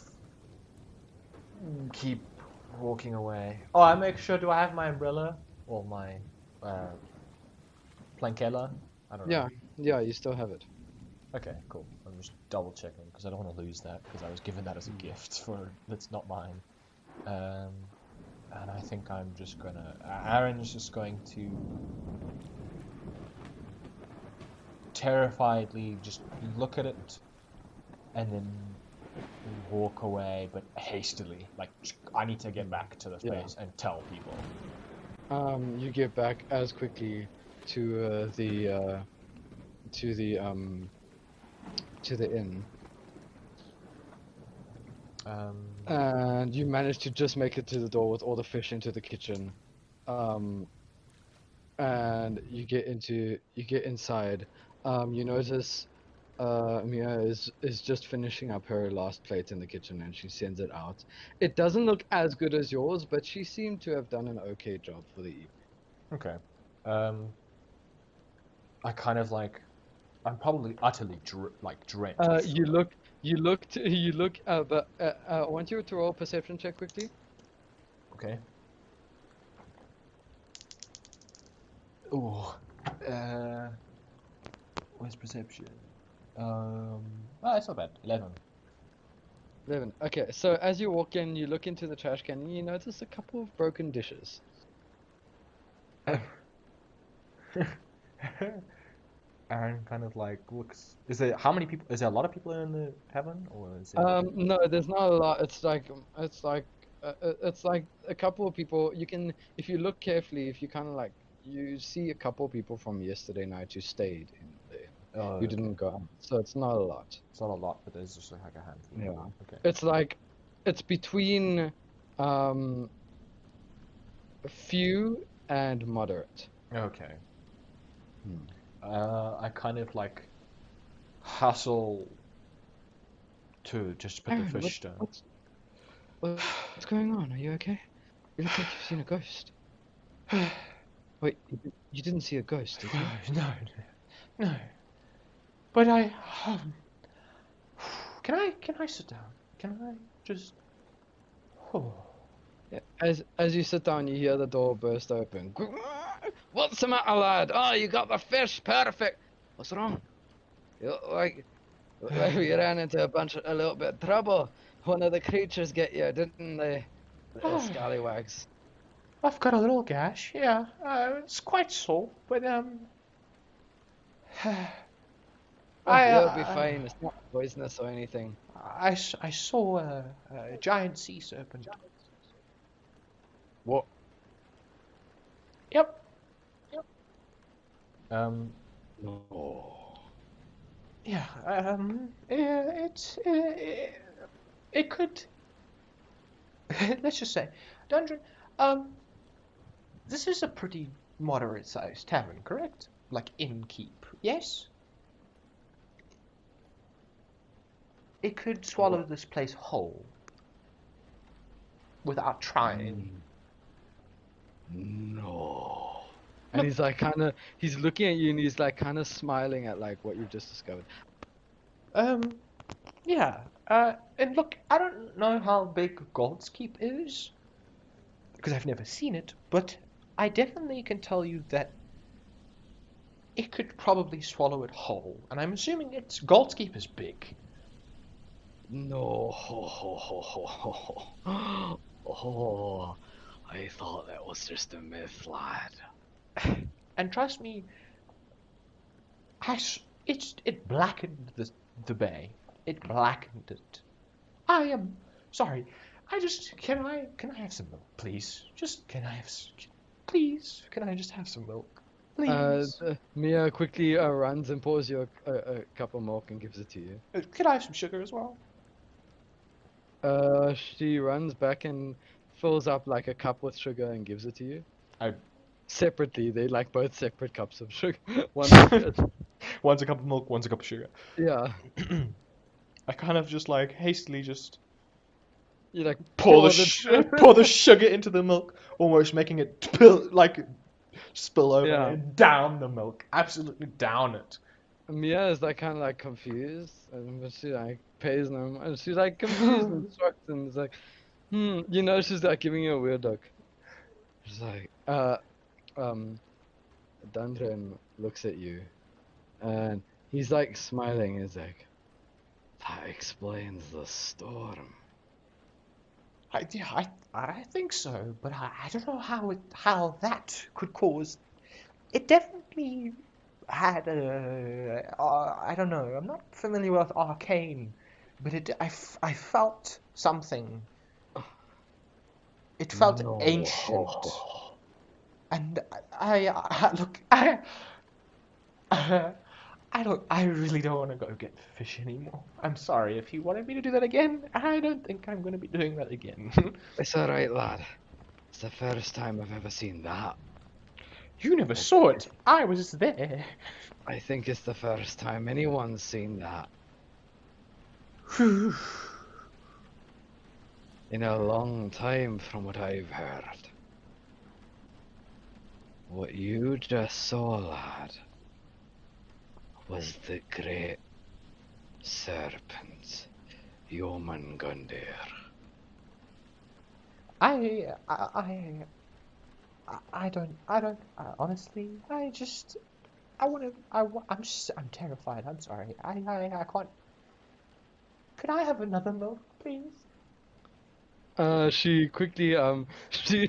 keep walking away. Oh, I make sure. Do I have my umbrella or my plankella? I don't know. Yeah, you still have it. Okay, cool. I'm just double checking because I don't want to lose that because I was given that as a gift for that's not mine. And I think I'm just gonna. Aaron's just going to terrifiedly just look at it and then walk away, but hastily. Like, I need to get back to the place and tell people. You get back as quickly to the inn. And you manage to just make it to the door with all the fish into the kitchen. And you get inside. You notice Mia is just finishing up her last plate in the kitchen and she sends it out. It doesn't look as good as yours, but she seemed to have done an okay job for the evening. Okay. I kind of like. I'm probably utterly drenched. You look. But I want you to roll a perception check quickly. Okay. Ooh. Where's perception? It's not bad. 11. 11. Okay, so as you walk in, you look into the trash can and you notice a couple of broken dishes. Aaron kind of like looks. Is there how many people? Is there a lot of people in the tavern, or is it? No, there's not a lot. It's like a couple of people. You can, if you look carefully, if you kind of like, you see a couple of people from yesterday night who stayed in there. Oh, You didn't go out, so it's not a lot. It's not a lot, but there's just like a handful. Yeah. Okay. It's like, it's between few and moderate. Okay. I kind of like hustle to just put Aaron, the fish down. What's going on? Are you okay? You look like you've seen a ghost. Wait, you didn't see a ghost, did you? No. But can I sit down? Can I just? Oh. Yeah, as you sit down, you hear the door burst open. What's the matter, lad? Oh, you got the fish. Perfect. What's wrong? You look like you ran into a little bit of trouble. One of the creatures get you, didn't they? Little scallywags. I've got a little gash, yeah. It's quite sore, but You'll be fine. It's not poisonous or anything. I saw a giant sea serpent. What? Yep. No. Yeah. It could. Let's just say, Dungeon. This is a pretty moderate-sized tavern, correct? Like inn-keep, yes? It could swallow this place whole without trying. No. And he's like he's looking at you and he's like kind of smiling at like what you've just discovered. Yeah. And look, I don't know how big God's Keep is, because I've never seen it, but I definitely can tell you that it could probably swallow it whole, and I'm assuming God's Keep is big. No. Oh, I thought that was just a myth, lad. And trust me, it blackened the bay. It blackened it. I am sorry. Can I have some milk, please? Can I just have some milk, please? Mia quickly runs and pours you a cup of milk and gives it to you. Can I have some sugar as well? She runs back and fills up like a cup with sugar and gives it to you. Separately, they like both separate cups of sugar. One's a cup of milk, one's a cup of sugar. Yeah. I kind of just like hastily just You like pour the sugar into the milk, almost making it spill over Yeah. and down the milk. Absolutely down it. Mia is like kind of like confused, and but she like pays them, and she's like confused and shocked, and it's like, you know, she's like giving you a weird look. She's like, Dandren looks at you, and he's like smiling. He's like, that explains the storm. I think so, but I don't know how that could cause. It definitely had a. I don't know. I'm not familiar with arcane, but I felt something. It felt No. ancient, and look. I really don't want to go get fish anymore. I'm sorry. If you wanted me to do that again, I don't think I'm going to be doing that again. It's alright, lad. It's the first time I've ever seen that. You never saw it. I was there. I think it's the first time anyone's seen that Whew. in a long time, from what I've heard. What you just saw, lad, was the great serpent, Yomungundir. I don't, honestly, I'm terrified. I'm sorry. I can't. Could I have another milk, please? She quickly, she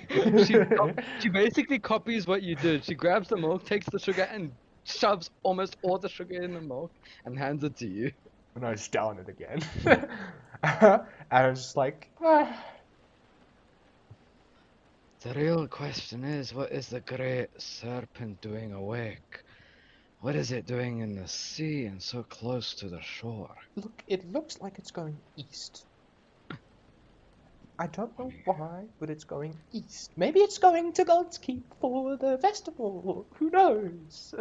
basically copies what you did. She grabs the milk, takes the sugar, and shoves almost all the sugar in the milk and hands it to you. And I was down it again. And I was just like, The real question is, what is the great serpent doing awake? What is it doing in the sea and so close to the shore? Look, it looks like it's going east. I don't know why, but it's going east. Maybe it's going to God's Keep for the festival. Who knows?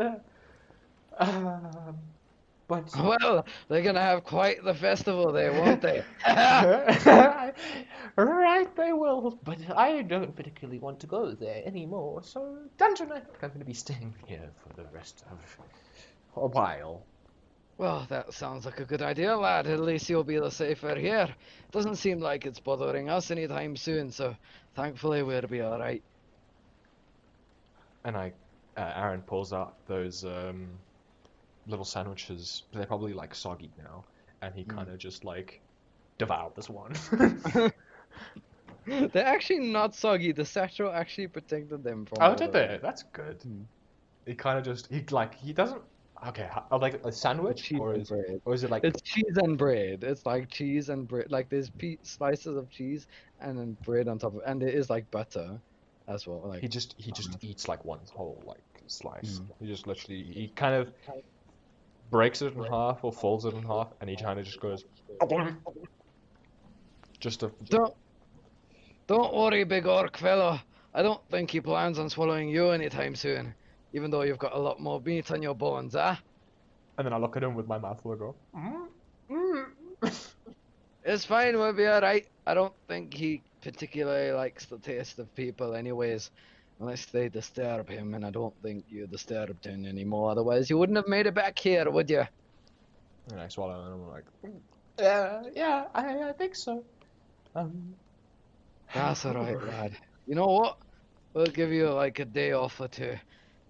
But Well, they're gonna have quite the festival there, won't they? right, they will. But I don't particularly want to go there anymore. So, Dungeon, I think I'm going to be staying here for the rest of a while. Well, that sounds like a good idea, lad. At least you'll be the safer here. Doesn't seem like it's bothering us anytime soon, so thankfully we'll be alright. and Aaron pulls out those little sandwiches. They're probably like soggy now, and he kind of just like devoured this one. They're actually not soggy. The satchel actually protected them from Oh, all did of they? it. That's good. He kind of just he doesn't. Okay, like a sandwich, Cheese and bread. or is it like It's cheese and bread. It's like cheese and bread. Like there's slices of cheese and then bread on top of, and there is like butter as well. Like he just eats like one whole like slice. He just literally he kind of breaks it in half or folds it in half, and he kind of just goes. Just a Don't worry, big orc fellow. I don't think he plans on swallowing you anytime soon. Even though you've got a lot more meat on your bones, eh? And then I look at him with my mouth full and go. It's fine, we'll be alright. I don't think he particularly likes the taste of people anyways. Unless they disturb him, and I don't think you disturbed him anymore. Otherwise, you wouldn't have made it back here, would you? And I swallow, and I'm like, Yeah, I think so. That's alright, lad. You know what? We'll give you like a day off or two.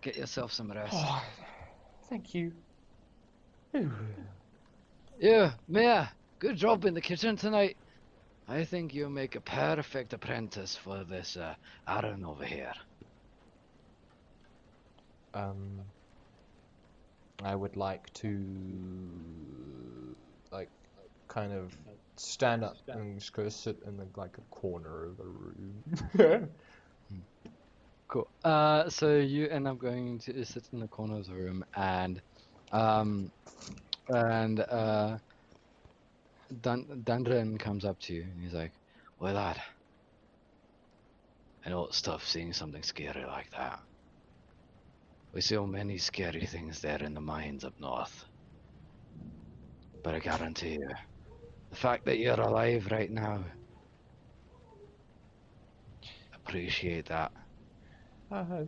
Get yourself some rest. Oh, thank you. Yeah, Mia, good job in the kitchen tonight. I think you make a perfect apprentice for this Aaron over here. I would like to, like, kind of stand up and just go sit in the, like a corner of the room. Cool. So you end up going to sit in the corner of the room, and Dandren comes up to you, and he's like, "Well, lad, I know it's tough seeing something scary like that. We see so many scary things there in the mines up north. But I guarantee you, the fact that you're alive right now, appreciate that.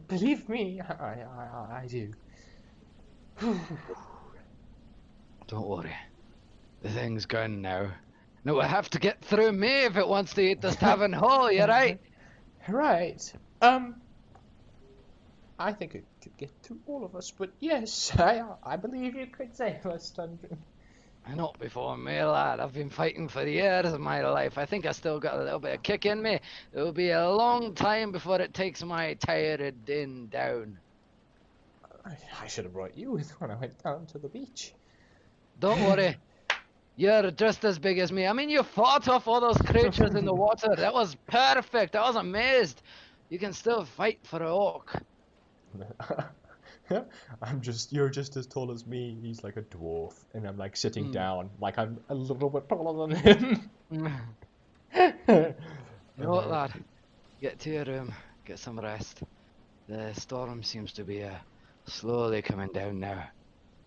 Believe me, I do. Don't worry. The thing's gone now. Now we'll have to get through me if it wants to eat this tavern whole, you right? Right. I think it could get through all of us, but yes, I believe you could save us, Tundra. Not before me, lad. I've been fighting for years of my life. I think I still got a little bit of kick in me. It'll be a long time before it takes my tired din down. I should have brought you with when I went down to the beach. Don't worry. You're just as big as me. I mean, you fought off all those creatures in the water. That was perfect. I was amazed. You can still fight for an orc. You're just as tall as me. He's like a dwarf, and I'm like sitting Mm. down, like I'm a little bit taller than him. You know what, lad? Get to your room. Get some rest. The storm seems to be slowly coming down now.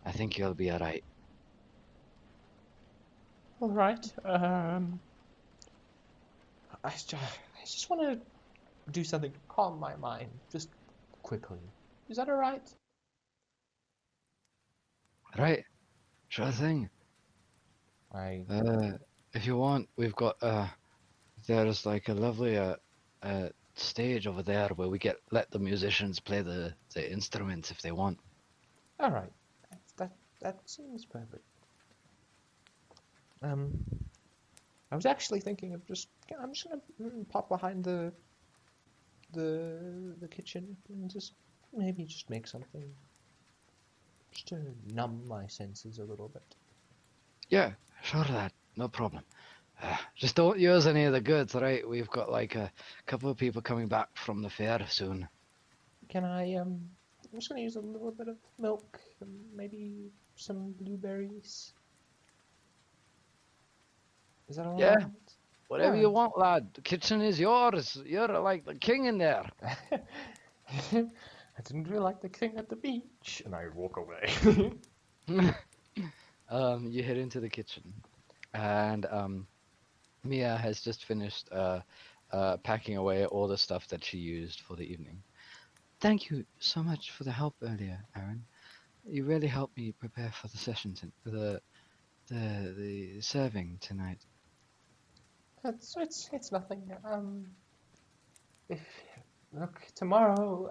I think you'll be alright. All right. I just want to do something to calm my mind, just quickly. Is that all right? Right. Sure thing. If you want, we've got there's like a lovely stage over there where we let the musicians play the instruments if they want. All right. That seems perfect. I was actually thinking of I'm just gonna pop behind the kitchen and maybe just make something just to numb my senses a little bit. Yeah, sure, lad. No problem. Just don't use any of the goods, right? We've got like a couple of people coming back from the fair soon. Can I'm just gonna use a little bit of milk and maybe some blueberries. Is that all right? Yeah. Whatever you Alright. want, lad. The kitchen is yours. You're like the king in there. I didn't really like the king at the beach, and I walk away. You head into the kitchen, and Mia has just finished packing away all the stuff that she used for the evening. Thank you so much for the help earlier, Aaron. You really helped me prepare for the session, the serving tonight. It's nothing. If look tomorrow,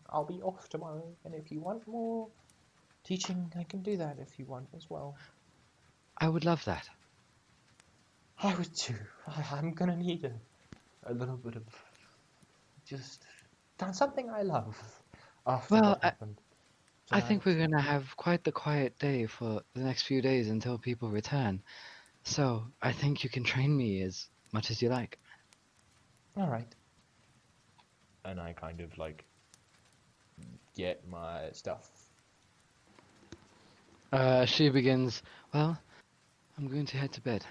I'll be off tomorrow, and if you want more teaching, I can do that if you want as well. I would love that. I would too. I'm gonna need a little bit of just something I love after Well, what happened. I think we're tonight. gonna have quite the quiet day for the next few days until people return. So I think you can train me as much as you like. All right. And I kind of like get my stuff. She begins, well, I'm going to head to bed.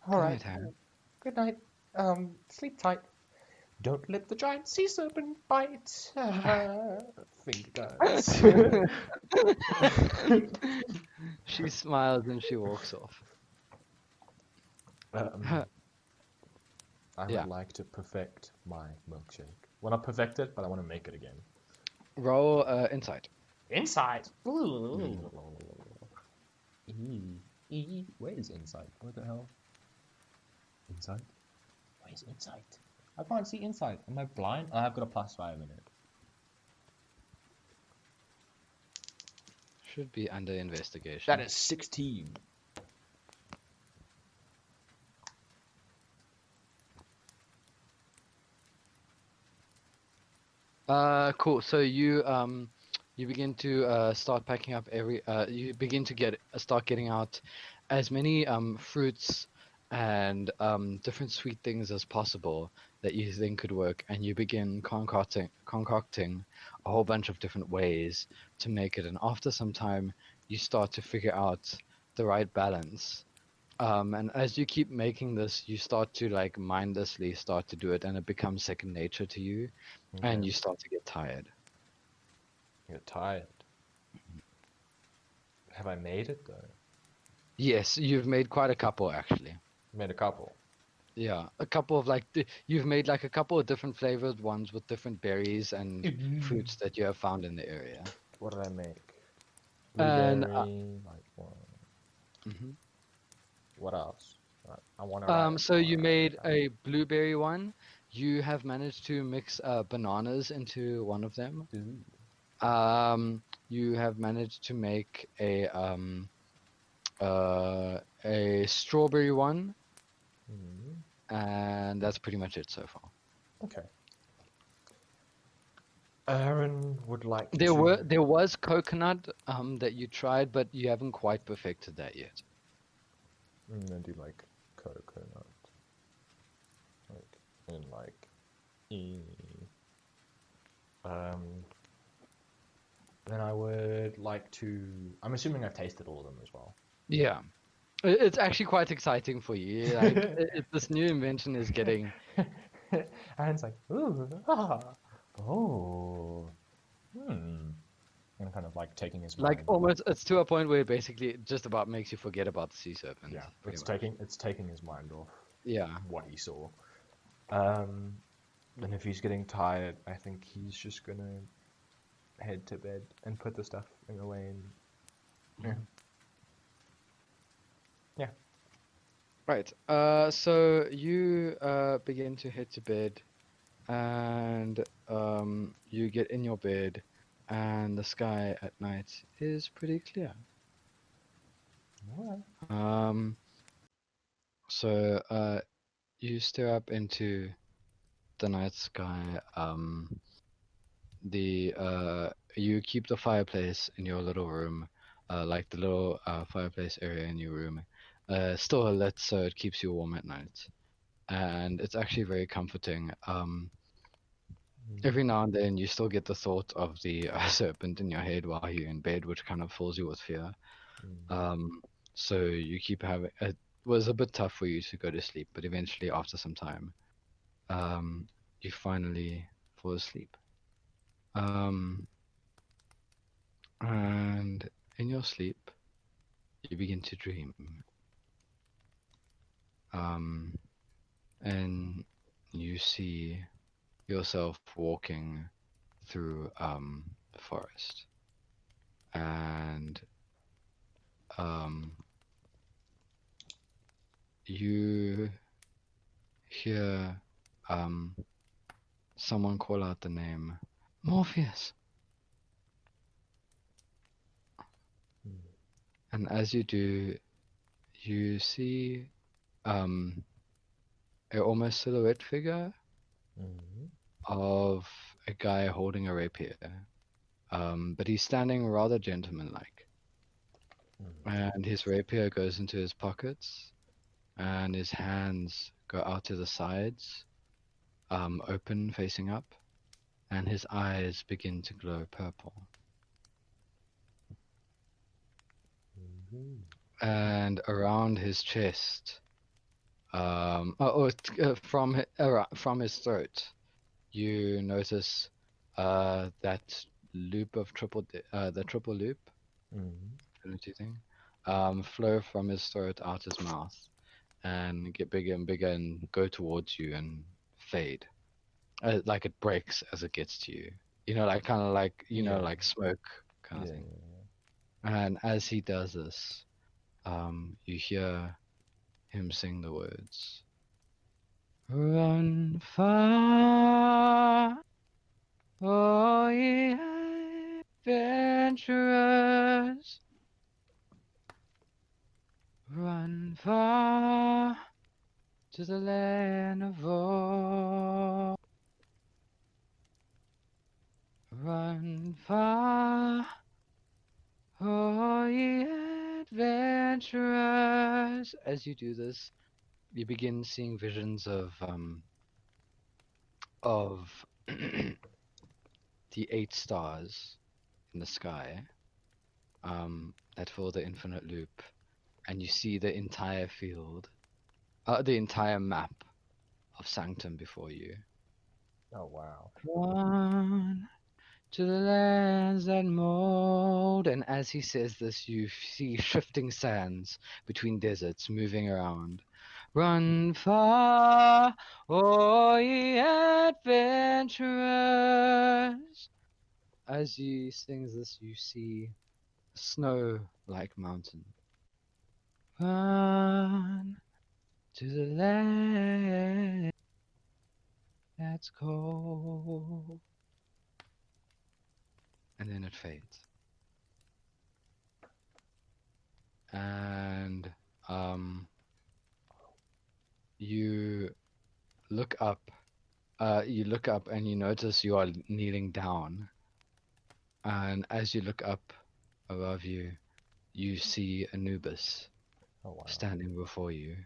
All Good right. night, Aaron. Good night. Sleep tight. Don't let the giant sea serpent bite. Think guys. She smiles and she walks off. I would Yeah. like to perfect my milkshake. Well, not perfect it, but I want to make it again. Roll insight. Insight. Where's insight? What the hell? Insight? Where's insight? I can't see insight. Am I blind? I've got a +5 in it. Should be under investigation. That is 16. Cool. So you begin to start packing up you begin to start getting out as many fruits and different sweet things as possible that you think could work, and you begin concocting a whole bunch of different ways to make it. And after some time, you start to figure out the right balance. And as you keep making this, you start to like mindlessly start to do it, and it becomes second nature to you, and you start to get tired. You're tired. Have I made it though? Yes, you've made quite a couple actually. Made a couple. Yeah, a couple of you've made like a couple of different flavored ones with different berries and fruits that you have found in the area. What did I make? And Blueberry, like one. mhm. What else? I want to write. So you made a blueberry one. You have managed to mix bananas into one of them. Ooh. You have managed to make a strawberry one, Mhm. and that's pretty much it so far. Okay. Aaron would like There was coconut that you tried, but you haven't quite perfected that yet. I'm gonna do like coconut, like and like e. Then I would like to. I'm assuming I've tasted all of them as well. Yeah, it's actually quite exciting for you. Like this new invention is getting. Aaron's like, ooh, oh, hmm. And kind of like taking his Like mind. almost, it's to a point where it basically just about makes you forget about the sea serpent. Yeah, pretty much. it's taking his mind off Yeah. what he saw. And if he's getting tired, I think he's just gonna head to bed and put the stuff away and yeah. Yeah. Right. So you begin to head to bed, and you get in your bed, and the sky at night is pretty clear. Alright. So you stare up into the night sky. You keep the fireplace in your little room, like the little fireplace area in your room, still lit so it keeps you warm at night, and it's actually very comforting. Every now and then you still get the thought of the serpent in your head while you're in bed, which kind of fills you with fear. So you keep having. It was a bit tough for you to go to sleep, but eventually, after some time, you finally fall asleep. And in your sleep, you begin to dream. And you see yourself walking through the forest. And you hear someone call out the name Morpheus. And as you do, you see a almost silhouette figure of a guy holding a rapier. But he's standing rather gentlemanlike. And his rapier goes into his pockets, and his hands go out to the sides, open, facing up, and his eyes begin to glow purple. And around his chest, from his throat, you notice that loop of the triple loop, thing, flow from his throat out his mouth, and get bigger and bigger and go towards you and fade. Like it breaks as it gets to you. Like kind of like like smoke kind of thing. And as he does this, you hear him sing the words, "Run far, oh ye adventurers, run far to the land of all. Run far, oh ye adventurers." As you do this, you begin seeing visions of the 8 stars in the sky that fill the infinite loop, and you see the entire field, the entire map of Sanctum before you. Oh wow. Run to the lands that mold. And as he says this, you see shifting sands between deserts moving around. Run far, O ye adventurers. As he sings this, you see a snow-like mountain. Run to the land that's cold. And then it fades. And you look up. You look up and you notice you are kneeling down. And as you look up above you, you see Anubis Oh wow. standing before you.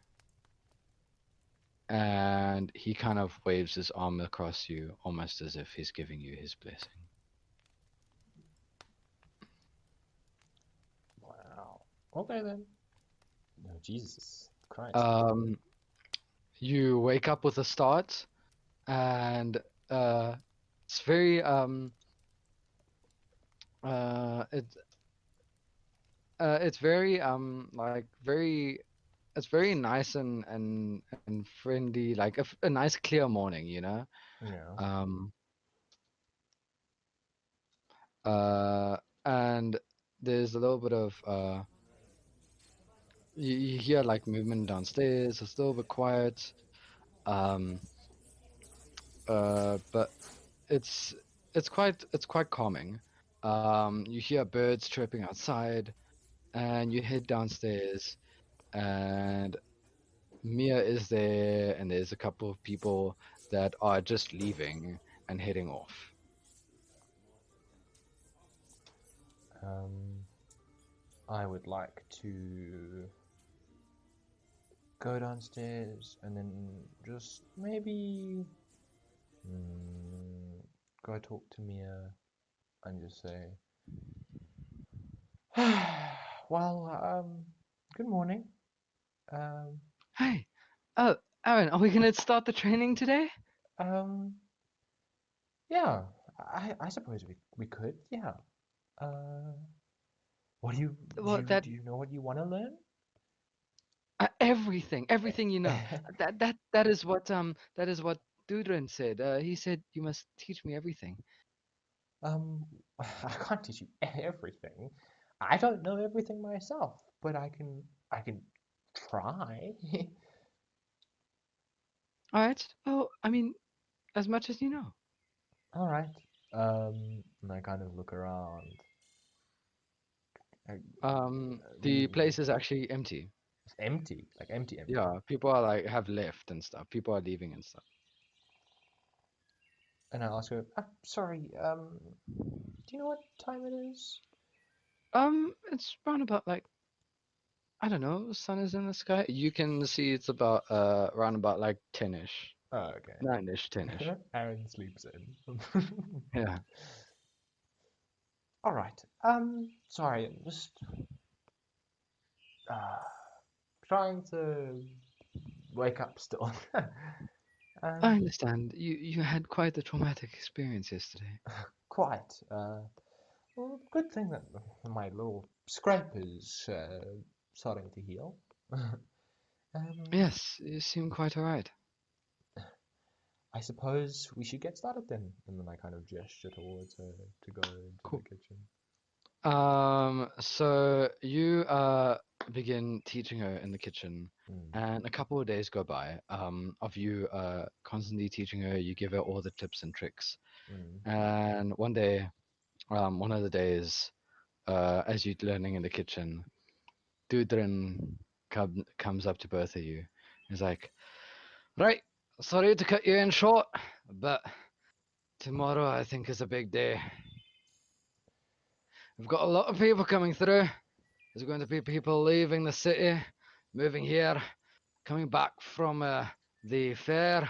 And he kind of waves his arm across you, almost as if he's giving you his blessing. Wow. Okay then. No, Jesus Christ. You wake up with a start, and it's very it's very like very it's very nice and friendly, like a nice clear morning, you know. Yeah. And there's a little bit of you hear like movement downstairs. It's a little bit quiet, but it's quite calming. You hear birds chirping outside, and you head downstairs, and Mia is there, and there's a couple of people that are just leaving and heading off. I would like to go downstairs and then just maybe go talk to Mia and just say, well, good morning. Hey, oh, Aaron, are we gonna start the training today? Um, yeah, I suppose we could, yeah. What do you Well, that do you know what you want to learn? everything you know. That is what Dudrin said. He said you must teach me everything. I can't teach you everything. I don't know everything myself, but I can try. All right. Well, I mean, as much as you know. All right. And I kind of look around. I, The place is actually empty. it's empty, like empty, empty. Yeah, people are like have left and stuff. People are leaving and stuff. And I ask her, sorry, do you know what time it is? It's round about like I don't know. Sun is in the sky. You can see it's about round about like 10ish, Oh, okay. 9ish, 10ish. Aaron sleeps in. Yeah. All right. Sorry, I'm just uh, trying to wake up still. I um, understand. You had quite a traumatic experience yesterday. quite. Well, good thing that my little scrape is starting to heal. Yes, you seem quite alright. I suppose we should get started then. And then I kind of gesture towards her to go into Cool. the kitchen. So you begin teaching her in the kitchen, and a couple of days go by. Of you constantly teaching her. You give her all the tips and tricks. And one day, one of the days, as you're learning in the kitchen, Dudrin comes up to both of you. He's like, "Right, sorry to cut you in short, but tomorrow I think is a big day. We've got a lot of people coming through. There's going to be people leaving the city, moving here, coming back from the fair.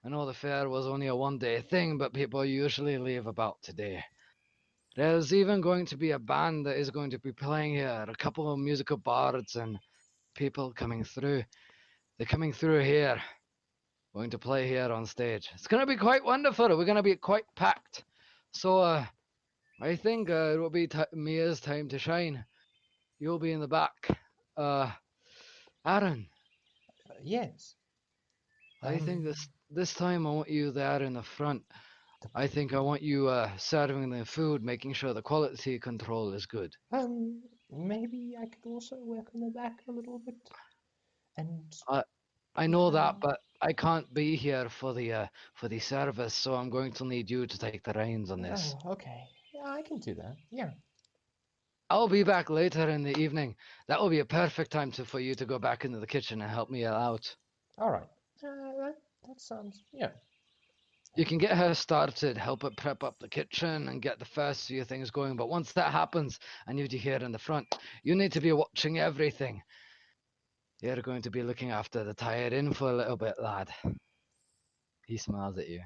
I know the fair was only a one-day thing, but people usually leave about today. There's even going to be a band that is going to be playing here, a couple of musical bards and people coming through. They're coming through here, going to play here on stage. It's going to be quite wonderful. We're going to be quite packed. So I think it will be Mia's time to shine. You'll be in the back. Aaron. Yes. I think Um, this time I want you there in the front. I think I want you serving the food, making sure the quality control is good. Maybe I could also work on the back a little bit. And I know that, but I can't be here for the service, so I'm going to need you to take the reins on this. oh, okay. Yeah, I can do that. Yeah. I'll be back later in the evening. That will be a perfect time for you to go back into the kitchen and help me out. All right. That sounds yeah. You can get her started, help her prep up the kitchen, and get the first few things going. But once that happens, I need you here in the front. You need to be watching everything. You're going to be looking after the tired in for a little bit, lad. He smiles at you.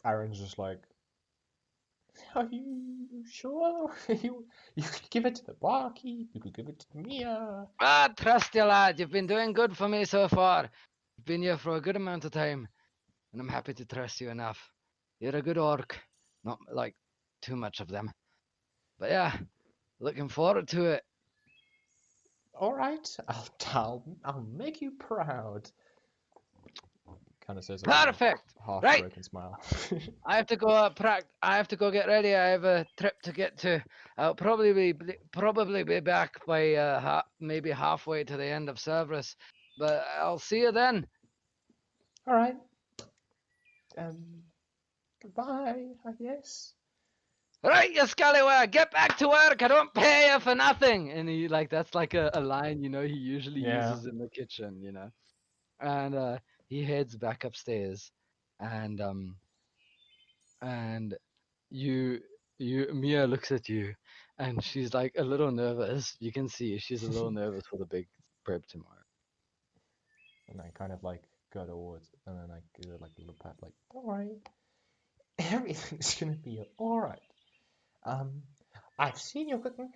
Aaron's just like, Are you sure? You could give it to the barkeep. You could give it to Mia. Trust you, lad. You've been doing good for me so far. You've been here for a good amount of time, and I'm happy to trust you enough. You're a good orc. Not like too much of them. But yeah, looking forward to it. All right. I'll make you proud. kind of says it with a Perfect. half-broken Right. smile. I have to go I have to go get ready. I have a trip to get to. I'll probably be back by maybe halfway to the end of service. But I'll see you then. All right. Goodbye, I guess. Right, you scallywag, get back to work. I don't pay you for nothing. And he that's like a line, he usually Yeah. uses in the kitchen, And he heads back upstairs, and Mia looks at you, and she's like a little nervous. You can see she's a little nervous for the big prep tomorrow. And I kind of like go towards it, and then I give it like a little pat, like, Don't worry. Everything's gonna be all right. I've seen your cooking,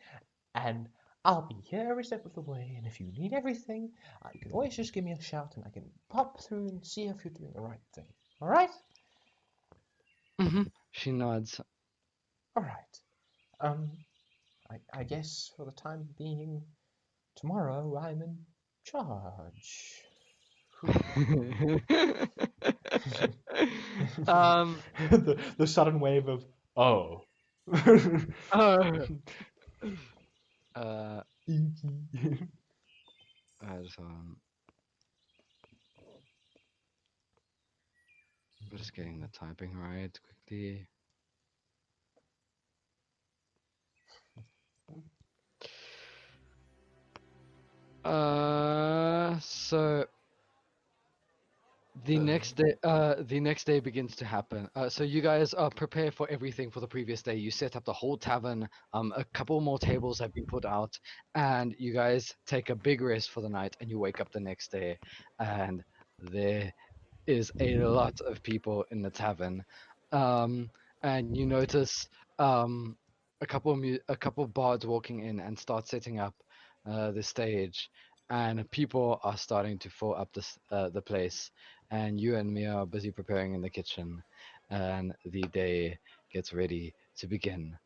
and I'll be here every step of the way. And if you need everything, you can always just give me a shout, and I can pop through and see if you're doing the right thing. All right? She nods. All right. I guess for the time being, tomorrow I'm in charge. The sudden wave of oh. As we're just getting the typing right quickly. So the next day begins to happen. So you guys prepare for everything for the previous day. You set up the whole tavern. A couple more tables have been put out, and you guys take a big rest for the night. And you wake up the next day, and there is a lot of people in the tavern. And you notice a couple bards walking in and start setting up the stage, and people are starting to fill up the place. And you and Mia are busy preparing in the kitchen, and the day gets ready to begin.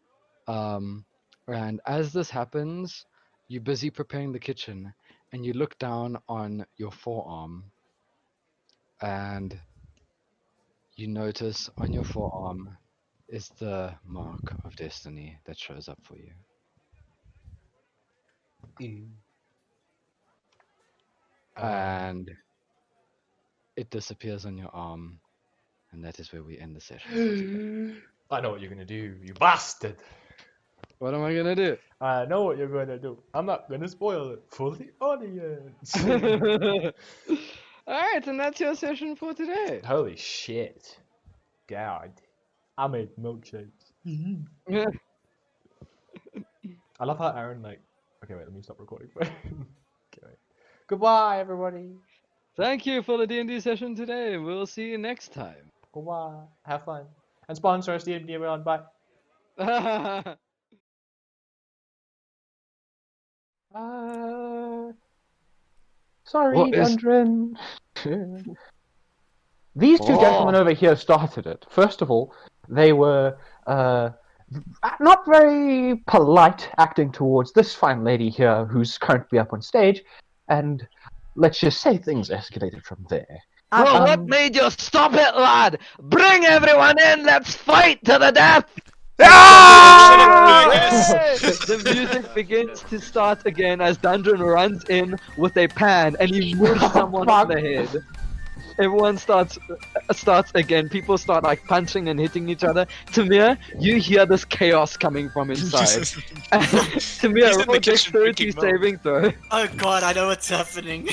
And as this happens, you're busy preparing the kitchen, and you look down on your forearm, and you notice on your forearm is the mark of destiny that shows up for you. And it disappears on your arm, and that is where we end the session for today. I know what you're gonna do, you bastard. What am I gonna do? I know what you're gonna do. I'm not gonna spoil it for the audience. Alright, and that's your session for today. Holy shit. God. I made milkshakes. I love how Aaron okay, wait, let me stop recording. Okay, wait. Goodbye, everybody. Thank you for the D&D session today. We'll see you next time. Goodbye. Have fun. And sponsor us, D&D everyone. Bye. Sorry, What is- Gundren. These two gentlemen over here started it. First of all, they were not very polite acting towards this fine lady here who's currently up on stage, and let's just say things escalated from there. Well, what made you stop it, lad? Bring everyone in, let's fight to the death! The music begins to start again as Dungeon runs in with a pan and he moves someone on the head. Everyone starts again. People start like punching and hitting each other. Tamir, you hear this chaos coming from inside. Tamir, roll dexterity saving throw. Oh god, I know what's happening.